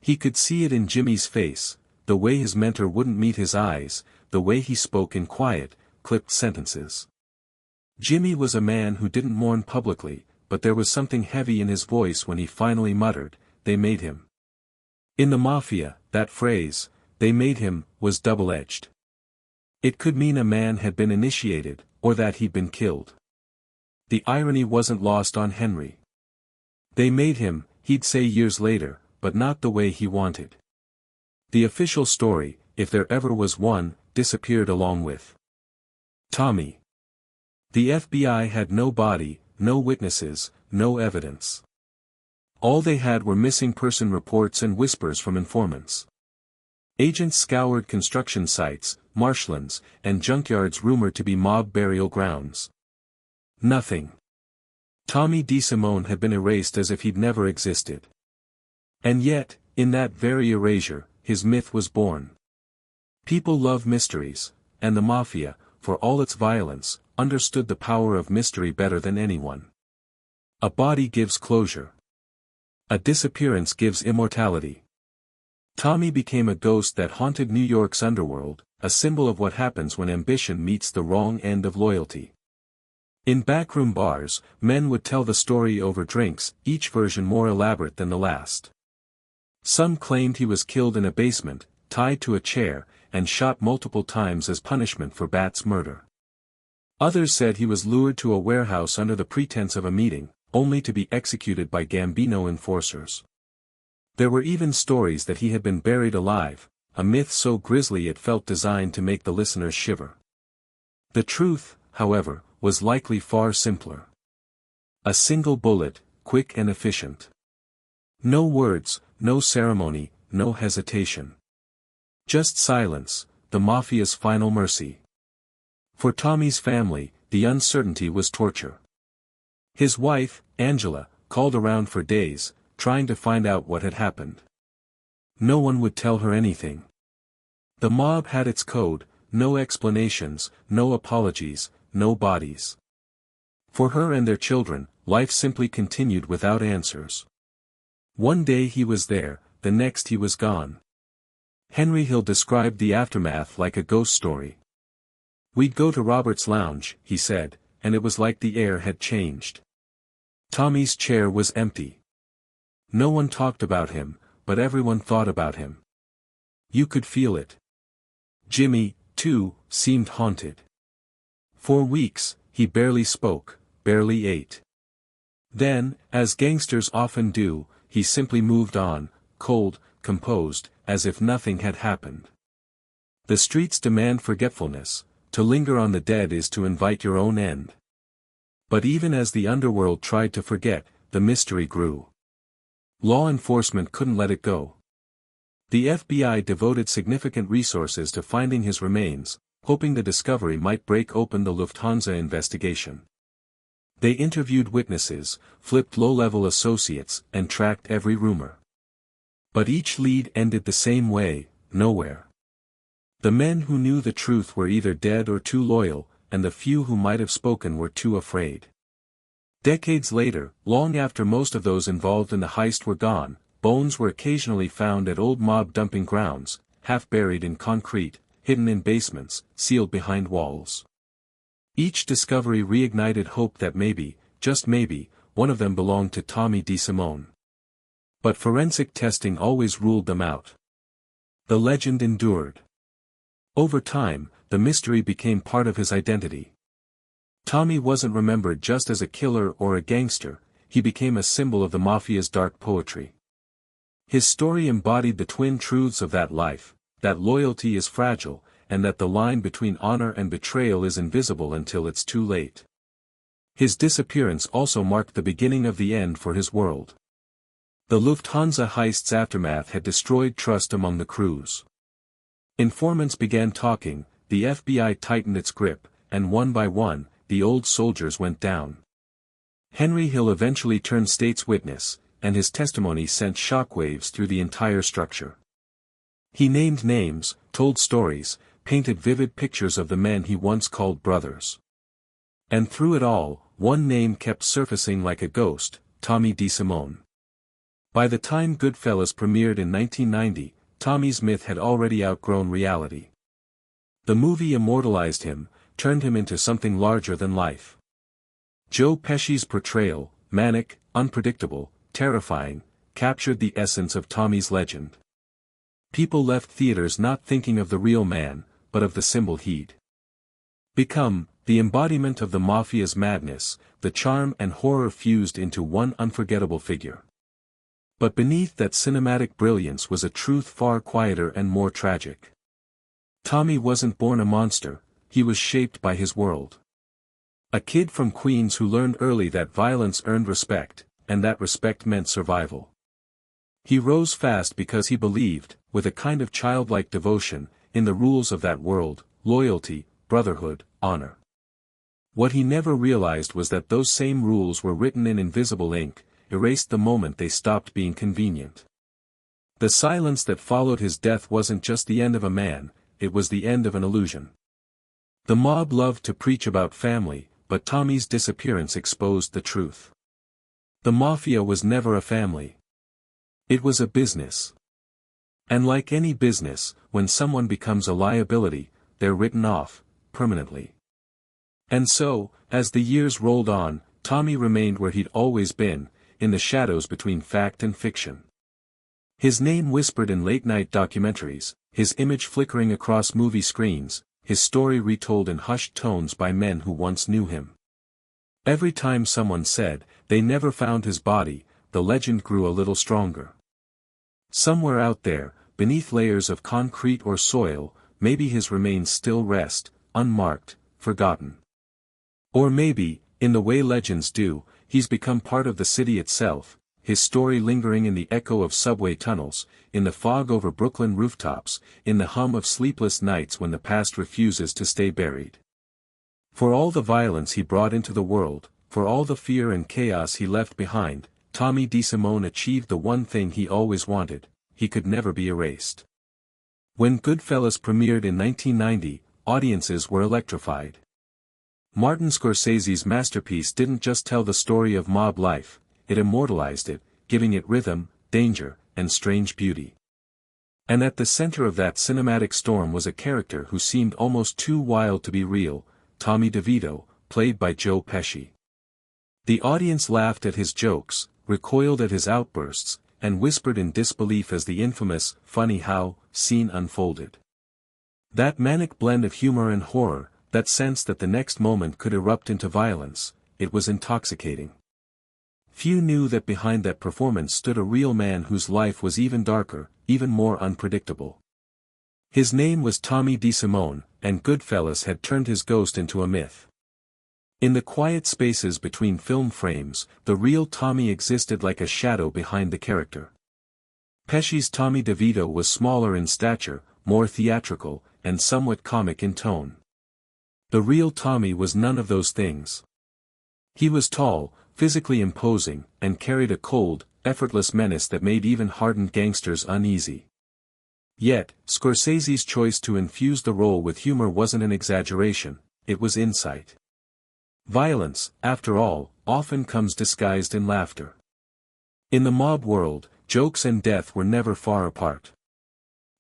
He could see it in Jimmy's face, the way his mentor wouldn't meet his eyes, the way he spoke in quiet, clipped sentences. Jimmy was a man who didn't mourn publicly, but there was something heavy in his voice when he finally muttered, "They made him." In the Mafia, that phrase, "they made him," was double-edged. It could mean a man had been initiated, or that he'd been killed. The irony wasn't lost on Henry. They made him, he'd say years later, but not the way he wanted. The official story, if there ever was one, disappeared along with Tommy. The FBI had no body, no witnesses, no evidence. All they had were missing person reports and whispers from informants. Agents scoured construction sites, marshlands, and junkyards rumored to be mob burial grounds. Nothing. Tommy DeSimone had been erased as if he'd never existed. And yet, in that very erasure, his myth was born. People love mysteries, and the Mafia, for all its violence, understood the power of mystery better than anyone. A body gives closure. A disappearance gives immortality. Tommy became a ghost that haunted New York's underworld, a symbol of what happens when ambition meets the wrong end of loyalty. In backroom bars, men would tell the story over drinks, each version more elaborate than the last. Some claimed he was killed in a basement, tied to a chair, and shot multiple times as punishment for Bat's murder. Others said he was lured to a warehouse under the pretense of a meeting, only to be executed by Gambino enforcers. There were even stories that he had been buried alive, a myth so grisly it felt designed to make the listeners shiver. The truth, however, was likely far simpler. A single bullet, quick and efficient. No words, no ceremony, no hesitation. Just silence, the Mafia's final mercy. For Tommy's family, the uncertainty was torture. His wife, Angela, called around for days, trying to find out what had happened. No one would tell her anything. The mob had its code, no explanations, no apologies, no bodies. For her and their children, life simply continued without answers. One day he was there, the next he was gone. Henry Hill described the aftermath like a ghost story. "We'd go to Robert's lounge," he said, and it was like the air had changed. Tommy's chair was empty. No one talked about him, but everyone thought about him. You could feel it. Jimmy, too, seemed haunted. For weeks, he barely spoke, barely ate. Then, as gangsters often do, he simply moved on, cold, composed, as if nothing had happened. The streets demand forgetfulness. To linger on the dead is to invite your own end. But even as the underworld tried to forget, the mystery grew. Law enforcement couldn't let it go. The FBI devoted significant resources to finding his remains, hoping the discovery might break open the Lufthansa investigation. They interviewed witnesses, flipped low-level associates, and tracked every rumor. But each lead ended the same way, nowhere. The men who knew the truth were either dead or too loyal, and the few who might have spoken were too afraid. Decades later, long after most of those involved in the heist were gone, bones were occasionally found at old mob dumping grounds, half buried in concrete, hidden in basements, sealed behind walls. Each discovery reignited hope that maybe, just maybe, one of them belonged to Tommy DeSimone. But forensic testing always ruled them out. The legend endured. Over time, the mystery became part of his identity. Tommy wasn't remembered just as a killer or a gangster, he became a symbol of the Mafia's dark poetry. His story embodied the twin truths of that life, that loyalty is fragile, and that the line between honor and betrayal is invisible until it's too late. His disappearance also marked the beginning of the end for his world. The Lufthansa heist's aftermath had destroyed trust among the crews. Informants began talking, the FBI tightened its grip, and one by one, the old soldiers went down. Henry Hill eventually turned state's witness, and his testimony sent shockwaves through the entire structure. He named names, told stories, painted vivid pictures of the men he once called brothers. And through it all, one name kept surfacing like a ghost, Tommy DeSimone. By the time Goodfellas premiered in 1990, Tommy's myth had already outgrown reality. The movie immortalized him, turned him into something larger than life. Joe Pesci's portrayal, manic, unpredictable, terrifying, captured the essence of Tommy's legend. People left theaters not thinking of the real man, but of the symbol he'd become, the embodiment of the Mafia's madness, the charm and horror fused into one unforgettable figure. But beneath that cinematic brilliance was a truth far quieter and more tragic. Tommy wasn't born a monster, he was shaped by his world. A kid from Queens who learned early that violence earned respect, and that respect meant survival. He rose fast because he believed, with a kind of childlike devotion, in the rules of that world, loyalty, brotherhood, honor. What he never realized was that those same rules were written in invisible ink, erased the moment they stopped being convenient. The silence that followed his death wasn't just the end of a man, it was the end of an illusion. The mob loved to preach about family, but Tommy's disappearance exposed the truth. The Mafia was never a family. It was a business. And like any business, when someone becomes a liability, they're written off, permanently. And so, as the years rolled on, Tommy remained where he'd always been, in the shadows between fact and fiction. His name whispered in late-night documentaries, his image flickering across movie screens, his story retold in hushed tones by men who once knew him. Every time someone said, they never found his body, the legend grew a little stronger. Somewhere out there, beneath layers of concrete or soil, maybe his remains still rest, unmarked, forgotten. Or maybe, in the way legends do, he's become part of the city itself, his story lingering in the echo of subway tunnels, in the fog over Brooklyn rooftops, in the hum of sleepless nights when the past refuses to stay buried. For all the violence he brought into the world, for all the fear and chaos he left behind, Tommy DeSimone achieved the one thing he always wanted: he could never be erased. When Goodfellas premiered in 1990, audiences were electrified. Martin Scorsese's masterpiece didn't just tell the story of mob life, it immortalized it, giving it rhythm, danger, and strange beauty. And at the center of that cinematic storm was a character who seemed almost too wild to be real, Tommy DeVito, played by Joe Pesci. The audience laughed at his jokes, recoiled at his outbursts, and whispered in disbelief as the infamous, "funny how" scene unfolded. That manic blend of humor and horror, that sense that the next moment could erupt into violence, it was intoxicating. Few knew that behind that performance stood a real man whose life was even darker, even more unpredictable. His name was Tommy DeSimone, and Goodfellas had turned his ghost into a myth. In the quiet spaces between film frames, the real Tommy existed like a shadow behind the character. Pesci's Tommy DeVito was smaller in stature, more theatrical, and somewhat comic in tone. The real Tommy was none of those things. He was tall, physically imposing, and carried a cold, effortless menace that made even hardened gangsters uneasy. Yet, Scorsese's choice to infuse the role with humor wasn't an exaggeration, it was insight. Violence, after all, often comes disguised in laughter. In the mob world, jokes and death were never far apart.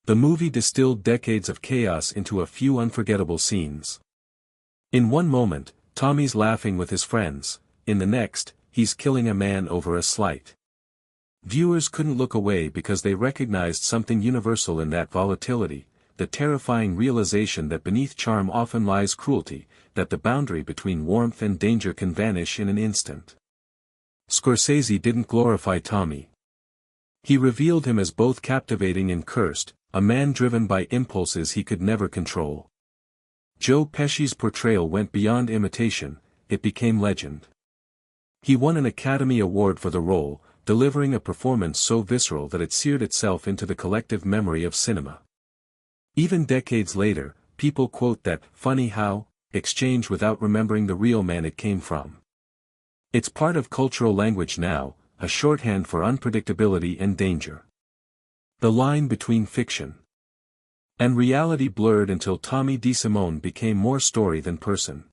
The movie distilled decades of chaos into a few unforgettable scenes. In one moment, Tommy's laughing with his friends, in the next, he's killing a man over a slight. Viewers couldn't look away because they recognized something universal in that volatility, the terrifying realization that beneath charm often lies cruelty, that the boundary between warmth and danger can vanish in an instant. Scorsese didn't glorify Tommy. He revealed him as both captivating and cursed, a man driven by impulses he could never control. Joe Pesci's portrayal went beyond imitation, it became legend. He won an Academy Award for the role, delivering a performance so visceral that it seared itself into the collective memory of cinema. Even decades later, people quote that "funny how" exchange without remembering the real man it came from. It's part of cultural language now, a shorthand for unpredictability and danger. The line between fiction and reality blurred until Tommy DeSimone became more story than person.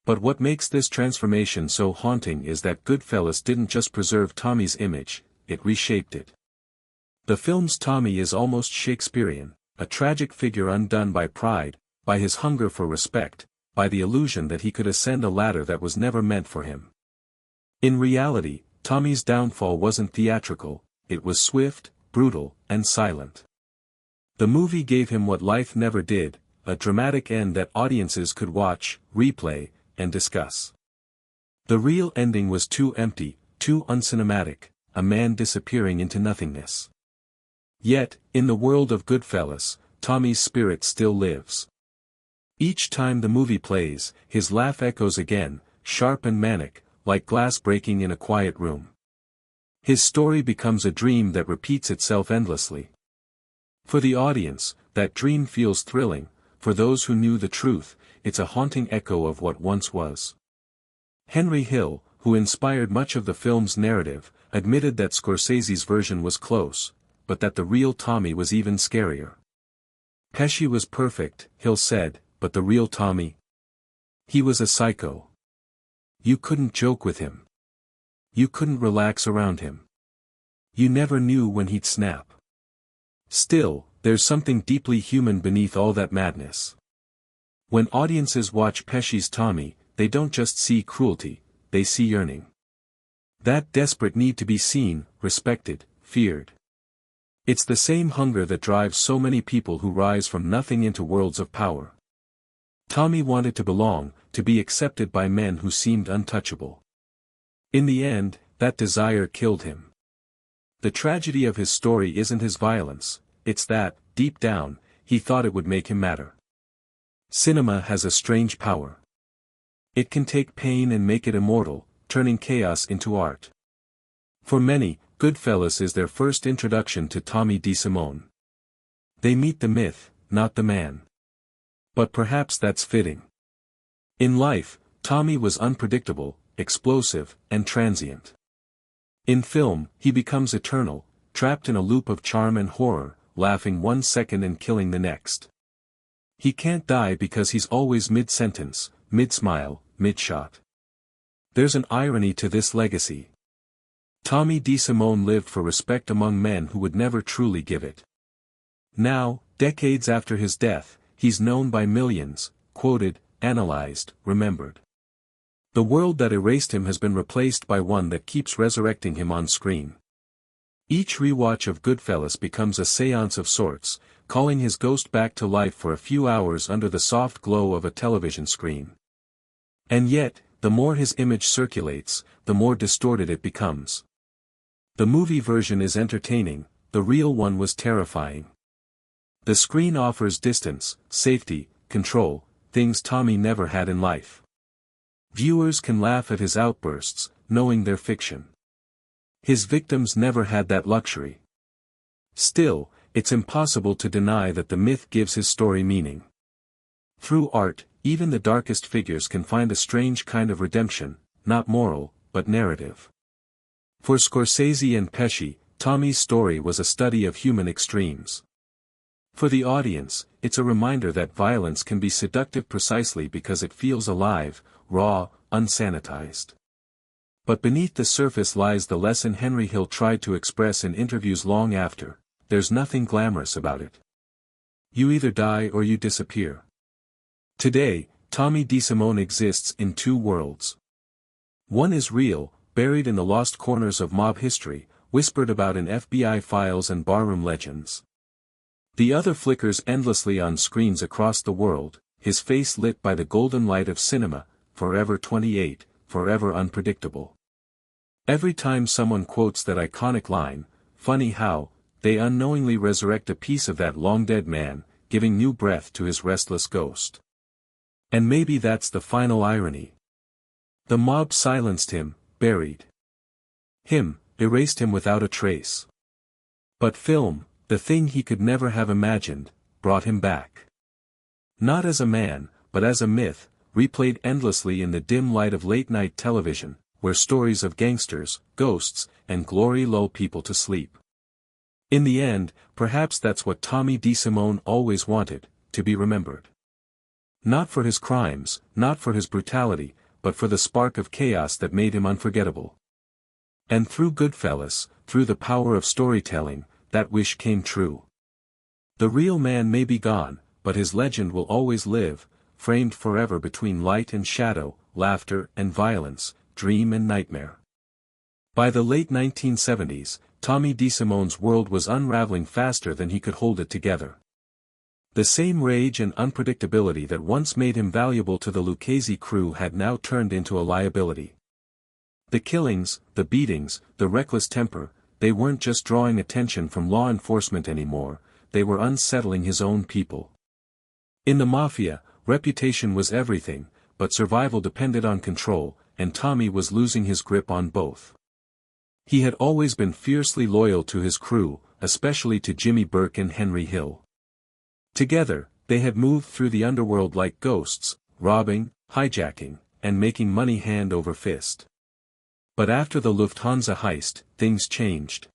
But what makes this transformation so haunting is that Goodfellas didn't just preserve Tommy's image, it reshaped it. The film's Tommy is almost Shakespearean, a tragic figure undone by pride, by his hunger for respect, by the illusion that he could ascend a ladder that was never meant for him. In reality, Tommy's downfall wasn't theatrical, it was swift, brutal, and silent. The movie gave him what life never did, a dramatic end that audiences could watch, replay, and discuss. The real ending was too empty, too uncinematic, a man disappearing into nothingness. Yet, in the world of Goodfellas, Tommy's spirit still lives. Each time the movie plays, his laugh echoes again, sharp and manic, like glass breaking in a quiet room. His story becomes a dream that repeats itself endlessly. For the audience, that dream feels thrilling, for those who knew the truth, it's a haunting echo of what once was. Henry Hill, who inspired much of the film's narrative, admitted that Scorsese's version was close, but that the real Tommy was even scarier. Pesci was perfect, Hill said, but the real Tommy? He was a psycho. You couldn't joke with him. You couldn't relax around him. You never knew when he'd snap. Still, there's something deeply human beneath all that madness. When audiences watch Pesci's Tommy, they don't just see cruelty, they see yearning. That desperate need to be seen, respected, feared. It's the same hunger that drives so many people who rise from nothing into worlds of power. Tommy wanted to belong, to be accepted by men who seemed untouchable. In the end, that desire killed him. The tragedy of his story isn't his violence, it's that, deep down, he thought it would make him matter. Cinema has a strange power. It can take pain and make it immortal, turning chaos into art. For many, Goodfellas is their first introduction to Tommy DeSimone. They meet the myth, not the man. But perhaps that's fitting. In life, Tommy was unpredictable, explosive, and transient. In film, he becomes eternal, trapped in a loop of charm and horror, laughing one second and killing the next. He can't die because he's always mid-sentence, mid-smile, mid-shot. There's an irony to this legacy. Tommy DeSimone lived for respect among men who would never truly give it. Now, decades after his death, he's known by millions, quoted, analyzed, remembered. The world that erased him has been replaced by one that keeps resurrecting him on screen. Each rewatch of Goodfellas becomes a séance of sorts, calling his ghost back to life for a few hours under the soft glow of a television screen. And yet, the more his image circulates, the more distorted it becomes. The movie version is entertaining, the real one was terrifying. The screen offers distance, safety, control, things Tommy never had in life. Viewers can laugh at his outbursts, knowing they're fiction. His victims never had that luxury. Still, it's impossible to deny that the myth gives his story meaning. Through art, even the darkest figures can find a strange kind of redemption, not moral, but narrative. For Scorsese and Pesci, Tommy's story was a study of human extremes. For the audience, it's a reminder that violence can be seductive precisely because it feels alive, raw, unsanitized. But beneath the surface lies the lesson Henry Hill tried to express in interviews long after: there's nothing glamorous about it. You either die or you disappear. Today, Tommy DeSimone exists in two worlds. One is real, buried in the lost corners of mob history, whispered about in FBI files and barroom legends. The other flickers endlessly on screens across the world, his face lit by the golden light of cinema, forever 28, forever unpredictable. Every time someone quotes that iconic line, funny how, they unknowingly resurrect a piece of that long-dead man, giving new breath to his restless ghost. And maybe that's the final irony. The mob silenced him, buried him, erased him without a trace. But film, the thing he could never have imagined, brought him back. Not as a man, but as a myth, replayed endlessly in the dim light of late-night television, where stories of gangsters, ghosts, and glory lull people to sleep. In the end, perhaps that's what Tommy DeSimone always wanted, to be remembered. Not for his crimes, not for his brutality, but for the spark of chaos that made him unforgettable. And through Goodfellas, through the power of storytelling, that wish came true. The real man may be gone, but his legend will always live, framed forever between light and shadow, laughter and violence, dream and nightmare. By the late 1970s, Tommy DeSimone's world was unraveling faster than he could hold it together. The same rage and unpredictability that once made him valuable to the Lucchese crew had now turned into a liability. The killings, the beatings, the reckless temper, they weren't just drawing attention from law enforcement anymore, they were unsettling his own people. In the Mafia, reputation was everything, but survival depended on control, and Tommy was losing his grip on both. He had always been fiercely loyal to his crew, especially to Jimmy Burke and Henry Hill. Together, they had moved through the underworld like ghosts, robbing, hijacking, and making money hand over fist. But after the Lufthansa heist, things changed.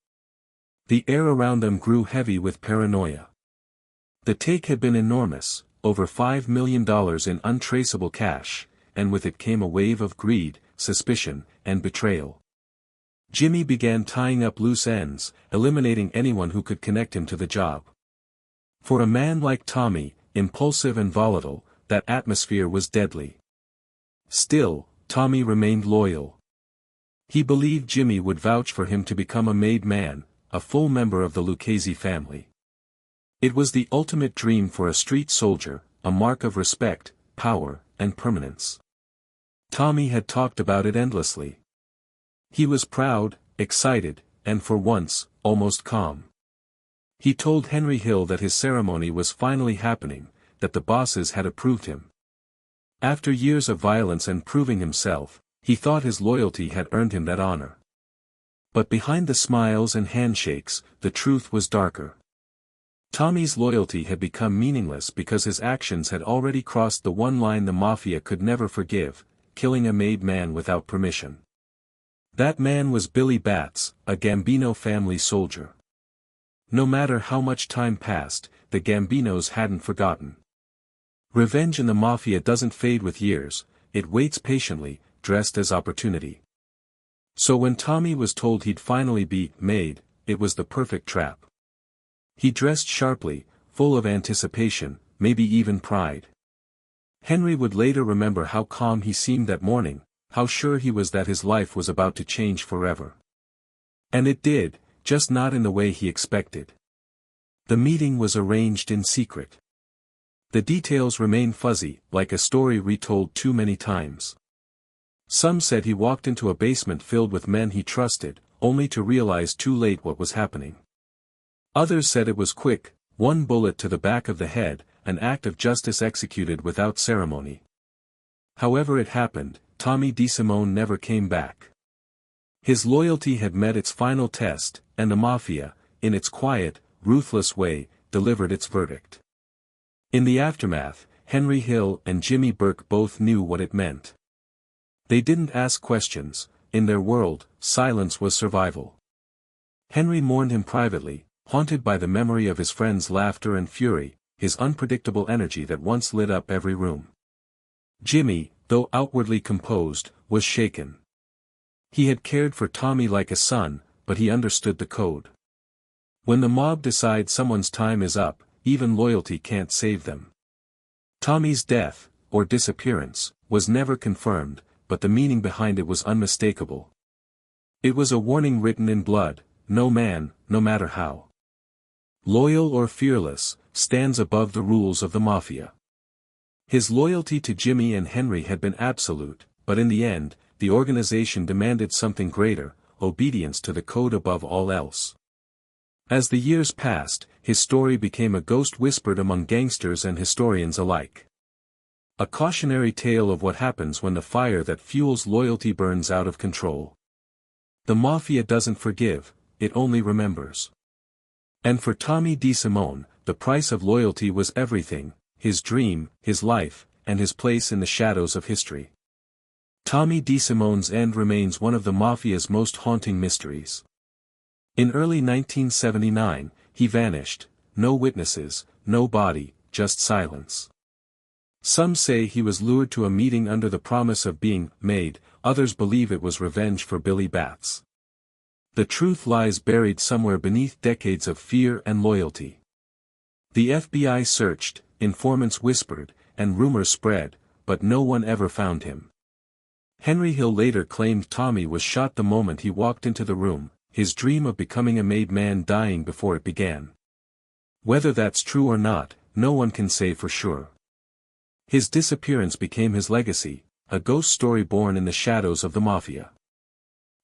The air around them grew heavy with paranoia. The take had been enormous, over $5 million in untraceable cash, and with it came a wave of greed, suspicion, and betrayal. Jimmy began tying up loose ends, eliminating anyone who could connect him to the job. For a man like Tommy, impulsive and volatile, that atmosphere was deadly. Still, Tommy remained loyal. He believed Jimmy would vouch for him to become a made man, a full member of the Lucchese family. It was the ultimate dream for a street soldier, a mark of respect, power, and permanence. Tommy had talked about it endlessly. He was proud, excited, and for once, almost calm. He told Henry Hill that his ceremony was finally happening, that the bosses had approved him. After years of violence and proving himself, he thought his loyalty had earned him that honor. But behind the smiles and handshakes, the truth was darker. Tommy's loyalty had become meaningless because his actions had already crossed the one line the Mafia could never forgive: killing a made man without permission. That man was Billy Batts, a Gambino family soldier. No matter how much time passed, the Gambinos hadn't forgotten. Revenge in the Mafia doesn't fade with years, it waits patiently, dressed as opportunity. So when Tommy was told he'd finally be made, it was the perfect trap. He dressed sharply, full of anticipation, maybe even pride. Henry would later remember how calm he seemed that morning, how sure he was that his life was about to change forever. And it did, just not in the way he expected. The meeting was arranged in secret. The details remain fuzzy, like a story retold too many times. Some said he walked into a basement filled with men he trusted, only to realize too late what was happening. Others said it was quick, one bullet to the back of the head, an act of justice executed without ceremony. However it happened, Tommy DeSimone never came back. His loyalty had met its final test, and the Mafia, in its quiet, ruthless way, delivered its verdict. In the aftermath, Henry Hill and Jimmy Burke both knew what it meant. They didn't ask questions. In their world, silence was survival. Henry mourned him privately, haunted by the memory of his friend's laughter and fury, his unpredictable energy that once lit up every room. Jimmy, though outwardly composed, was shaken. He had cared for Tommy like a son, but he understood the code. When the mob decide someone's time is up, even loyalty can't save them. Tommy's death, or disappearance, was never confirmed, but the meaning behind it was unmistakable. It was a warning written in blood: no man, no matter how loyal or fearless, stands above the rules of the Mafia. His loyalty to Jimmy and Henry had been absolute, but in the end, the organization demanded something greater: obedience to the code above all else. As the years passed, his story became a ghost whispered among gangsters and historians alike. A cautionary tale of what happens when the fire that fuels loyalty burns out of control. The Mafia doesn't forgive, it only remembers. And for Tommy DeSimone, the price of loyalty was everything: his dream, his life, and his place in the shadows of history. Tommy DeSimone's end remains one of the Mafia's most haunting mysteries. In early 1979, he vanished: no witnesses, no body, just silence. Some say he was lured to a meeting under the promise of being made, others believe it was revenge for Billy Bats. The truth lies buried somewhere beneath decades of fear and loyalty. The FBI searched, informants whispered, and rumors spread, but no one ever found him. Henry Hill later claimed Tommy was shot the moment he walked into the room, his dream of becoming a made man dying before it began. Whether that's true or not, no one can say for sure. His disappearance became his legacy, a ghost story born in the shadows of the Mafia.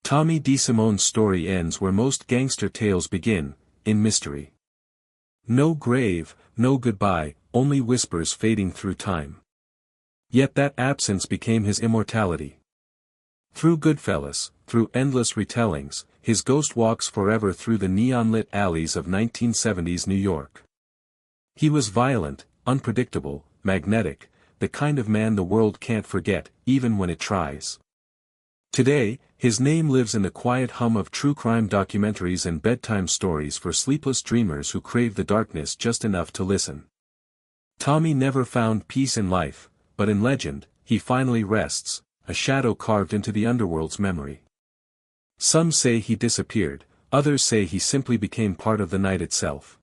Tommy DeSimone's story ends where most gangster tales begin, in mystery. No grave, no goodbye, only whispers fading through time. Yet that absence became his immortality. Through Goodfellas, through endless retellings, his ghost walks forever through the neon-lit alleys of 1970s New York. He was violent, unpredictable, magnetic, the kind of man the world can't forget, even when it tries. Today, his name lives in the quiet hum of true crime documentaries and bedtime stories for sleepless dreamers who crave the darkness just enough to listen. Tommy never found peace in life, but in legend, he finally rests, a shadow carved into the underworld's memory. Some say he disappeared, others say he simply became part of the night itself.